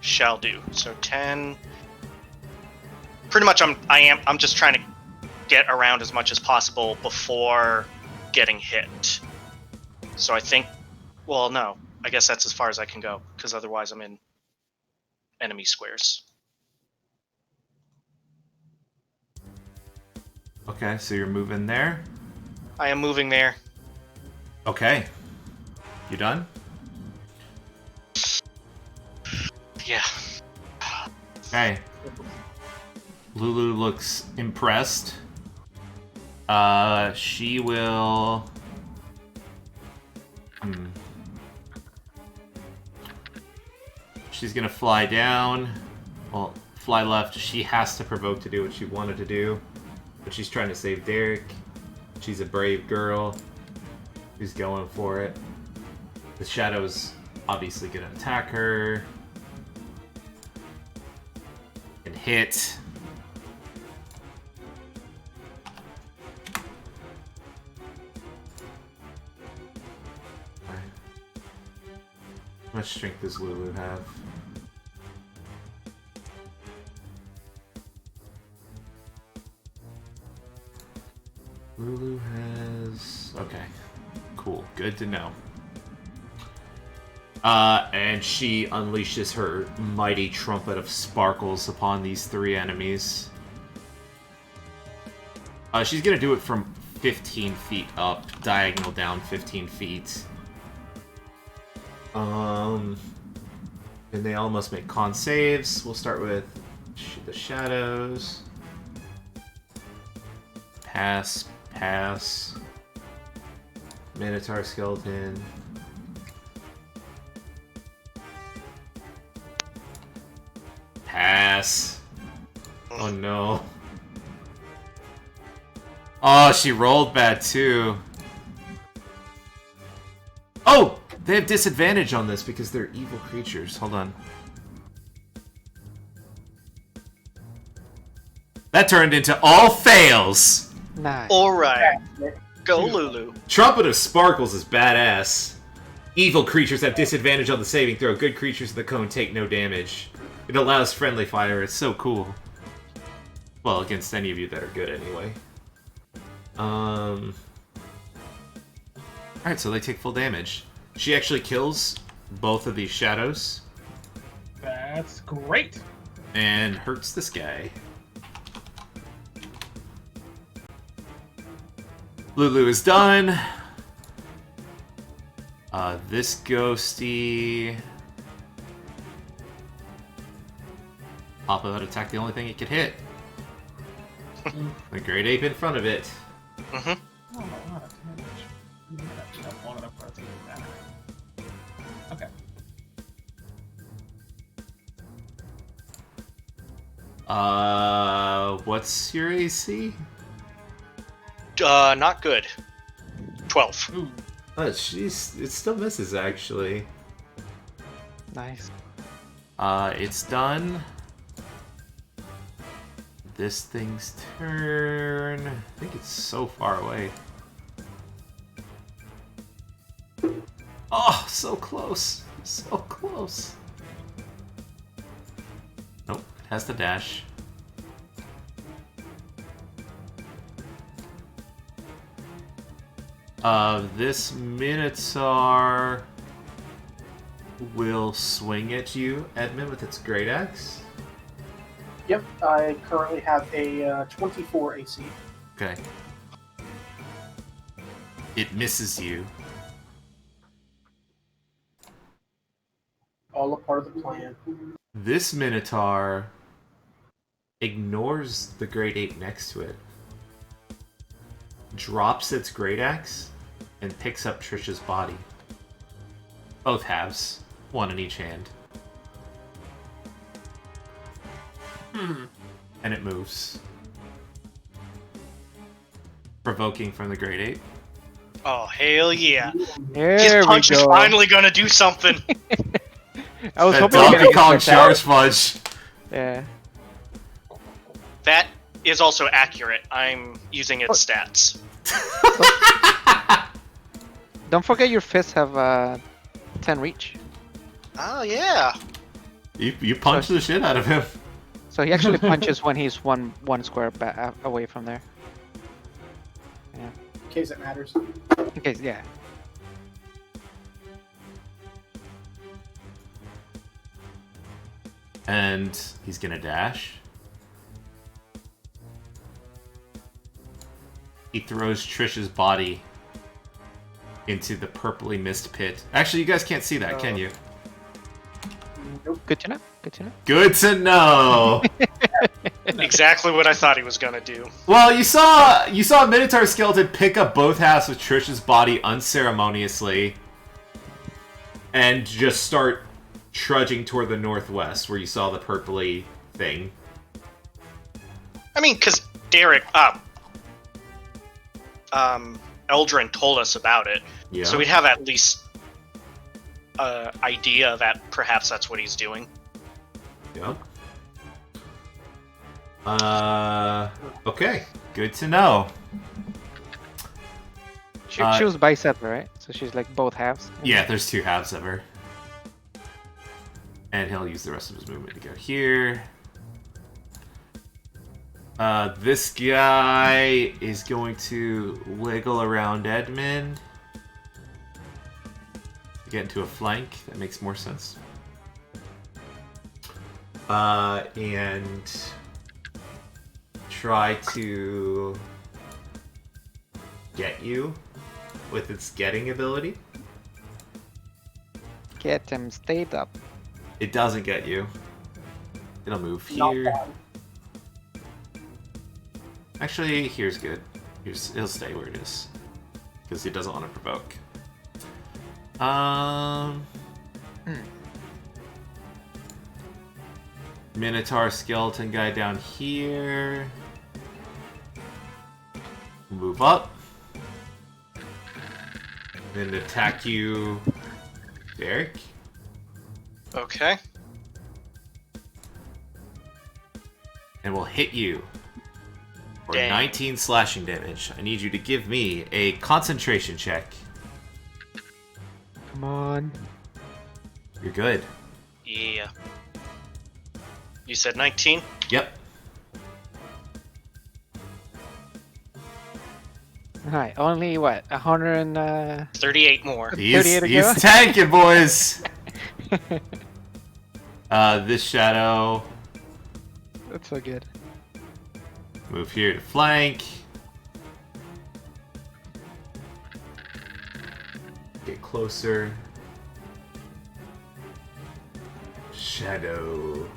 Shall do. So 10. Pretty much, I'm just trying to get around as much as possible before getting hit. So I think. Well, no. I guess that's as far as I can go, because otherwise I'm in enemy squares. Okay, so you're moving there. I am moving there. Okay. You done? Yeah. Okay. Lulu looks impressed. She will... She's gonna fly down. Well, fly left. She has to provoke to do what she wanted to do. But she's trying to save Derek. She's a brave girl. She's going for it. The Shadow's obviously gonna attack her. And hit. Alright. How much strength does Lulu have? Lulu has... Okay. Cool. Good to know. And she unleashes her mighty trumpet of sparkles upon these 3 enemies. She's gonna do it from 15 feet up, diagonal down 15 feet. And they all must make con saves. We'll start with the shadows. Pass. Pass. Minotaur skeleton. Pass. Oh no. Oh, she rolled bad too. Oh! They have disadvantage on this because they're evil creatures. Hold on. That turned into all fails! Nice. Alright. Go, Lulu. Trumpet of Sparkles is badass. Evil creatures have disadvantage on the saving throw. Good creatures in the cone take no damage. It allows friendly fire. It's so cool. Well, against any of you that are good anyway. Alright, so they take full damage. She actually kills both of these shadows. That's great. And hurts this guy. Lulu is done. This ghosty... Pop out attack, the only thing it could hit. The great ape in front of it. Mm-hmm. Oh, a lot of damage. You might have to have long enough for it to get that. Okay. What's your AC? Not good. 12. Ooh. Oh, it still misses, actually. Nice. It's done. This thing's turn. I think it's so far away. Oh, so close. So close. Nope, it has to dash. This Minotaur will swing at you, Edmund, with its great axe. Yep, I currently have a 24 AC. Okay. It misses you. All a part of the plan. This Minotaur ignores the great ape next to it, drops its great axe, and picks up Trisha's body. Both halves, one in each hand. And it moves. Provoking from the great ape. Oh, hell yeah. There His punch we is go. finally gonna do something. I was That hoping we were Donkey gonna Kong get that. Charge Fudge. Yeah. That is also accurate. I'm using its stats. Don't forget your fists have 10 reach. Oh, yeah. You punch the shit out of him. So he actually punches when he's one square away from there. In case it matters. Okay, yeah. And he's gonna dash. He throws Trish's body into the purpley mist pit. Actually, you guys can't see that, can you? Good to know. Good to know. Good to know. Exactly what I thought he was gonna do. Well, you saw a Minotaur skeleton pick up both halves of Trish's body unceremoniously and just start trudging toward the northwest, where you saw the purpley thing. I mean, because Derek, Eldrin told us about it, Yeah. so we'd have at least idea that perhaps that's what he's doing. Yep. Okay. Good to know. She was bicep, right? So she's like both halves. Yeah, there's two halves of her. And he'll use the rest of his movement to go here. This guy is going to wiggle around Edmund. Get into a flank. That makes more sense. And try to get you with its getting ability. Get him stayed up. It doesn't get you. It'll move Not here. bad. Actually, here's good. It'll stay where it is. Because it doesn't want to provoke. Minotaur skeleton guy down here. Move up. Then attack you, Derek. Okay. And we'll hit you for Dang. 19 slashing damage. I need you to give me a concentration check. Come on. You're good. Yeah. You said 19? Yep. Alright, only what? 100 38 more. He's 38 to go? tanking, boys. This shadow. That's so good. Move here to flank. Get closer. Shadow.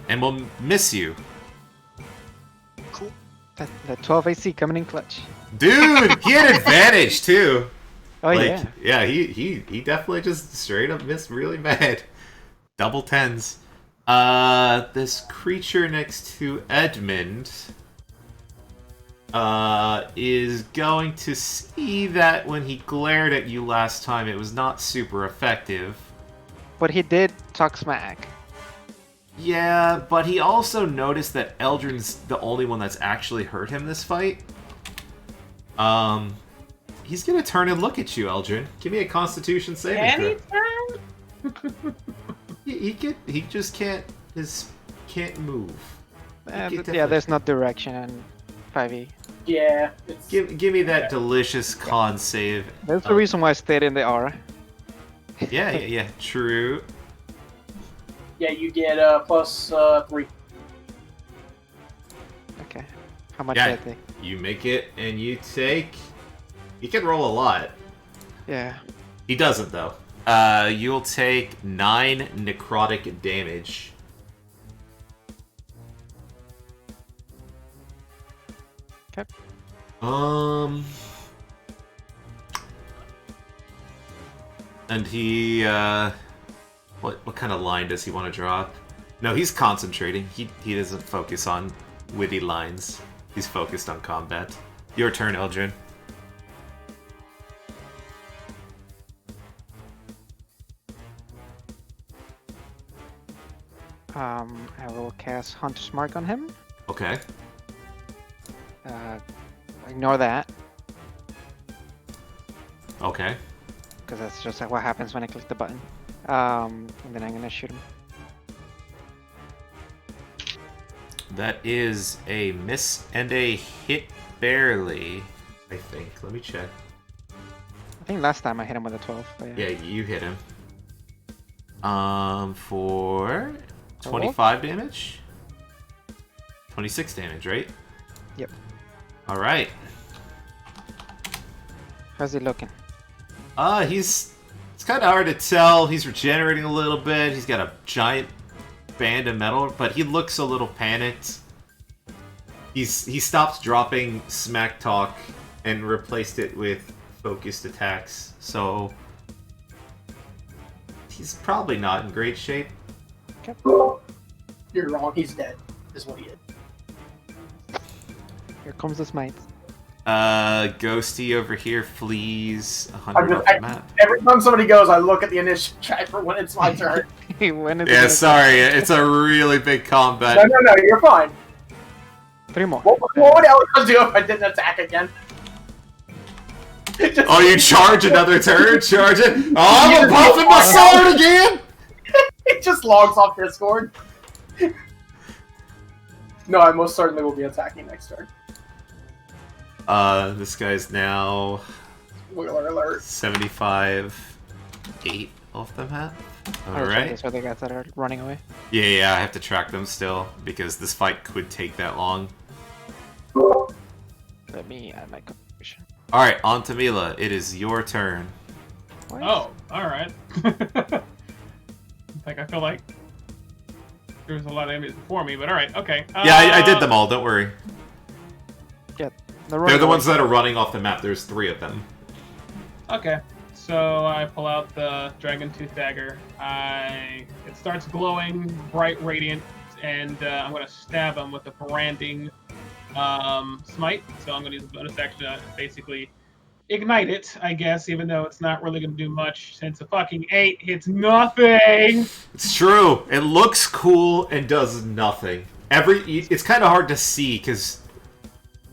And we'll miss you. Cool. That 12 AC coming in clutch. Dude, he had advantage too. Oh yeah. He definitely just straight up missed really bad. Double tens. This creature next to Edmund is going to see that when he glared at you last time, it was not super effective. But he did talk smack. Yeah, but he also noticed that Eldrin's the only one that's actually hurt him this fight. He's gonna turn and look at you, Eldrin. Give me a Constitution saving throw. He just can't move. Yeah, there's no direction in 5e. Yeah. It's, Give me that delicious con save. That's the reason why I stayed in the aura. Yeah, true. Yeah, you get plus 3. Okay. How much Yeah. did I take? You make it, and you take... You can roll a lot. Yeah. He doesn't, though. You'll take 9 necrotic damage. Okay. And he, what kind of line does he want to drop? No, he's concentrating. He doesn't focus on witty lines. He's focused on combat. Your turn, Eldrin. I will cast Hunter's Mark on him. Okay. Ignore that, Okay. because that's just like what happens when I click the button. And then I'm gonna shoot him. That is a miss and a hit barely, I think. Let me check. I think last time I hit him with a 12. But Yeah, you hit him. For 12? 25 damage? 26 damage, right? Yep. Alright. How's he looking? It's kind of hard to tell. He's regenerating a little bit. He's got a giant band of metal, but he looks a little panicked. He stopped dropping smack talk and replaced it with focused attacks, so he's probably not in great shape. Okay. You're wrong. He's dead, is what he is. Here comes the smite. Ghosty over here flees 100 off the map. Every time somebody goes, I look at the initiative track for when it's my turn. When is Yeah, it? sorry, it's a really big combat. No, you're fine. 3 more. What would Elrond do if I didn't attack again? Just- Oh, you charge another turn? Charge it? Oh, I'm puffing my sword again! It just logs off Discord. No, I most certainly will be attacking next turn. This guy's now Wheeler alert. 75, 8 off the map. Alright. That's where the guys that are running away. Yeah, I have to track them still, because this fight could take that long. Let me add my contribution. Alright, on to Mila. It is your turn. Oh, alright. I feel like there's a lot of enemies before me, but alright, okay. Yeah, I did them all, don't worry. Yeah, They're the ones that are running off the map. There's 3 of them. Okay, so I pull out the Dragon Tooth Dagger. It starts glowing, bright, radiant, and I'm going to stab him with the branding smite. So I'm going to use a bonus action to basically ignite it, I guess, even though it's not really going to do much since a fucking 8 hits nothing. It's true. It looks cool and does nothing. It's kind of hard to see because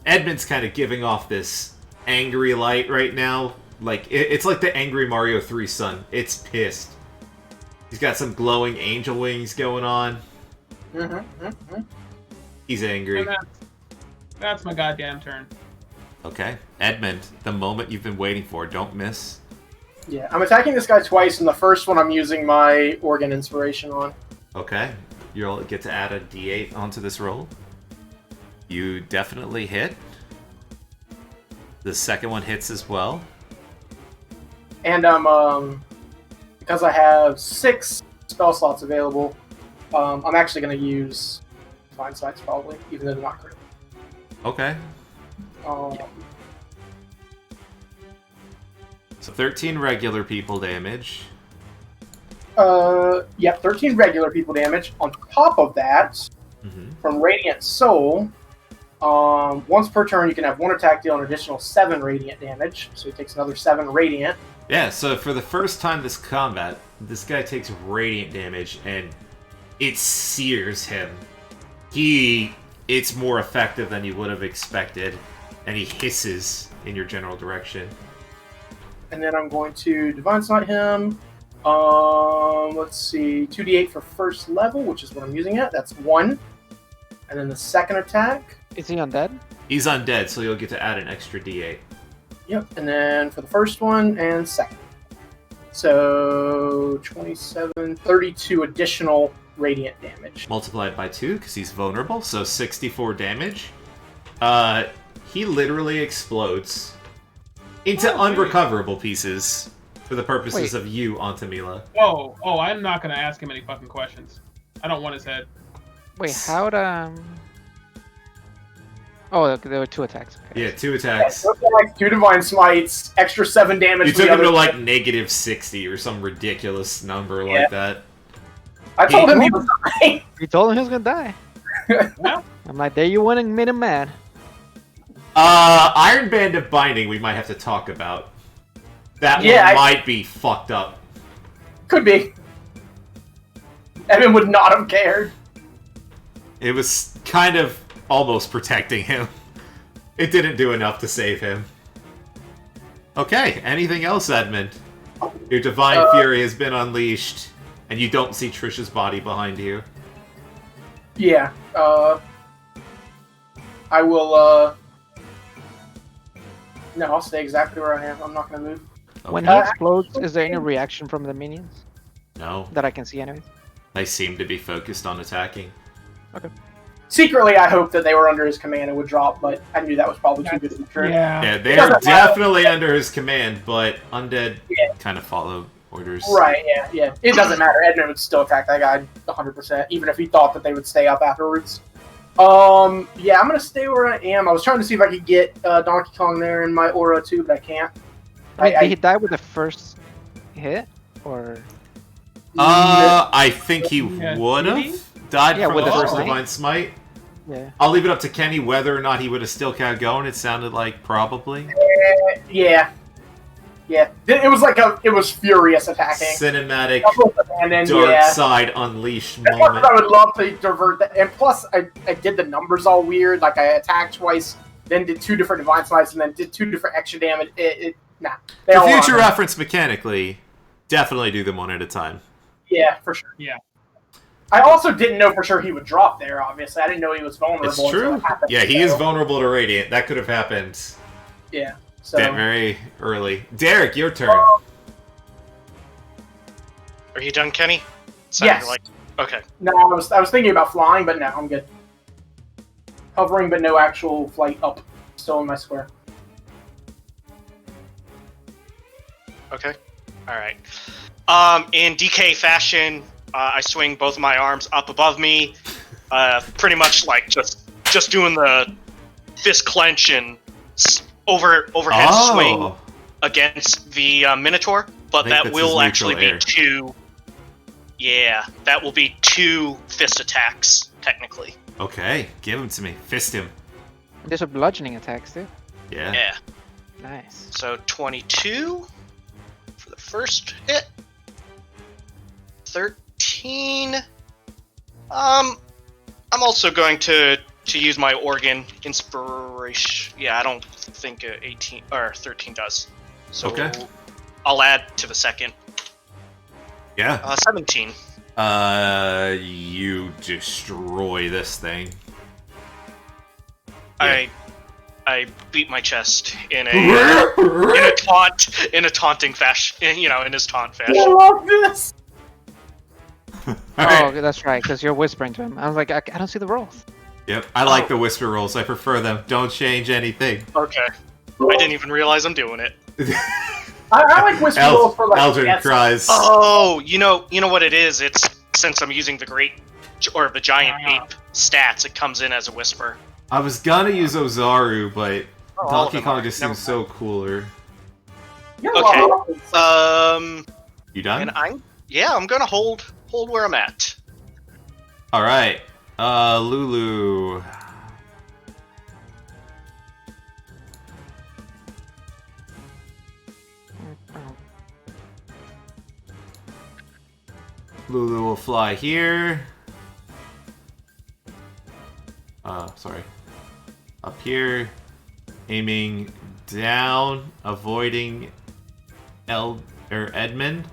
Edmund's kind of giving off this angry light right now. Like it's like the angry Mario 3 son. It's pissed. He's got some glowing angel wings going on. He's angry. And that's my goddamn turn. Okay, Edmund, the moment you've been waiting for. Don't miss. Yeah, I'm attacking this guy twice, and the first one I'm using my Organ Inspiration on. Okay, you'll get to add a D8 onto this roll. You definitely hit. The second one hits as well. And I'm because I have 6 spell slots available, I'm actually going to use Divine Sights probably, even though they're not critical. Okay. So 13 regular people damage. Yeah, 13 regular people damage. On top of that, from Radiant Soul, once per turn you can have 1 attack deal an additional 7 radiant damage. So he takes another 7 radiant. Yeah, so for the first time this combat, this guy takes radiant damage and it sears him. It's more effective than you would have expected, and he hisses in your general direction. And then I'm going to Divine Sight him. Let's see, 2d8 for first level, which is what I'm using at. That's 1. And then the second attack. Is he undead? He's undead, so you'll get to add an extra D8. Yep, and then for the first one and second. So 27, 32 additional radiant damage. Multiply it by 2 because he's vulnerable, so 64 damage. He literally explodes into unrecoverable pieces for the purposes of you, Antamila. Oh, I'm not gonna ask him any fucking questions. I don't want his head. Wait, how'd Oh, there were 2 attacks. Okay. Yeah, 2 attacks. Yeah, 2 divine smites, extra 7 damage. You for the took him other to like negative 60 or some ridiculous number like that. I told him he was dying. You told him he was gonna die. Well, I'm like, there you went and made him mad. Iron Band of Binding we might have to talk about. That one might be fucked up. Could be. Evan would not have cared. It was kind of almost protecting him. It didn't do enough to save him. Okay, anything else, Edmund? Your Divine Fury has been unleashed, and you don't see Trish's body behind you. Yeah, I will, no, I'll stay exactly where I am. I'm not gonna move. Okay. When he explodes, is there any reaction from the minions? No, That I can see anyways? they seem to be focused on attacking. Okay. Secretly, I hoped that they were under his command and would drop, but I knew that was probably too good to be true. Yeah, they are definitely under his command, but undead kind of follow orders. Right, yeah. It doesn't matter. Edmund would still attack that guy 100%, even if he thought that they would stay up afterwards. Yeah, I'm gonna stay where I am. I was trying to see if I could get Donkey Kong there in my aura too, but I can't. Did he die with the first hit? Or... I think he would have died from with the the first smite. Divine Smite. Yeah. I'll leave it up to Kenny whether or not he would have still kept going. It sounded like probably. Yeah. It was like it was furious attacking. Cinematic, And then, dark side unleashed As much moment. as I would love to divert that, and plus I did the numbers all weird. Like I attacked twice, then did 2 different divine slides, and then did 2 different extra damage. Nah. They For all future are. reference mechanically, definitely do them one at a time. Yeah, for sure. Yeah. I also didn't know for sure he would drop there. Obviously, I didn't know he was vulnerable. It's until true. it happened, Yeah, he is so, vulnerable to Radiant. That could have happened Yeah. So very early. Derek, your turn. Are you done, Kenny? Sounded Yes. Okay. no, I was thinking about flying, but no, I'm good. Hovering, but no actual flight up. Still in my square. Okay. All right. In DK fashion, I swing both of my arms up above me, pretty much like just doing the fist clench and overhead swing against the Minotaur. But I think that that's will his actually neutral be air. 2. Yeah, that will be 2 fist attacks technically. Okay, give him to me. Fist him. There's a bludgeoning attacks too. Yeah. Yeah. Nice. So 22 for the first hit. 13. I'm also going to use my organ inspiration. Yeah, I don't think 18 or 13 does. So Okay. I'll add to the second. Yeah. 17. You destroy this thing. I beat my chest in a taunting fashion. In his taunt I fashion. love this. Alright. Oh, that's right, because you're whispering to him. I was like, I don't see the rolls. Yep, I like the whisper rolls. I prefer them. Don't change anything. Okay. I didn't even realize I'm doing it. I like whisper rolls for like Eldrin yes. cries. Oh, you know what it is? It's since I'm using the giant ape stats, it comes in as a whisper. I was gonna use Ozaru, but all of Donkey them Kong are. just Never seems so cooler. You're Okay. welcome. You done? And I'm gonna hold where I'm at. Alright. Lulu. Lulu will fly here. Sorry. Up here. Aiming down, avoiding Edmund.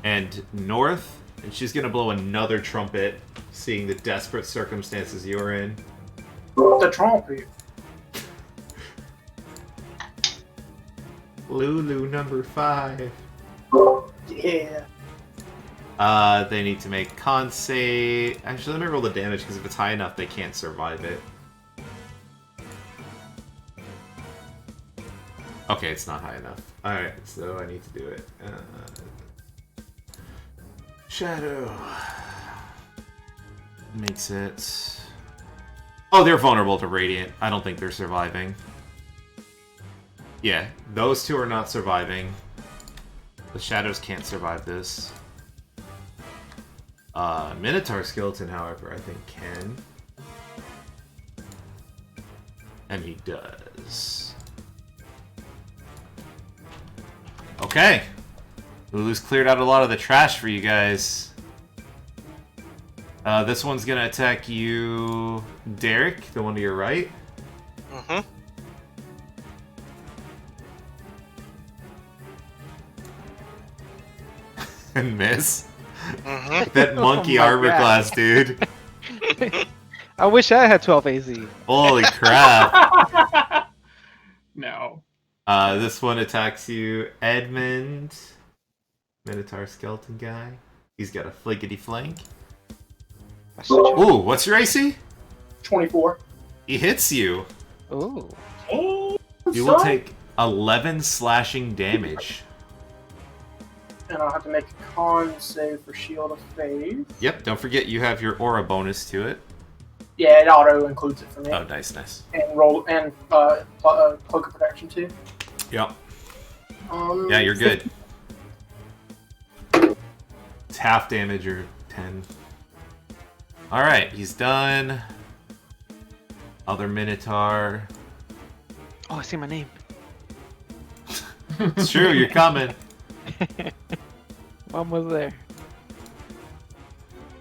And north. And she's gonna blow another trumpet, seeing the desperate circumstances you're in. The trumpet. Lulu number 5. Yeah. They need to make con save. Actually, let me roll the damage, because if it's high enough, they can't survive it. Okay, it's not high enough. Alright, so I need to do it. Shadow. Makes it... Oh, they're vulnerable to Radiant. I don't think they're surviving. Yeah, those two are not surviving. The Shadows can't survive this. Minotaur Skeleton, however, I think can. And he does. Okay. Lulu's cleared out a lot of the trash for you guys. This one's gonna attack you, Derek, the one to your right. Mm-hmm. And miss. Mm-hmm. That monkey Oh my armor God. class, dude. I wish I had 12 AZ. Holy crap. No. This one attacks you, Edmund. Minotaur skeleton guy. He's got a flickety flank. Ooh, what's your AC? 24. He hits you. Ooh. Damn, You will son. take 11 slashing damage. And I'll have to make a con save for Shield of Faith. Yep, don't forget you have your aura bonus to it. Yeah, it auto includes it for me. Oh, nice, nice. And roll and cloak of protection too. Yep. Yeah, you're good. It's half damage or 10. Alright, he's done. Other Minotaur. Oh, I see my name. It's true, you're coming. One was there.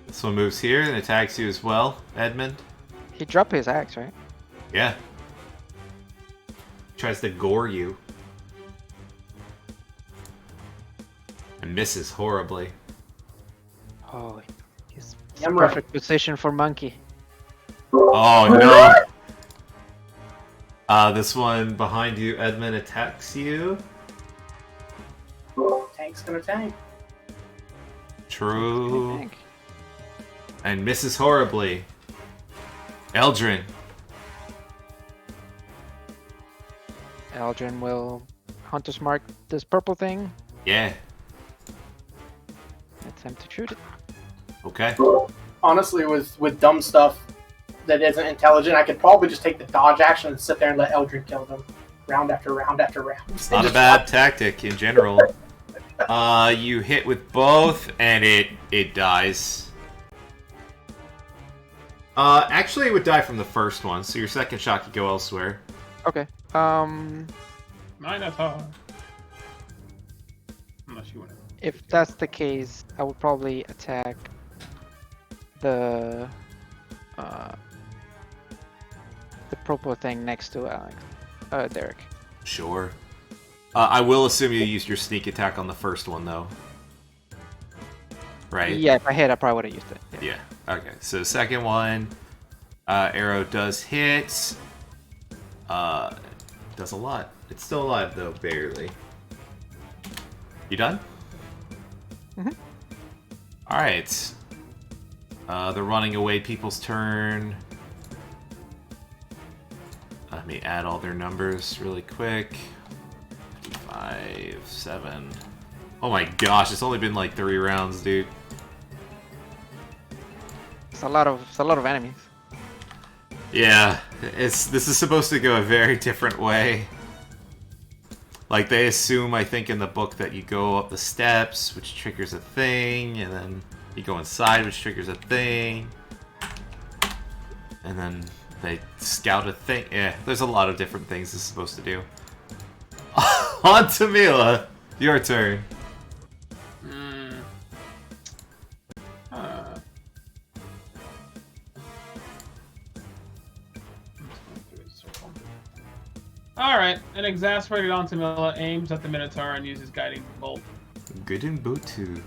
This one moves here and attacks you as well, Edmund. He dropped his axe, right? Yeah. Tries to gore you. And misses horribly. Oh, he's I'm right. perfect position for monkey. Oh no! This one behind you, Edmund, attacks you. Tank's gonna tank. True. I think. And misses horribly. Eldrin. Eldrin will Hunter's Mark this purple thing. Yeah. Attempt to shoot it. Okay. Honestly, with dumb stuff that isn't intelligent, I could probably just take the dodge action and sit there and let Eldrin kill them. Round after round after round. Not a bad tactic in general. You hit with both, and it dies. Actually, it would die from the first one, so your second shot could go elsewhere. Okay. Minotaur. Unless you want to. If that's the case, I would probably attack the purple thing next to Alex. Derek. Sure. I will assume you used your sneak attack on the first one, though. Right? Yeah, if I hit, I probably would have used it. Yeah. Okay. So second one, arrow does hit. Does a lot. It's still alive though, barely. You done? Mhm. All right. The running away people's turn. Let me add all their numbers really quick. 5, 7. Oh my gosh! It's only been like 3 rounds, dude. It's a lot of enemies. Yeah, this is supposed to go a very different way. Like, they assume, I think, in the book that you go up the steps, which triggers a thing, and then you go inside, which triggers a thing. And then they scout a thing. Yeah, there's a lot of different things it's supposed to do. On to Mila. Your turn. Alright, an exasperated Antamilla aims at the Minotaur and uses Guiding Bolt. Good in Butu.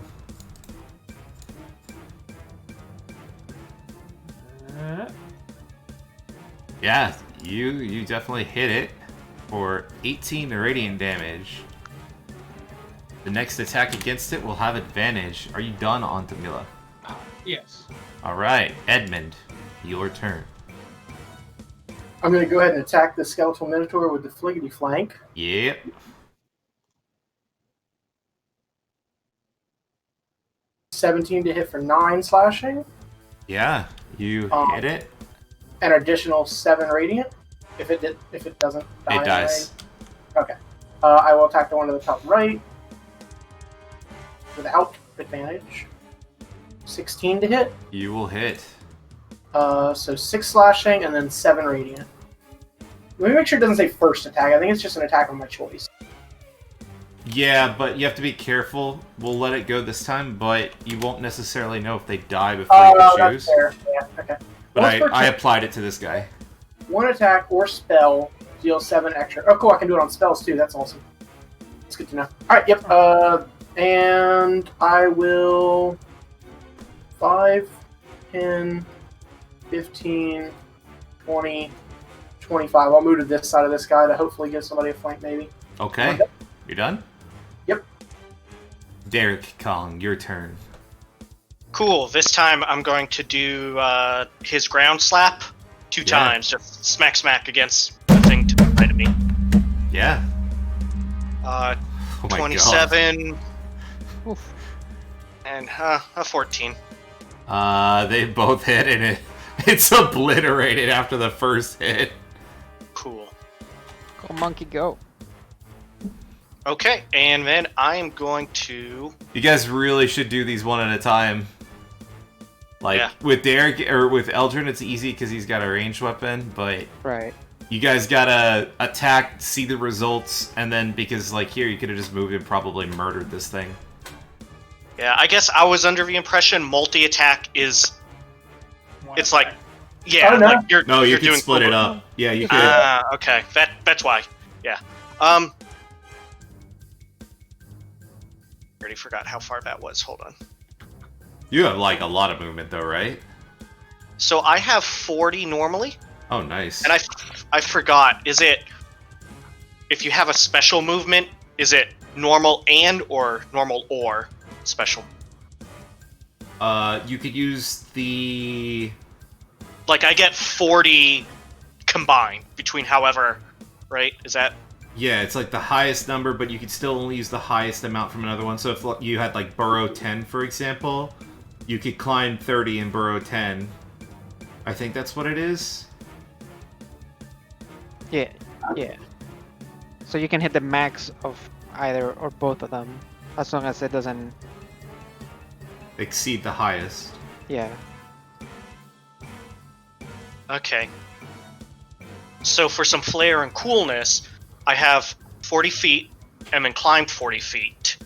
Yeah, you definitely hit it for 18 radiant damage. The next attack against it will have advantage. Are you done on Tamila? Yes. Alright, Edmund, your turn. I'm going to go ahead and attack the skeletal minotaur with the fliggity flank. Yep. $17 to hit for 9 slashing. Yeah, you hit it. An additional 7 radiant. If it doesn't die. It dies. Okay. I will attack the one to the top right without advantage. 16 to hit. You will hit. So 6 slashing and then 7 radiant. Let me make sure it doesn't say first attack. I think it's just an attack of my choice. Yeah, but you have to be careful. We'll let it go this time, but you won't necessarily know if they die before you Oh, choose. that's fair. Yeah, okay. But Well, I applied it to this guy. One attack or spell deals 7 extra. Oh, cool. I can do it on spells too. That's awesome. That's good to know. Alright, yep. And I will 5, 10, 15, 20, 25. I'll move to this side of this guy to hopefully give somebody a flank, maybe. Okay. You done? Yep. Derek Kong, your turn. Cool. This time I'm going to do his ground slap 2 times. Just smack against the thing to the right of me. Yeah. Uh, Oh my 27 Oof. and a 14. God. They both hit and it's obliterated after the first hit. Cool. Go monkey go. Okay, and then I am going to... You guys really should do these one at a time. Like, Yeah. with Derek, or with Eldrin, it's easy because he's got a ranged weapon, but Right. you guys gotta attack, see the results, and then, because, like, here, you could have just moved and probably murdered this thing. Yeah, I guess I was under the impression multi-attack is... It's like... Yeah, Oh, no. like you're No, you you're can doing split it over- up. Yeah, you could. Okay. That's why. Yeah. Already forgot how far that was. Hold on. You have, like, a lot of movement, though, right? So I have 40 normally, Oh, nice. and I forgot. Is it... If you have a special movement, is it normal and or normal or special? You could use the... Like, I get 40 combined between however, right? Is that... Yeah, it's like the highest number, but you could still only use the highest amount from another one. So if you had, like, burrow 10, for example, you could climb 30 and burrow 10. I think that's what it is. Yeah. Yeah. So you can hit the max of either or both of them, as long as it doesn't. Exceed the highest. Yeah. Okay. So for some flair and coolness, I have 40 feet and then climb 40 feet.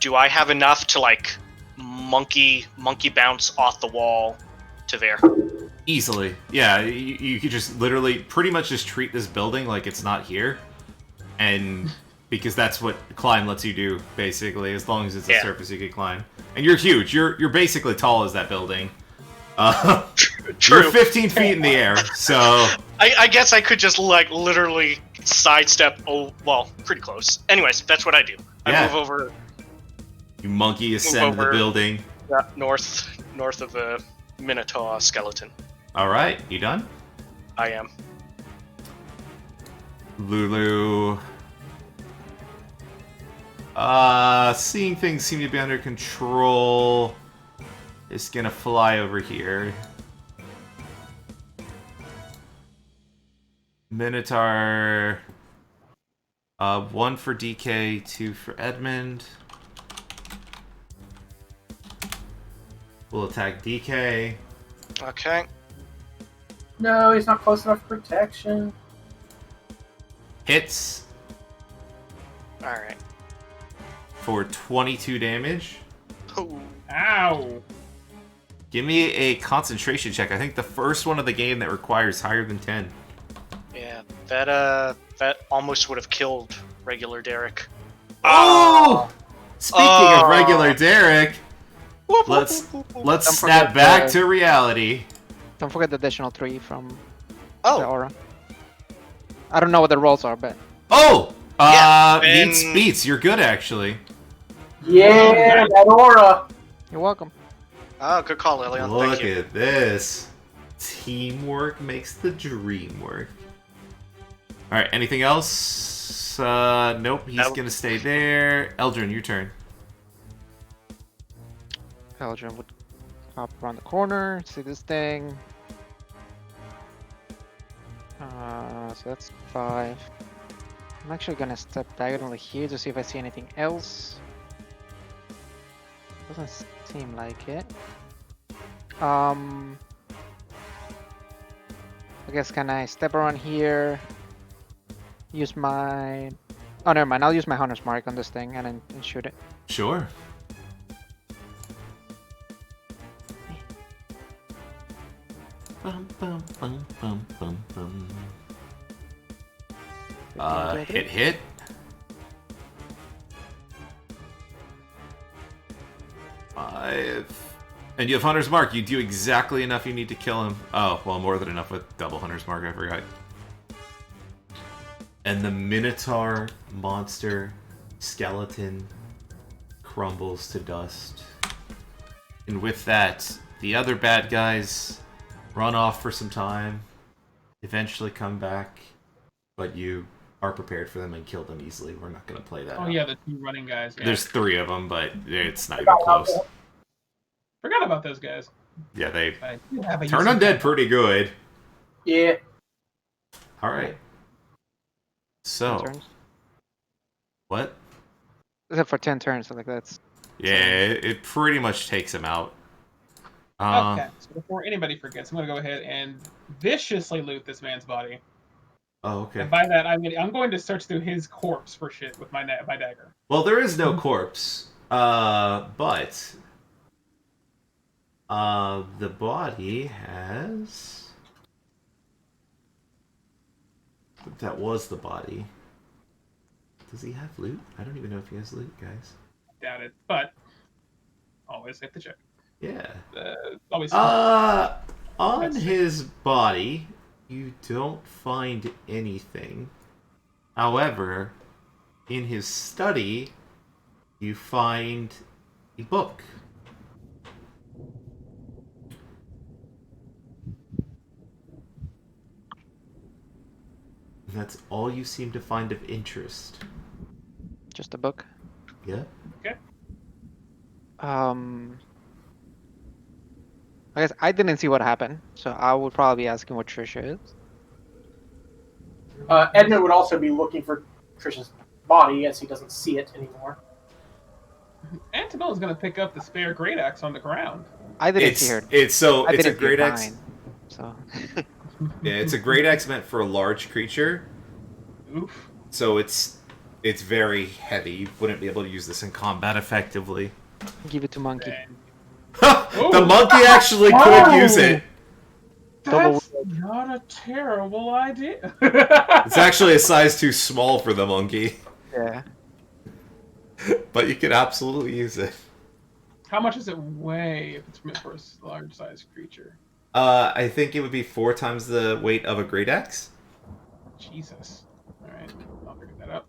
Do I have enough to, like, monkey bounce off the wall to there? Easily. Yeah, you could just literally pretty much just treat this building like it's not here. And because that's what climb lets you do, basically, as long as it's a surface you can climb. And you're huge. You're basically tall as that building. True. You're 15 feet in the air, so... I guess I could just, like, literally sidestep, well, pretty close. Anyways, that's what I do. Yeah. I move over You monkey ascend the over. building. north of the Minotaur skeleton. Alright, you done? I am. Lulu. Seeing things seem to be under control. Is gonna fly over here. Minotaur. 1 for DK, 2 for Edmund. We'll attack DK. Okay. No, he's not close enough for protection. Hits Alright. for 22 damage. Ooh. Ow! Give me a concentration check. I think the first one of the game that requires higher than 10. Yeah, that almost would have killed regular Derek. Oh! Speaking of Oh. regular Derek, let's Don't snap forget back the- to reality. Don't forget the additional 3 from the Oh, aura. I don't know what the rolls are, but Oh! Beats, beats. You're good, actually. Yeah, that aura. You're welcome. Oh, good call, Lilian. Look Thank you. at this. Teamwork makes the dream work. Alright, anything else? Nope, he's gonna stay there. Eldrin, your turn. Eldrin would hop around the corner, see this thing. So that's 5. I'm actually gonna step diagonally here to see if I see anything else. Doesn't seem like it. I guess can I step around here? Use my... Oh, never mind. I'll use my Hunter's Mark on this thing and shoot it. Sure. Bum, bum, bum, bum, bum, bum. Hit. Five. And you have Hunter's Mark. You do exactly enough you need to kill him. Oh, well, more than enough with double Hunter's Mark, I forgot. And the Minotaur monster skeleton crumbles to dust. And with that, the other bad guys run off for some time, eventually come back, but you are prepared for them and kill them easily. We're not going to play that out. Yeah, the 2 running guys. Yeah. There's 3 of them, but it's not even close. Forgot about those guys. Yeah, they Turn turn undead pretty good. Yeah. Alright. So, 10 turns. what? Except for 10 turns, so like that's... Yeah, it pretty much takes him out. Okay, so before anybody forgets, I'm going to go ahead and viciously loot this man's body. Oh, okay. And by that, I'm going to search through his corpse for shit with my dagger. Well, there is no corpse, but the body has... That was the body. Does he have loot? I don't even know if he has loot, guys. Doubt it, but always have to check. Yeah. Always. On his body, you don't find anything. However, in his study, you find a book. And that's all you seem to find of interest. Just a book. Yeah. Okay. I guess I didn't see what happened, so I would probably be asking what Trisha is. Edmund would also be looking for Trisha's body as he doesn't see it anymore. Antibella's going to pick up the spare great axe on the ground. I didn't see her. It's a great axe. Mine, so. Yeah, it's a great axe meant for a large creature. Oof. So it's very heavy. You wouldn't be able to use this in combat effectively. Give it to Monkey. And The monkey actually could use it. that's not a terrible idea. It's actually a size too small for the monkey. Yeah. But you could absolutely use it. How much does it weigh if it's meant for a large-sized creature? I think it would be 4 times the weight of a great axe. Jesus. Alright, I'll figure that out.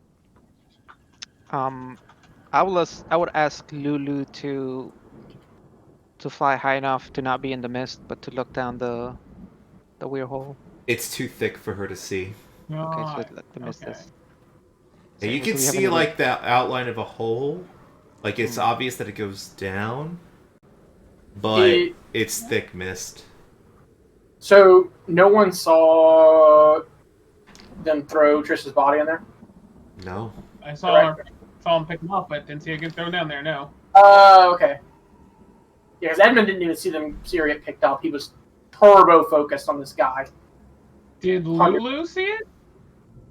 I would ask Lulu to fly high enough to not be in the mist, but to look down the weird hole. It's too thick for her to see. Okay, so the mist is. Yeah, you So can do we have see any- like the outline of a hole. Like it's obvious that it goes down, but it's thick mist. So no one saw them throw Trisha's body in there? No. I saw him pick him up, but didn't see it get thrown down there, no. Okay. Yeah, because Edmund didn't even see her get picked up. He was turbo focused on this guy. Did Lulu see it?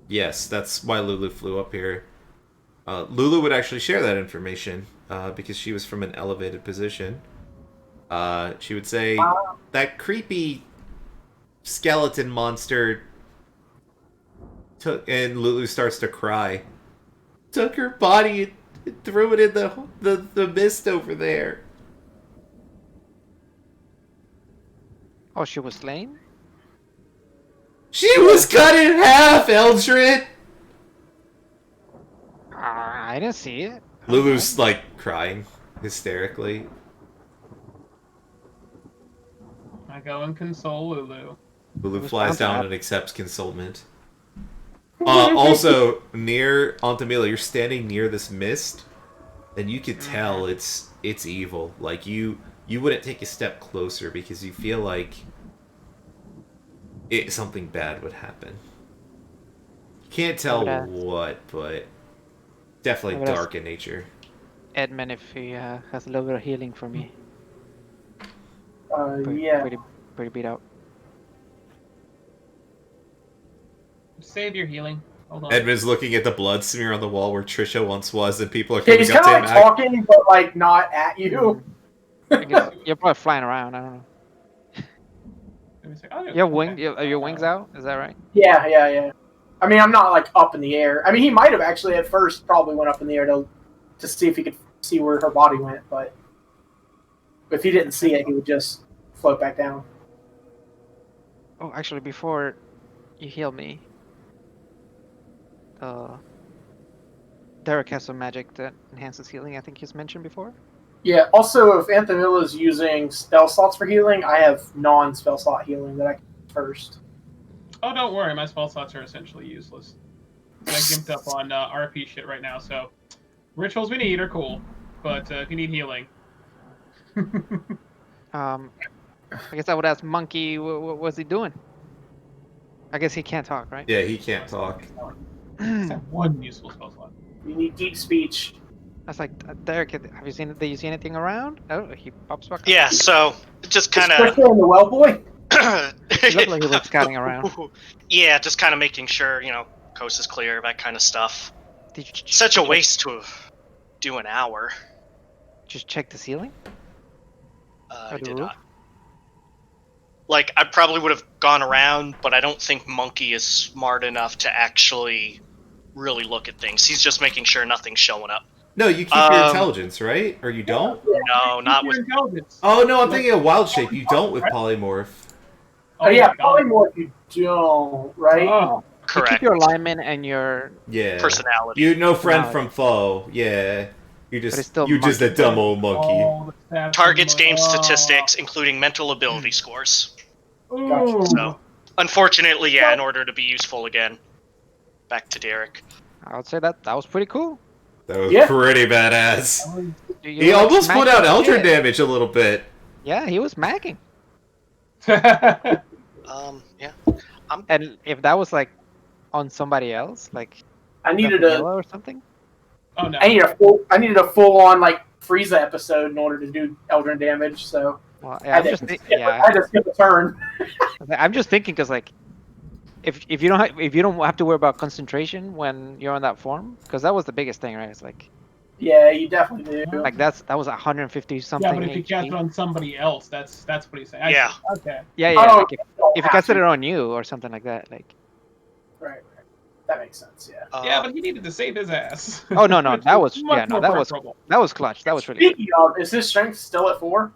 Yes, that's why Lulu flew up here. Lulu would actually share that information because she was from an elevated position. She would say, that creepy skeleton monster took, and Lulu starts to cry, took her body and threw it in the mist over there. Oh, she was slain? She was cut in half, Eldred! I didn't see it. Lulu's like crying hysterically. I go and console Lulu. Lulu was flies bound to down happen. and accepts consolement. Also, near Antamila, you're standing near this mist, and you could tell it's evil. Like you wouldn't take a step closer because you feel like something bad would happen. Can't tell Yeah. what, but I definitely would ask- dark in nature. Edmund, if he has a little bit of healing for me. Yeah. Pretty beat out. Save your healing. Hold on. Edmund's looking at the blood smear on the wall where Trisha once was, and people are Yeah, coming he's up kind to of him. like talking, but like not at you. I guess you're probably flying around. I don't know. Let me see. Oh, You have wings. Are your wings out? Is that right? Yeah. I mean, I'm not like up in the air. I mean, he might have actually at first probably went up in the air to see if he could see where her body went, but if he didn't see it, he would just float back down. Oh, actually, before you heal me, Derek has some magic that enhances healing. I think he's mentioned before. Yeah. Also, if Anthemill is using spell slots for healing, I have non-spell slot healing that I can use first. Oh, don't worry. My spell slots are essentially useless. I gimped up on RP shit right now, so rituals we need are cool, but if you need healing, I guess I would ask Monkey, what was he doing? I guess he can't talk, right? Yeah, he can't talk. except one useful spell slot. You need deep speech. I was like, Derek, have you seen? Did you see anything around? Oh, he pops back up. Yeah, so just kind of. Especially in the well boy. He looked like he was scouting around. Yeah, just kind of making sure, coast is clear, that kind of stuff. Did you Such a waste to do an hour. just check the ceiling? I Or the did roof? not. Like, I probably would have gone around, but I don't think Monkey is smart enough to actually really look at things. He's just making sure nothing's showing up. No, you keep your intelligence, right? Or you don't? No, not Keep with. your intelligence. Oh no, I'm thinking of wild shape. You don't with polymorph. Oh yeah, my God. probably more if you don't, right? Oh, You Correct. keep your alignment and your. Yeah. Personality. You no friend Personality. from foe. Yeah. You it's just still just a monkey. dumb old monkey. all the stats Targets in game my- statistics, including mental ability scores. Ooh. Gotcha. So, unfortunately, yeah, in order to be useful again. Back to Derek. I would say that was pretty cool. That was Yeah. pretty badass. You He were, like, almost put smacking out the Eldritch shit. damage a little bit. Yeah, he was smacking. Yeah. And if that was like on somebody else, like I needed a Vanilla or something. Oh no. I needed a full on like Frieza episode in order to do Eldrin damage. So Well, I yeah, I'm had just to skip, yeah, I had to skip a turn. I'm just thinking because like, if you don't have to worry about concentration when you're on that form, because that was the biggest thing, right? It's like Yeah, you definitely do. like that was 150 something. Yeah, but if you cast it HP. on somebody else, that's what he's saying. I Yeah. see. Okay. Yeah, Oh, like if you casted it on you or something like that, like. Right. That makes sense. Yeah. Yeah, but he needed to save his ass. Oh no, Which that was much yeah, no, more that was preferable. clutch. That was really good. Speaking of, is his strength still at 4?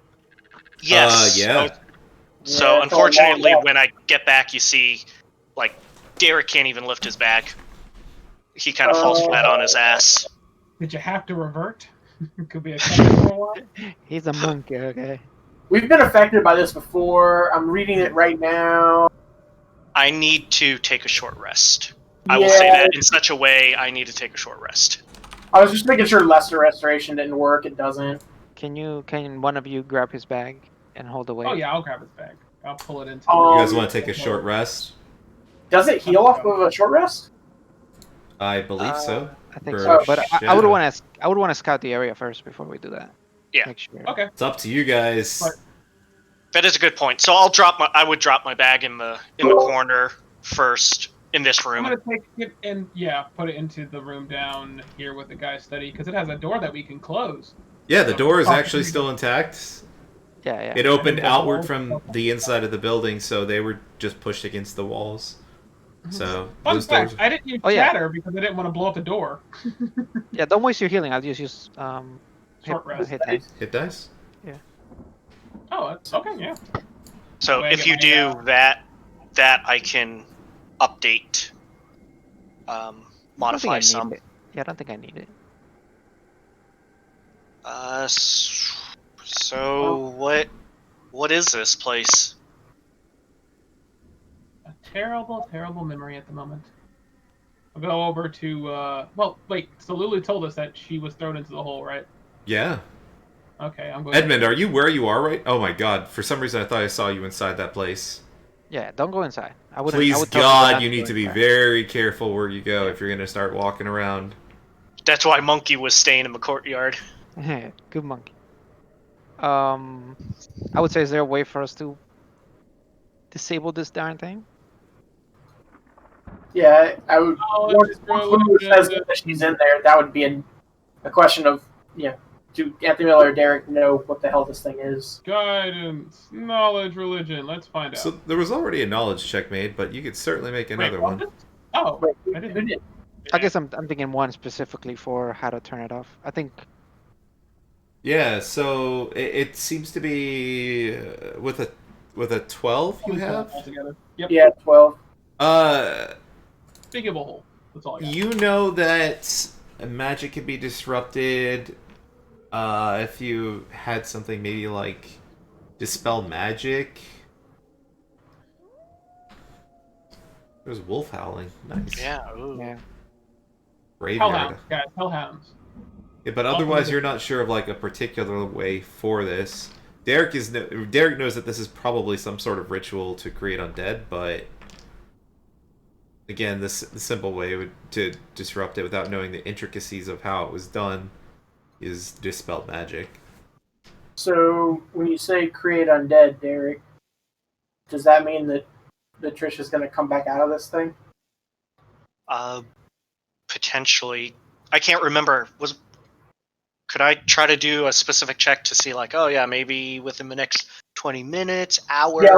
Yes. Yeah. So Yeah, unfortunately, so- when I get back, you see, like, Derek can't even lift his bag. He kind of falls flat on his ass. Did you have to revert? Could be a second for a while. He's a monkey, okay. We've been affected by this before. I'm reading it right now. I need to take a short rest. I will say that in such a way, I need to take a short rest. I was just making sure lesser restoration didn't work. It doesn't. Can one of you grab his bag and hold the weight? Oh yeah, I'll grab his bag. I'll pull it into. Oh, You guys want to take a short rest? Does it heal off of a short rest? I believe so. I think For so, but I would Shadow. want to scout the area first before we do that. Yeah. Make sure. Okay. It's up to you guys. But- That is a good point. So I would drop my bag in the corner first in this I'm room. gonna take it and put it into the room down here with the guy's study because it has a door that we can close. Yeah, the door is actually still intact. Yeah, yeah. It opened outward from the inside of the building, so they were just pushed against the walls. So Fun those fact: doors. I didn't use Oh, yeah. chatter because I didn't want to blow up the door. Yeah, don't waste your healing. I'll just use Short rest. hit dice. Hit dice. Oh, that's okay. Yeah. So Wait, if you my, do that I can update, I don't think I modify need some. it. Yeah, I don't think I need it. So what is this place? A terrible, terrible memory at the moment. I'll go over to. Well, wait. So Lulu told us that she was thrown into the hole, right? Yeah. Okay, I'm going. Edmund, are you where you are right? Oh my god, for some reason I thought I saw you inside that place. Yeah, don't go inside. I wouldn't. Please I would tell people God, not you to need go to be inside. very careful where you go Yeah. if you're going to start walking around. That's why Monkey was staying in the courtyard. Good monkey. I would say, is there a way for us to disable this darn thing? Yeah, I would. Oh, Once it's Lulu says really that she's in there, that would be a question of, do Anthony Miller or Derek know what the hell this thing is? guidance, knowledge, religion. Let's find out. So there was already a knowledge check made, but you could certainly make another Wait, one. what? Oh, Wait, I who didn't. did? I guess I'm thinking one specifically for how to turn it off. I think Yeah, so it seems to be with a 12 you have. Altogether. Yep. Yeah, 12. Big of a hole. That's all I got. You know that magic can be disrupted if you had something maybe like dispel magic. There's wolf howling. Nice. Yeah. Ooh. yeah. Graveyard. Hellhounds, guys. Hellhounds. Yeah, but otherwise, you're not sure of like a particular way for this. Derek knows that this is probably some sort of ritual to create undead, but again, the simple way to disrupt it without knowing the intricacies of how it was done is dispel magic. So when you say create undead, Derek, does that mean that Trisha's going to come back out of this thing? Potentially. I can't remember. Could I try to do a specific check to see, like, oh yeah, maybe within the next 20 minutes, hour? Yeah,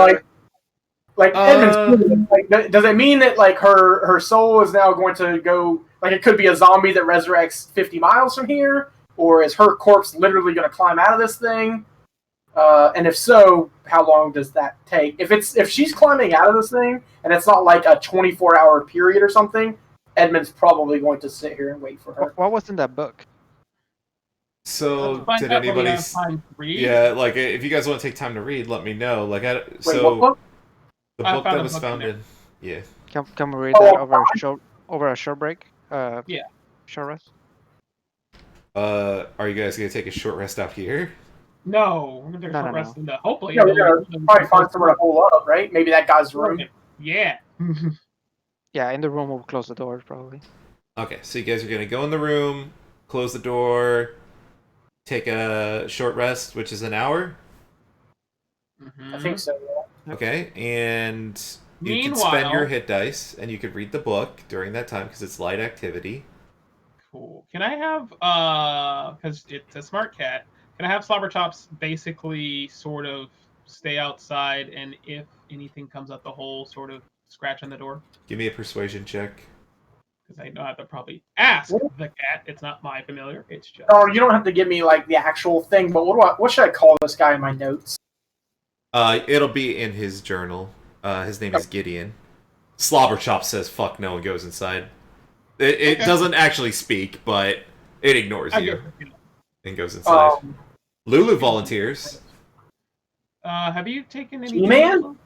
like Edmund's like, does it mean that like her soul is now going to go, like, it could be a zombie that resurrects 50 miles from here, or is her corpse literally going to climb out of this thing? And if so, how long does that take? If she's climbing out of this thing and it's not like a 24-hour period or something, Edmund's probably going to sit here and wait for her. What was in that book? So, Find did out when we anybody? have time to read. Yeah, like if you guys want to take time to read, let me know. Like, Wait, so what book? the I book found that a was book found in in, yeah. Can we read that over a short break? Yeah. Short rest. Are you guys gonna take a short rest out here? No, we're gonna take a No, short no, rest. Hopefully, Yeah, we're going to probably find somewhere to hole up, right? Maybe that guy's room. Yeah. Yeah, in the room we'll close the doors probably. Okay, so you guys are gonna go in the room, close the door, take a short rest, which is an hour. I think so. Yeah. Okay, and you can spend Meanwhile, your hit dice, and you could read the book during that time because it's light activity. cool. Can I have because it's a smart cat? Can I have Slobberchops basically sort of stay outside, and if anything comes out the hole, sort of scratch on the door? Give me a persuasion check. Because I know I have to probably ask the cat. It's not my familiar. It's just. Oh, you don't have to give me like the actual thing, but what should I call this guy in my notes? It'll be in his journal. His name is Gideon. Slobberchop says "fuck no" and goes inside. It Okay. doesn't actually speak, but it ignores I you guess, you know. and goes inside. Um, Lulu volunteers. Have you taken any? G-Man?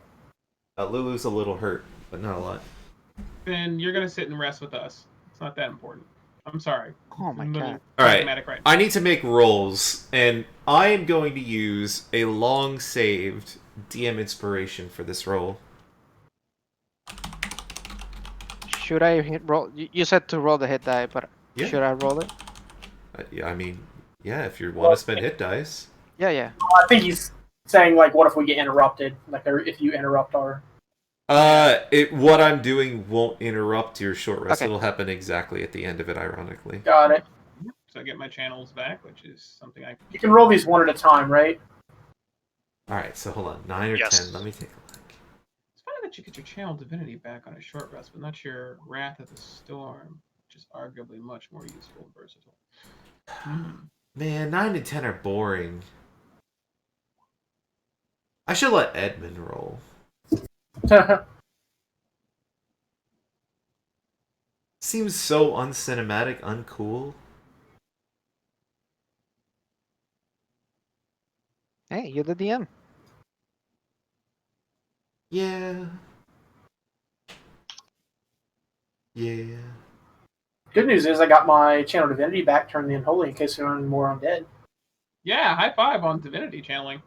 Lulu's a little hurt, but not a lot. Then you're gonna sit and rest with us. It's not that important. I'm sorry. Oh my I'm literally god. All right. pragmatic right I need to make rolls, and I am going to use a long-saved DM inspiration for this roll. Should I roll? You said to roll the hit die, but Yeah. should I roll it? Yeah, I mean, yeah, if you want to spend hit dice. Yeah. I think he's saying like, what if we get interrupted? Like, if you interrupt our. What I'm doing won't interrupt your short rest. Okay. It'll happen exactly at the end of it, ironically. Got it. So I get my channels back, which is something I. You can roll these one at a time, right? Alright, so hold on. 9 or Yes. 10. Let me take a look. It's funny that you get your channel divinity back on a short rest, but not your Wrath of the Storm, which is arguably much more useful and versatile. Man, 9 and 10 are boring. I should let Edmund roll. Seems so uncinematic, uncool. Hey, you're the DM. Yeah. Yeah. Good news is I got my channel divinity back turned the unholy in case there are any more undead. Yeah, high five on divinity channeling.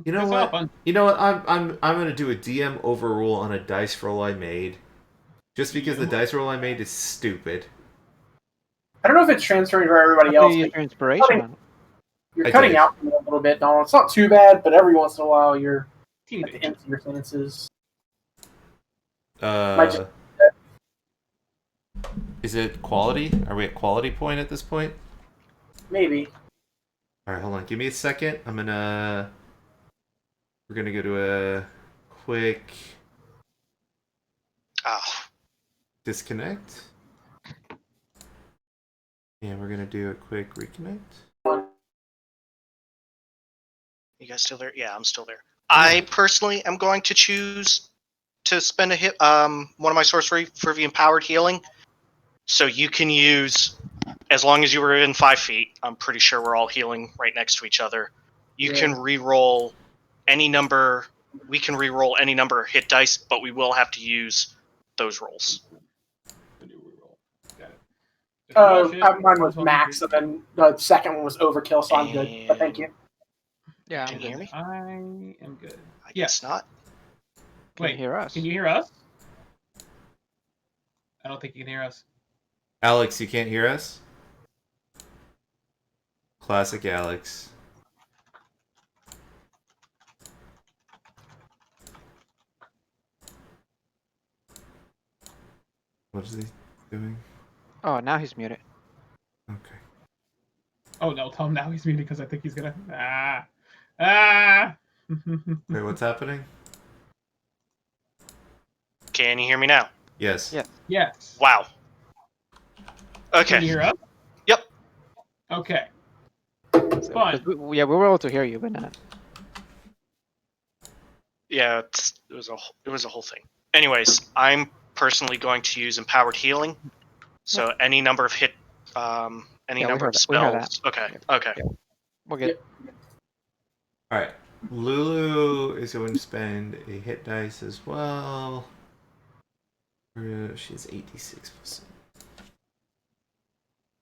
You know That's what? fun. You know what? I'm gonna do a DM overrule on a dice roll I made, just because the You. dice roll I made is stupid. I don't know if it's transferring for everybody How do else. you use your inspiration on it? You're I cutting did. out a little bit, Donald. It's not too bad, but every once in a while you're Teeny at the bit. end of your sentences. Uh, is it quality? Are we at quality point at this point? Maybe. All right, hold on. Give me a second. We're gonna go to a quick Ah, disconnect, and we're gonna do a quick reconnect. you guys still there? Yeah, I'm still there. I personally am going to choose to spend a hit, one of my sorcery for the empowered healing. So you can use, as long as you were in 5 feet. I'm pretty sure we're all healing right next to each other. You Yeah. can re-roll any number. We can re-roll any number of hit dice, but we will have to use those rolls. Got it. Mine was max, and then the second one was overkill, so I'm good. But thank you. Yeah, Can I'm you hear good. me? I am good. I Yes. guess not. Can Wait, you hear us? Can you hear us? I don't think you can hear us. Alex, you can't hear us? Classic Alex. What is he doing? Oh, now he's muted. Okay. Oh no, tell him now he's muted because I think he's gonna. Ah. Wait, what's happening? Can you hear me now? Yes. Yeah. Yes. Wow. Can Okay. you hear us? Yep. Okay. So, Fun. 'cause we were able to hear you, but not. Yeah, it was a whole thing. Anyways, I'm personally going to use empowered healing. So any number of hit, any Yeah, we number heard of that. We heard that. spells. Okay. Yeah. Okay. Yeah. We're good. All right. Lulu is going to spend a hit dice as well. She has 86%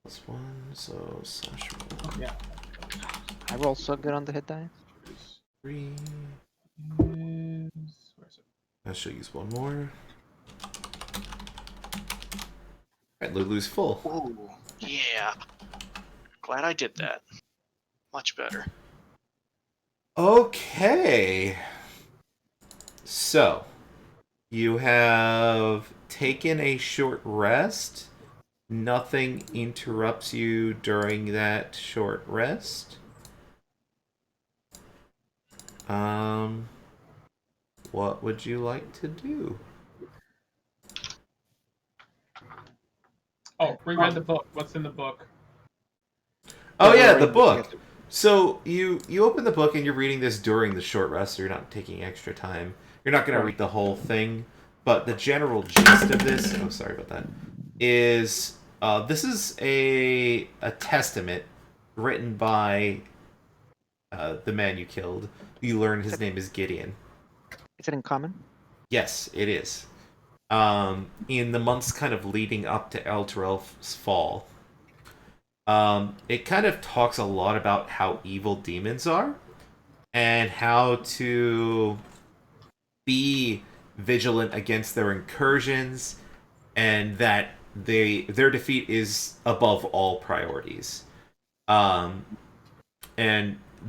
plus 1, so slash roll. Yeah. I rolled so good on the hit die. 3. Where's it? I shall use one more. Alright, Lulu's full. Ooh. Yeah. Glad I did that. Much better. Okay. So, you have taken a short rest. Nothing interrupts you during that short rest. What would you like to do? Oh, reread the book. What's in the book? Oh we're yeah, the reading book. together. So you open the book and you're reading this during the short rest, so you're not taking extra time. You're not going to Right. read the whole thing, but the general gist of this, oh sorry about that, is this is a testament written by the man you killed. You learn his name is Gideon. Is it in common? Yes, it is. In the months kind of leading up to Elturelf's fall. It kind of talks a lot about how evil demons are and how to be vigilant against their incursions, and that their defeat is above all priorities. And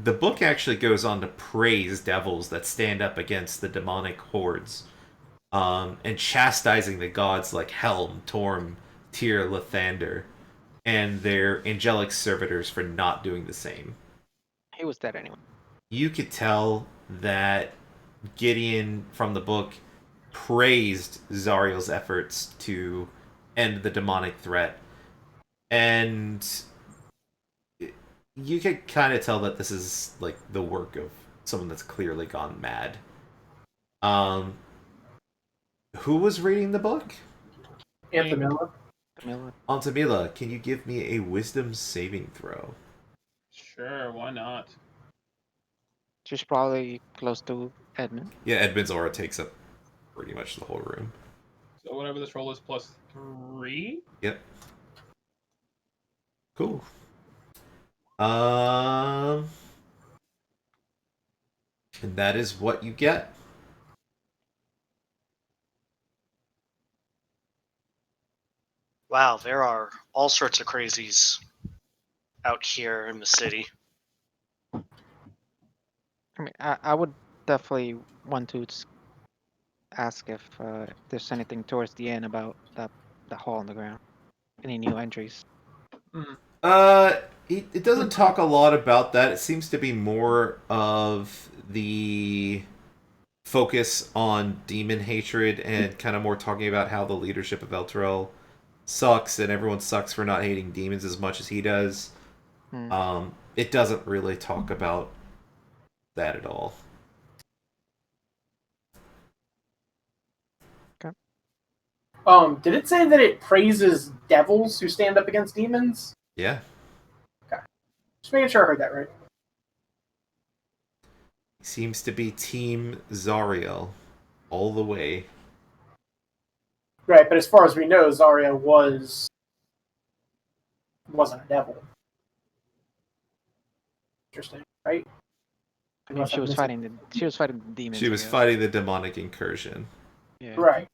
the book actually goes on to praise devils that stand up against the demonic hordes, and chastising the gods like Helm, Torm, Tyr, Lathander, and their angelic servitors for not doing the same. He was dead anyway. You could tell that Gideon from the book praised Zariel's efforts to end the demonic threat, and you could kind of tell that this is like the work of someone that's clearly gone mad. Who was reading the book? Anthamilla. Camilla. Antamila, can you give me a wisdom saving throw? Sure, why not? She's probably close to Edmund. Yeah, Edmund's aura takes up pretty much the whole room. So whatever this roll is +3. Yep. Cool. And that is what you get. Wow, there are all sorts of crazies out here in the city. I mean, I would definitely want to ask if there's anything towards the end about the hole in the ground. Any new entries? It doesn't talk a lot about that. It seems to be more of the focus on demon hatred and kind of more talking about how the leadership of Elturel sucks and everyone sucks for not hating demons as much as he does. It doesn't really talk about that at all. Did it say that it praises devils who stand up against demons? Yeah. Just making sure I heard that right. Seems to be Team Zariel all the way. Right, but as far as we know, Zarya wasn't a devil. Interesting, right? I mean, she was fighting the demons. She was fighting the demonic incursion. Yeah. Right.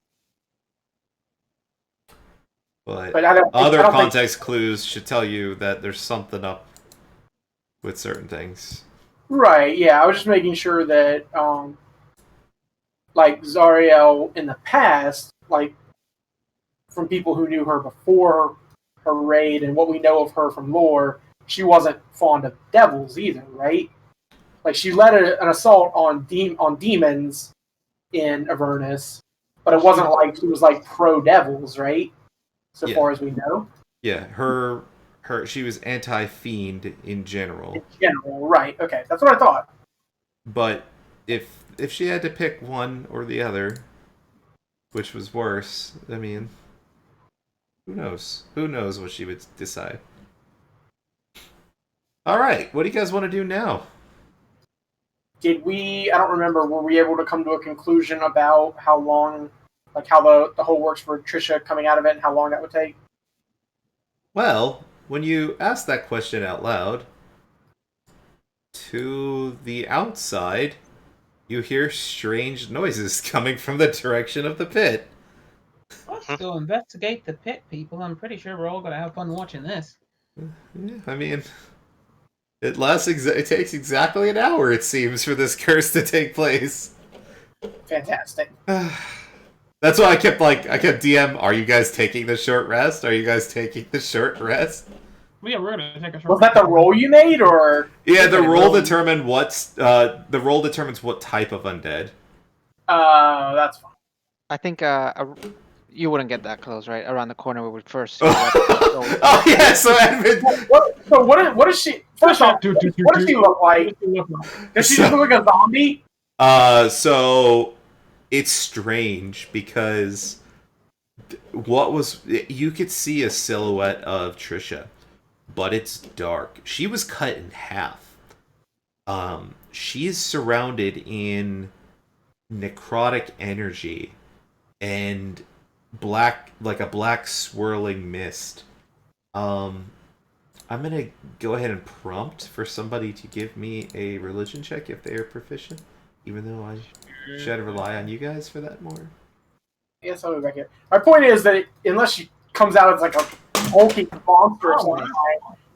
But I don't context clues should tell you that there's something up with certain things. Right, yeah. I was just making sure that, like, Zariel in the past, like, from people who knew her before her raid and what we know of her from lore, she wasn't fond of devils either, right? Like, she led an assault on demons in Avernus, but it wasn't like she was, like, pro-devils, right? So far as we know. Yeah, she was anti-fiend in general. In general, right. Okay, that's what I thought. But if she had to pick one or the other, which was worse, I mean, who knows? Who knows what she would decide? All right, what do you guys want to do now? I don't remember, were we able to come to a conclusion about how long, like how the whole works for Trisha coming out of it and how long that would take? Well, when you ask that question out loud, to the outside, you hear strange noises coming from the direction of the pit. Let's go investigate the pit, people. I'm pretty sure we're all going to have fun watching this. Yeah, I mean, it takes exactly an hour, it seems, for this curse to take place. Fantastic. That's why I kept DM, are you guys taking the short rest? Are you guys taking the short rest? Well, yeah, we're going to take a short Was that the roll you made, or? Yeah, the roll determined the roll determines what type of undead. That's fine. I think you wouldn't get that close, right? Around the corner where we first. Oh yeah, so Edmund. What is she? First off, what does she look like? Does she just look like a zombie? So it's strange because you could see a silhouette of Trisha, but it's dark. She was cut in half. She is surrounded in necrotic energy and a black swirling mist. I'm gonna go ahead and prompt for somebody to give me a religion check if they are proficient, even though I should rely on you guys for that more. Yes, I'll be back here. My point is that unless she comes out as like a hulking monster or something,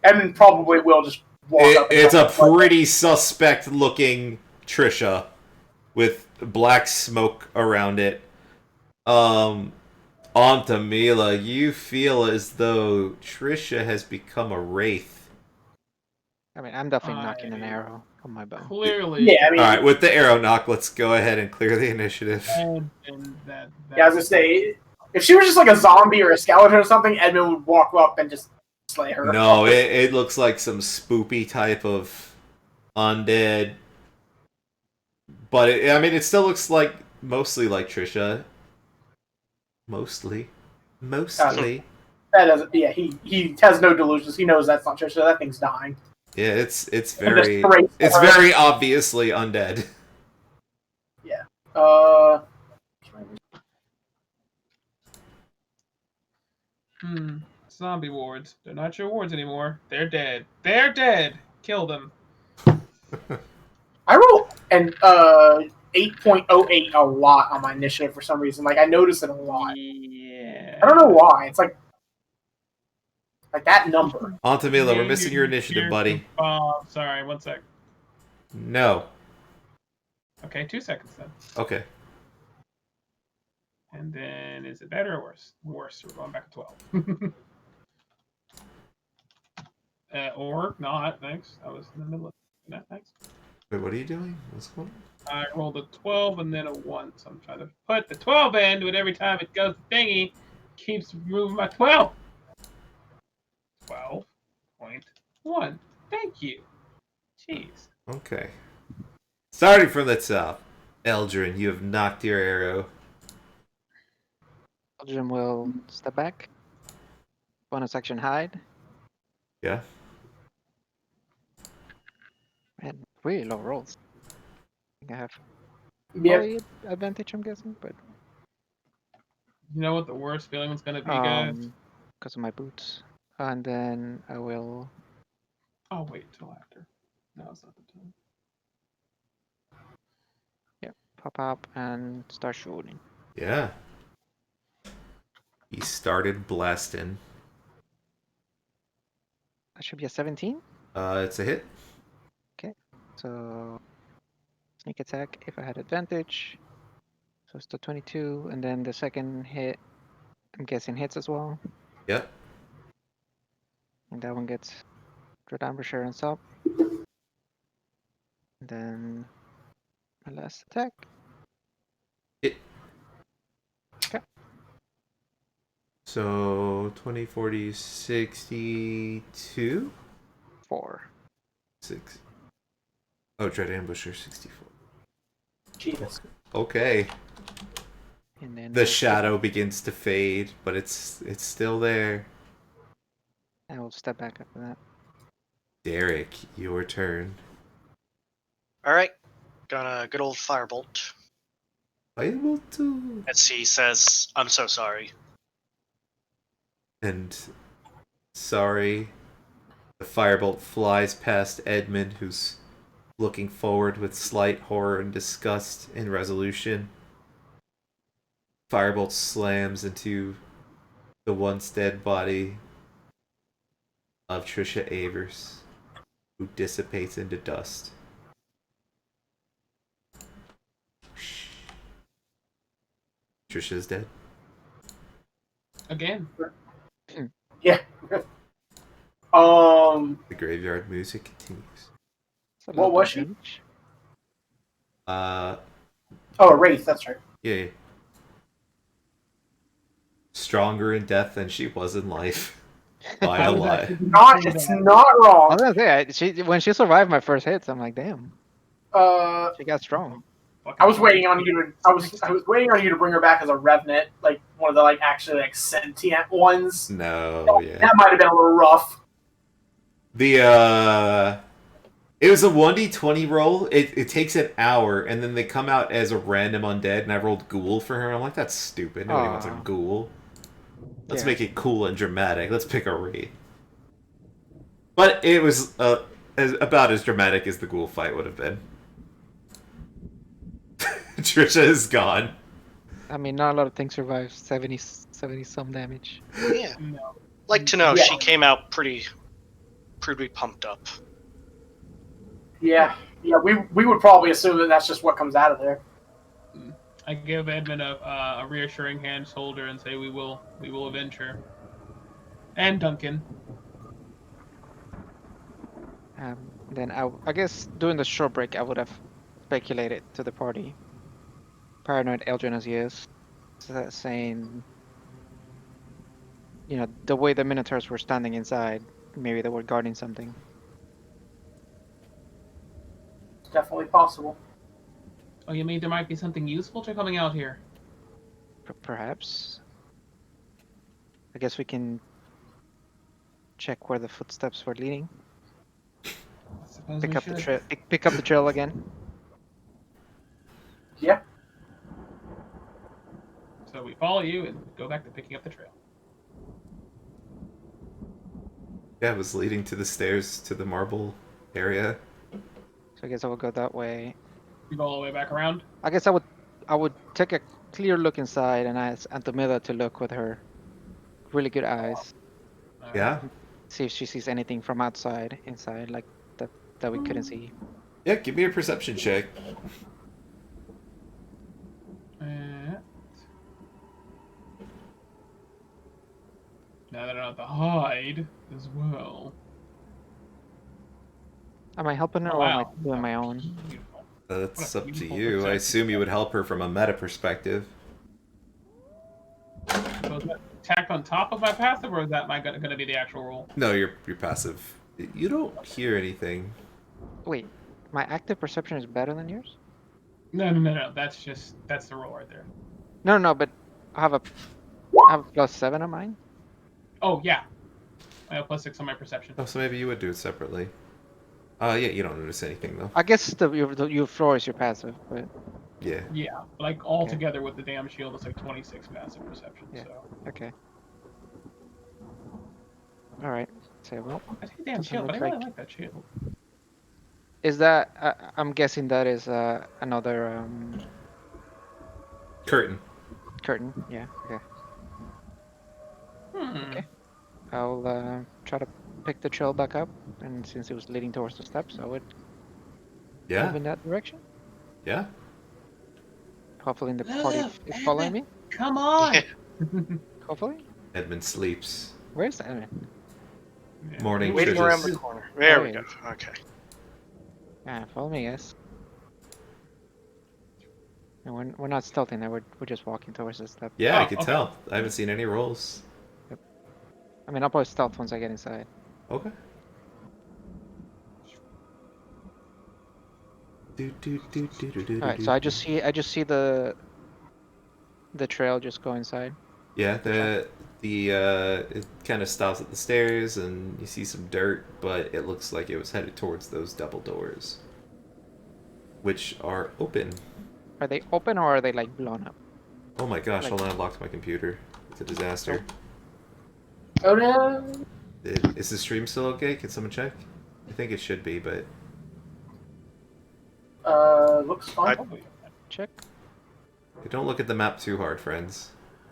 Edmund probably will just walk up. It's a pretty suspect looking Trisha with black smoke around it. Antamila, you feel as though Trisha has become a wraith. I mean, I'm definitely knocking an arrow on my bow. Clearly. Yeah, I mean, alright, with the arrow knock, let's go ahead and clear the initiative. And yeah, I was gonna say, if she was just like a zombie or a skeleton or something, Edmund would walk up and just slay her. No, it looks like some spoopy type of undead. But it still looks like mostly like Trisha. Mostly. That doesn't. Yeah, he has no delusions. He knows that's not Trisha. That thing's dying. Yeah, it's And just very parades for it's her. very obviously undead. Uh, Zombie wards. They're not your wards anymore. They're dead. They're dead. Kill them. I roll an 8.08 a lot on my initiative for some reason. Like I notice it a lot. Yeah. I don't know why. It's like that number. Altamila, we're Name missing your your initiative, character. buddy. Oh, sorry. 1 sec. No. Okay, 2 seconds then. Okay. And then is it better or worse? Worse. We're going back to 12. Or not. Thanks. I was in the middle of that. Thanks. Wait, what are you doing? What's going on? I rolled a 12 and then a 1. So I'm trying to put the 12 in, but every time it goes thingy, keeps moving my 12. 12.1. Thank you. Jeez. Okay. Starting from the top. Eldrin, you have knocked your arrow. Belgium will step back. Bonus action hide. Yeah. Man, really low rolls. I think I have Yep. probably advantage, I'm guessing, but You know what the worst feeling is going to be, guys? because of my boots. And then I will Oh, wait till after. No, it's not the time. pop up and start shooting. Yeah. He started blasting. That should be a 17. It's a hit. So sneak attack if I had advantage. So it's the 22, and then the second hit, I'm guessing hits as well. Yep. And that one gets Dread Ambusher and Sub. And then my last attack. Hit. Okay. So 20, 40, 62? 4. 6. Oh, Dread Ambusher 64. Jesus. Okay. And then The shadow begins to fade, but it's still there. I will step back after that. Derek, your turn. All right, got a good old firebolt. Able to. As he says, "I'm so sorry." And sorry, the firebolt flies past Edmund, who's looking forward with slight horror and disgust in resolution. Firebolt slams into the once dead body of Trisha Avers, who dissipates into dust. Trisha's dead. Again. Yeah. The graveyard music continues. It's a What lot was of she? damage. Uh, Oh, a wraith. That's right. yeah. Stronger in death than she was in life. By I a was lot. actually It's thinking not I wrong. was gonna say, when she survived my first hits, I'm like, damn, Uh, she got strong. fucking I was hell. waiting on you to. I was waiting on you to bring her back as a revenant, like one of the actually sentient ones. No, yeah. That might have been a little rough. It was a 1d20 roll. It takes an hour, and then they come out as a random undead, and I rolled ghoul for her. I'm like, that's stupid. Nobody wants a Aw. ghoul. Let's Yeah. make it cool and dramatic. Let's pick a wraith. But it was about as dramatic as the ghoul fight would have been. Trisha is gone. I mean, not a lot of things survive 70 some damage. Yeah, No. like to know Yeah. she came out pretty pumped up. Yeah, we would probably assume that that's just what comes out of there. I give Edmund a reassuring hand shoulder and say we will avenge her. And Duncan. Then I guess during the short break, I would have speculated to the party, paranoid Eldrin as he is, saying, the way the Minotaurs were standing inside, maybe they were guarding something. It's definitely possible. Oh, you mean there might be something useful to coming out here? Perhaps. I guess we can check where the footsteps were leading. As Pick we up the should. trail. Pick up the trail again. Yeah. So we follow you and go back to picking up the trail. Yeah, it was leading to the stairs to the marble area. So I guess I will go that way. You go all the way back around. I guess I would take a clear look inside and ask Antomila to look with her really good eyes. All Yeah? right. See if she sees anything from inside, like that we couldn't see. Yeah, give me a perception check. Now that I don't have to hide as well. Am I helping her Oh, or am I wow. doing my own? Beautiful. That's What a up to beautiful you. I perception. assume you would help her from a meta perspective. So is that tacked on top of my passive, or is that going to be the actual roll? No, you're passive. You don't hear anything. Wait, my active perception is better than yours? No. That's the roll right there. No, but I have a +7 on mine. Oh yeah, I have +6 on my perception. Oh, so maybe you would do it separately. Yeah, you don't notice anything though. I guess your floor is your passive, but Yeah. Yeah, like all together with the damn shield, it's like 26 passive perception. Yeah. So okay. All right. So well, I take the damn Doesn't shield, but I look really like- like that shield. is that? I'm guessing that is another Curtain. curtain. Yeah. Okay. Hmm. I'll try to pick the trail back up, and since it was leading towards the steps, I would Yeah. move in that direction. Yeah. Hopefully, the party Look, is following me. Come on. Yeah. Hopefully. Edmund sleeps. Where's Evan? Yeah. Morning Waiting triggers. around the corner. There we Oh, go. Okay. Follow me, guys. No, we're not stealthing. There, we're just walking towards the step. Yeah, I Oh, could okay. tell. I haven't seen any rolls. I mean, I'll probably stealth once I get inside. Okay. All right, so I just see the trail just go inside. Yeah, it kind of stops at the stairs, and you see some dirt, but it looks like it was headed towards those double doors, which are open. Are they open or are they like blown up? Oh my gosh! Like- Hold on, I locked my computer. It's a disaster. Oh no. Is the stream still okay? Can someone check? I think it should be, but Looks fine. Check. don't look at the map too hard, friends.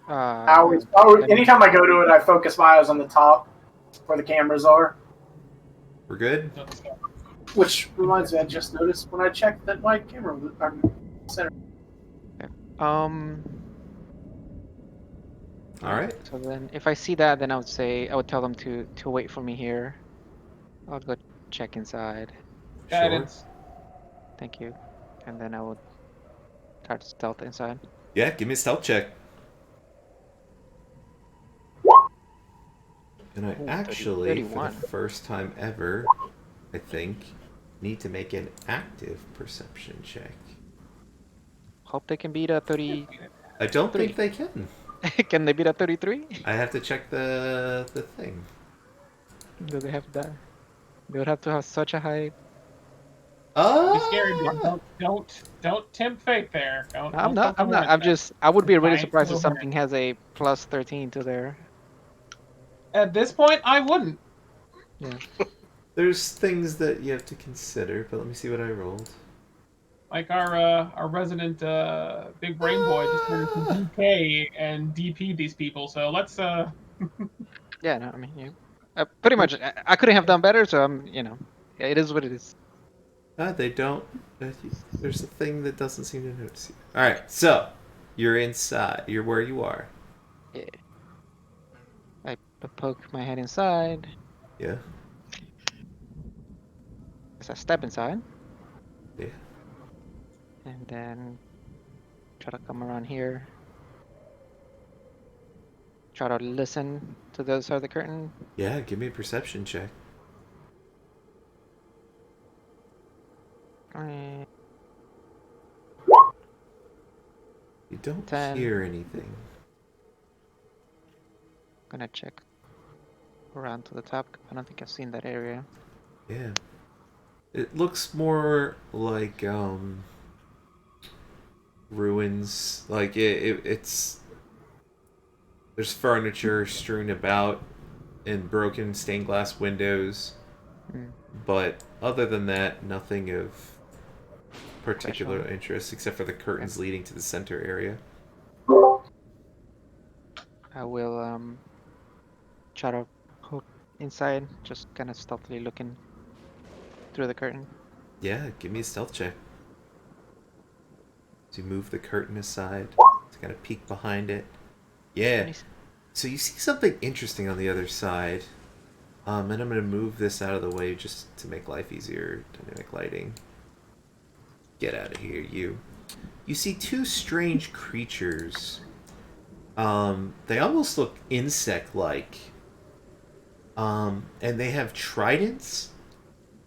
Anytime I go to it, I focus my eyes on the top where the cameras are. We're good. Which reminds me, I just noticed when I checked that my camera was center. Um. All right. So then, if I see that, then I would tell them to wait for me here. I'll go check inside. Guidance. Thank you. And then I would try to stealth inside. Yeah, give me a stealth check. And I Ooh, actually, 31. for the first time ever, I think, need to make an active perception check. Hope they can beat a 30. I don't Three. think they can. Can they beat a 33? I have to check the thing. Do they have that? They would have to have such a high. Be scared, dude. Don't tempt fate there. Don't, I'm don't not. fucking I'm not. warrant I'm that. just. I would be really Fine, surprised if go something has a plus 13 to there. At this point, I wouldn't. There's things that you have to consider, but let me see what I rolled. Like our resident big brain boy just went into DK and DP'd these people. So let's Yeah. No. I mean, pretty much. I couldn't have done better. So I'm. It is what it is. They don't. There's a thing that doesn't seem to notice you. All right, so you're inside. You're where you are. Yeah. I poke my head inside. Yeah. As I step inside. Yeah. And then try to come around here. Try to listen to the other side of the curtain. Yeah. Give me a perception check. You don't 10. hear anything. Gonna check around to the top. I don't think I've seen that area. Yeah. It looks more like ruins. Like it's there's furniture strewn about and broken stained glass windows, Mm, but other than that, nothing of particular special. interest except for the curtains leading to the center area. I will try to hook inside, just kind of stealthily looking through the curtain. Yeah, give me a stealth check. To move the curtain aside, to kind of peek behind it. Yeah. Nice. So you see something interesting on the other side. And I'm going to move this out of the way just to make life easier. Dynamic lighting. Get out of here, you. You see two strange creatures. They almost look insect-like. And they have tridents.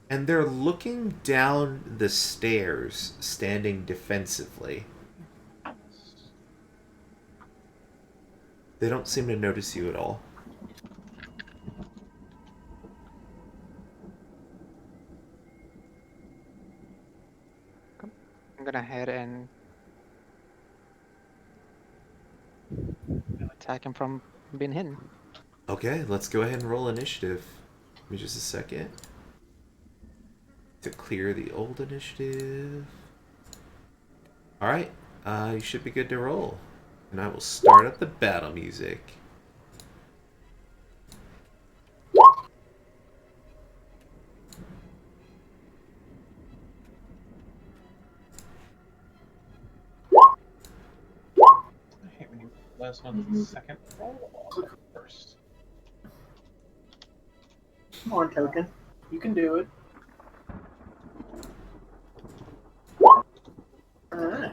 And they're looking down the stairs, standing defensively. They don't seem to notice you at all. I'm gonna head and attack him from being hidden. Okay, let's go ahead and roll initiative. Give me just a second. To clear the old initiative. Alright, you should be good to roll. And I will start up the battle music. I hate when you last one's the second roll first. Come on, Token. You can do it. Alright.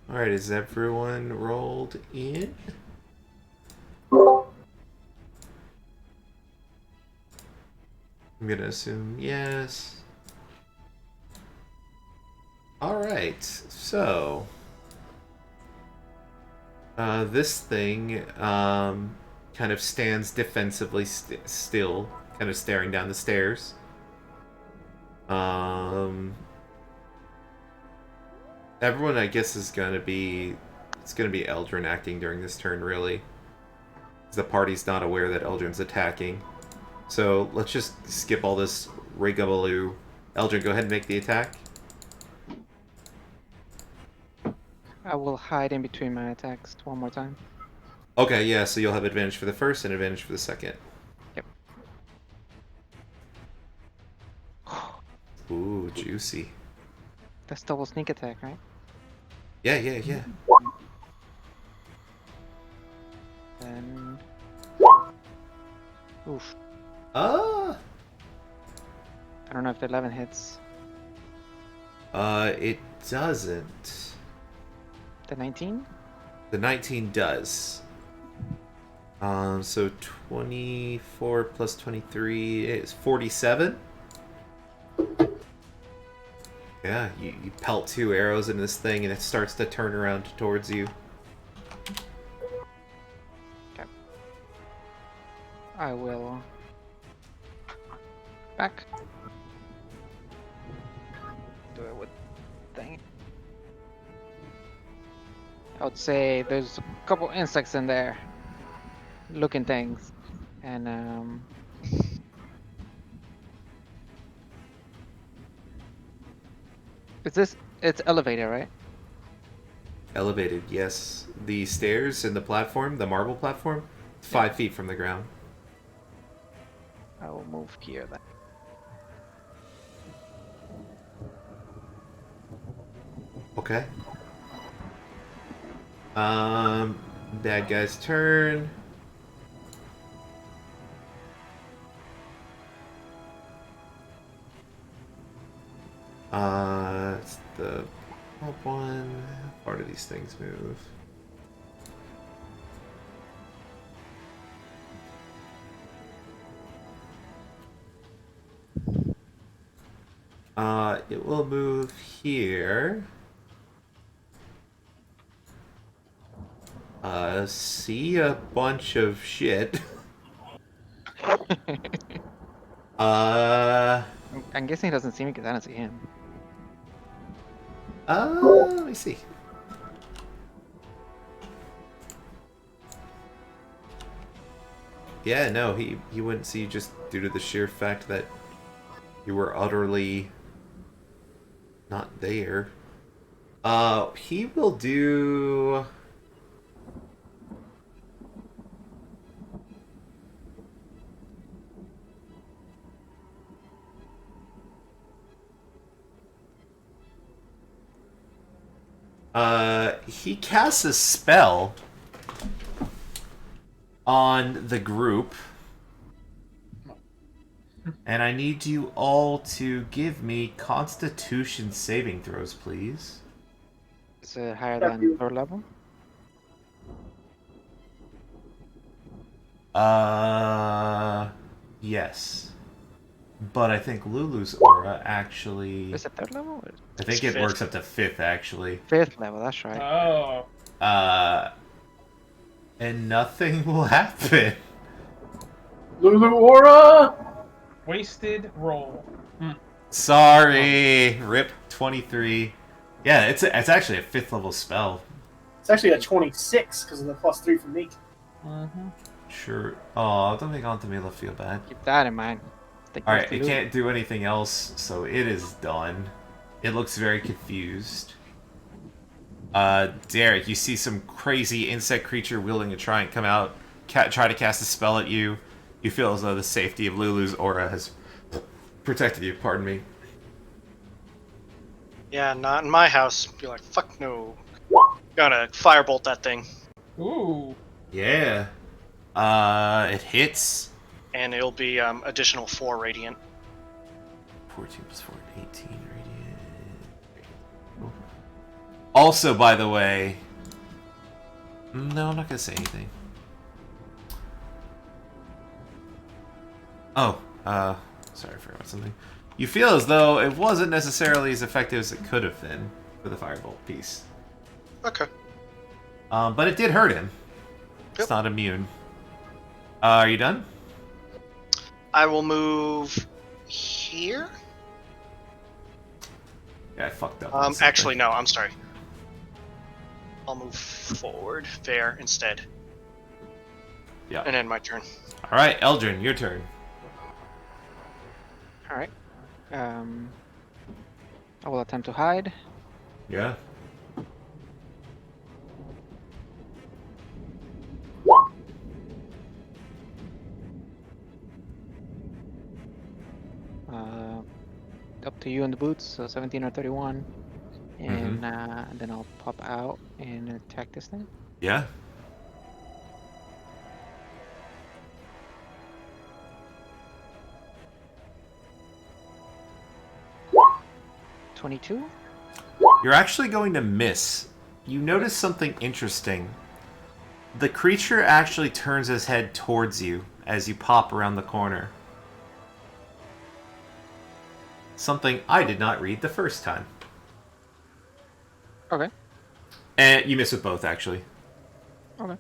Alright, is everyone rolled in? I'm gonna assume yes. Alright, so... this thing kind of stands defensively still, kind of staring down the stairs. Everyone, I guess, is gonna be... It's gonna be Eldrin acting during this turn, really. The party's not aware that Eldrin's attacking. So, let's just skip all this rigabaloo. Eldrin, go ahead and make the attack. I will hide in between my attacks one more time. Okay, yeah, so you'll have advantage for the first and advantage for the second. Yep. Ooh, juicy. That's double sneak attack, right? Yeah, yeah, yeah. Then. Oof. Ah! I don't know if the 11 hits. It doesn't. The 19? The 19 does. So 24 plus 23 is 47. Yeah, you pelt 2 arrows in this thing and it starts to turn around towards you. Okay. I will. Back. Do it with thing. I would say there's a couple insects in there. Looking things. And it's elevated, right? Elevated, yes. The stairs and the platform, the marble platform, 5 feet from the ground. I will move here then. Okay. Bad guy's turn. It's the top one. How far do these things move? It will move here. See a bunch of shit. I'm guessing he doesn't see me because I don't see him. Let me see. Yeah, no, he wouldn't see you just due to the sheer fact that you were utterly not there. He will do... he casts a spell on the group. And I need you all to give me Constitution saving throws, please. Is it higher than 3rd level? Yes. But I think Lulu's aura actually... Is it 3rd level? Or... I think it works up to 5th, actually. 5th level, that's right. Oh. And nothing will happen. Lulu Aura! Wasted roll. Sorry. Rip 23. Yeah, it's actually a 5th level spell. It's actually a 26 because of the +3 from me. Mm-hmm. Sure. Oh, don't make Antamila feel bad. Keep that in mind. Alright, it can't do anything else, so it is done. It looks very confused. Derek, you see some crazy insect creature wielding a trident come out, try to cast a spell at you. You feel as though the safety of Lulu's aura has protected you, pardon me. Yeah, not in my house. Be like, fuck no. Gotta firebolt that thing. Ooh. Yeah. It hits. And it'll be additional 4 radiant. 14 plus 4, 18 radiant. Also, by the way... No, I'm not gonna say anything. Oh, sorry, I forgot about something. You feel as though it wasn't necessarily as effective as it could have been for the firebolt piece. Okay. But it did hurt him. Yep. It's not immune. Are you done? I will move here. Yeah, I fucked up. on something. Actually, no. I'm sorry. I'll move forward there instead. Yeah. And end my turn. All right, Eldrin, your turn. All right. I will attempt to hide. Yeah. Up to you in the boots, so 17 or 31. And then I'll pop out and attack this thing. Yeah. $22. You're actually going to miss. You notice something interesting. The creature actually turns his head towards you as you pop around the corner. Something I did not read the first time. Okay. And you miss with both, actually. Okay.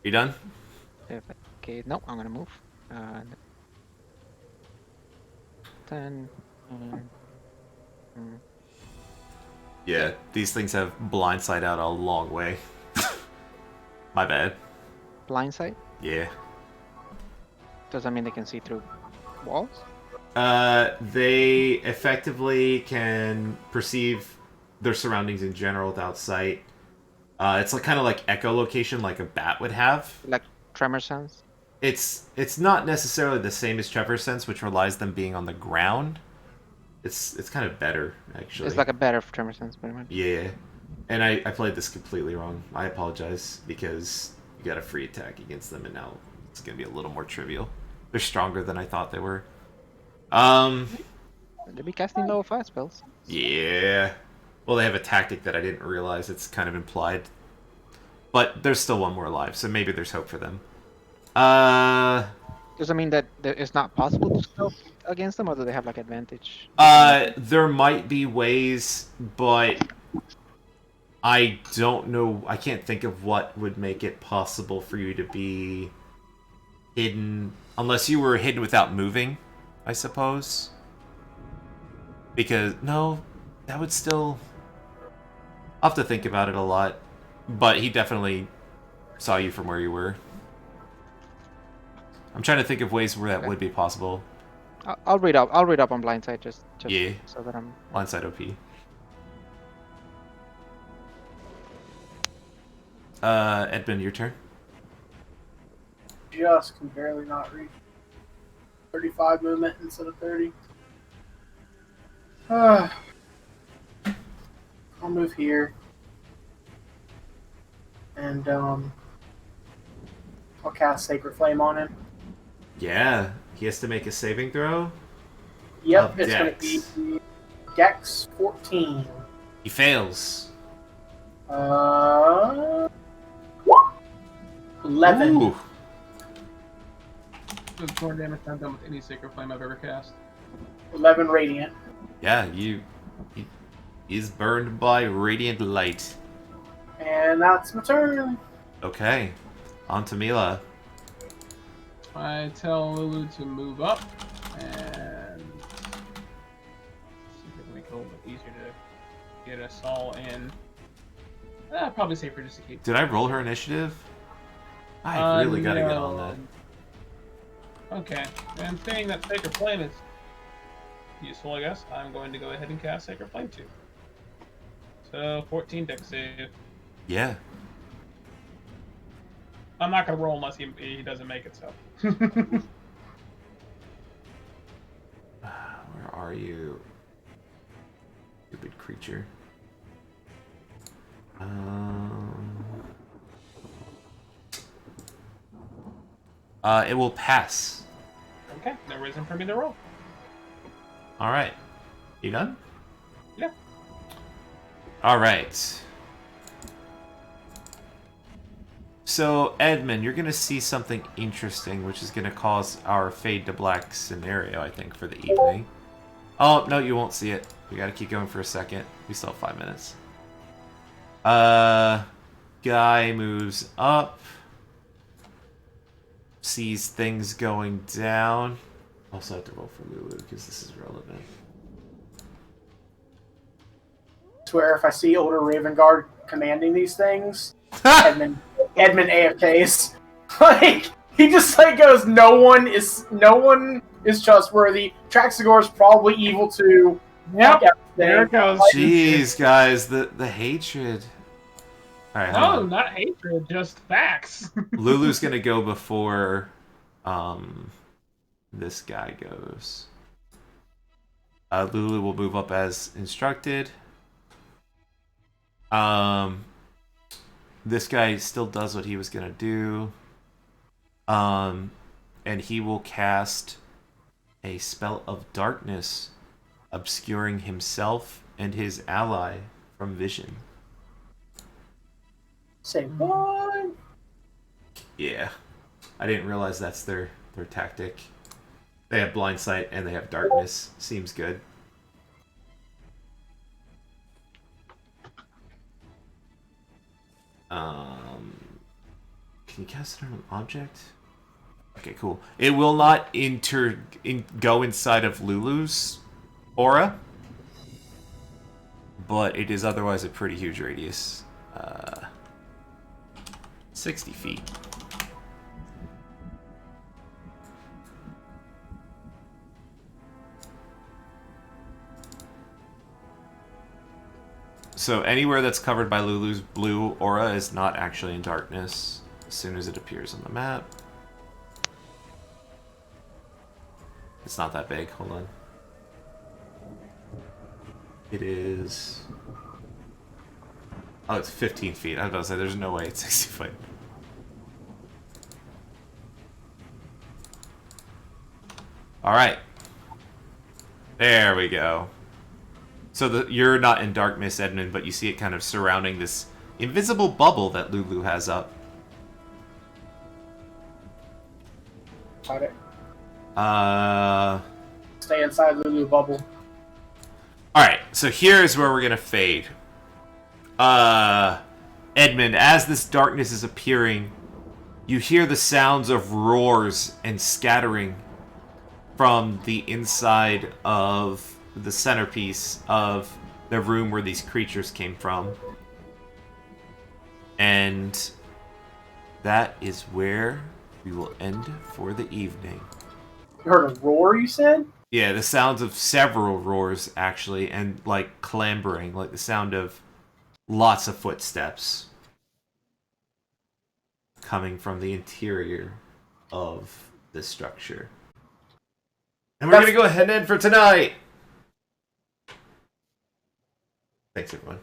You done? Okay, no, I'm gonna move. 10. Yeah, these things have blindside out a long way. My bad. Blind sight? Yeah. Does that mean they can see through walls? They effectively can perceive their surroundings in general without sight. It's like, kind of like echolocation, like a bat would have. Like tremor sense? It's not necessarily the same as Trevor sense, which relies them being on the ground. It's kind of better, actually. It's like a better tremor sense, pretty much. Yeah. And I played this completely wrong. I apologize, because you got a free attack against them, and now it's going to be a little more trivial. They're stronger than I thought they were. They'll be casting level 5 spells. Yeah. Well, they have a tactic that I didn't realize. It's kind of implied. But there's still one more alive, so maybe there's hope for them. Does that mean that it's not possible to spell against them, or do they have like advantage? There might be ways, but I don't know. I can't think of what would make it possible for you to be hidden, unless you were hidden without moving, I suppose. Because no, that would still. I'll have to think about it a lot, but he definitely saw you from where you were. I'm trying to think of ways where that would be possible. I'll read up. I'll read up on blindside just Yeah. so that I'm. Blindside OP. Edmund, your turn. Just can barely not reach 35 movement instead of 30. I'll move here. And I'll cast Sacred Flame on him. Yeah, he has to make a saving throw. Yep, Of it's going to Dex. be Dex 14. He fails. 11. Ooh. So it's more damage than I've done with any Sacred Flame I've ever cast. 11 Radiant. Yeah, he is burned by radiant light. And that's my turn. Okay, on to Mila. I tell Lulu to move up and see if we can make it a little bit easier to get us all in. Probably safer just to keep. Did I roll her initiative? I really gotta get on that. Okay, and saying that Sacred Flame is useful, I guess, I'm going to go ahead and cast Sacred Flame too. So 14 Dex save. Yeah. I'm not gonna roll unless he doesn't make it. So. Where are you? Stupid creature. It will pass. Okay, no reason for me to roll. Alright. You done? Yeah. Alright. So, Edmund, you're going to see something interesting, which is going to cause our fade to black scenario, I think, for the evening. Oh, no, you won't see it. We got to keep going for a second. We still have 5 minutes. Guy moves up. Sees things going down. Also have to roll for Lulu, because this is relevant. I swear, if I see older Raven Guard commanding these things, Edmund AFKs. Like, he just like goes, no one is trustworthy. Traxagor's probably evil too. Yep. Fuck There everything. it goes. Jeez, guys, the hatred. Alright, hold No, on. not hatred, just facts. Lulu's gonna go before this guy goes. Lulu will move up as instructed. This guy still does what he was gonna do. And he will cast a spell of darkness, obscuring himself and his ally from vision. Say what? Yeah. I didn't realize that's their tactic. They have blind sight and they have darkness. Seems good. Can you cast it on an object? Okay, cool. It will not go inside of Lulu's aura, but it is otherwise a pretty huge radius. 60 feet. So anywhere that's covered by Lulu's blue aura is not actually in darkness as soon as it appears on the map. It's not that big. Hold on. It is... Oh, it's 15 feet. I was about to say, there's no way it's 60 foot. Alright. There we go. So you're not in darkness, Edmund, but you see it kind of surrounding this invisible bubble that Lulu has up. Got it. Alright, Stay inside Lulu bubble. so here's where we're gonna fade. Edmund, as this darkness is appearing, you hear the sounds of roars and scattering from the inside of the centerpiece of the room where these creatures came from. And that is where we will end for the evening. You heard a roar, you said? Yeah, the sounds of several roars, actually, and, like, clambering, like the sound of lots of footsteps coming from the interior of the structure. And we're going to go ahead and end for tonight! Thanks, everyone.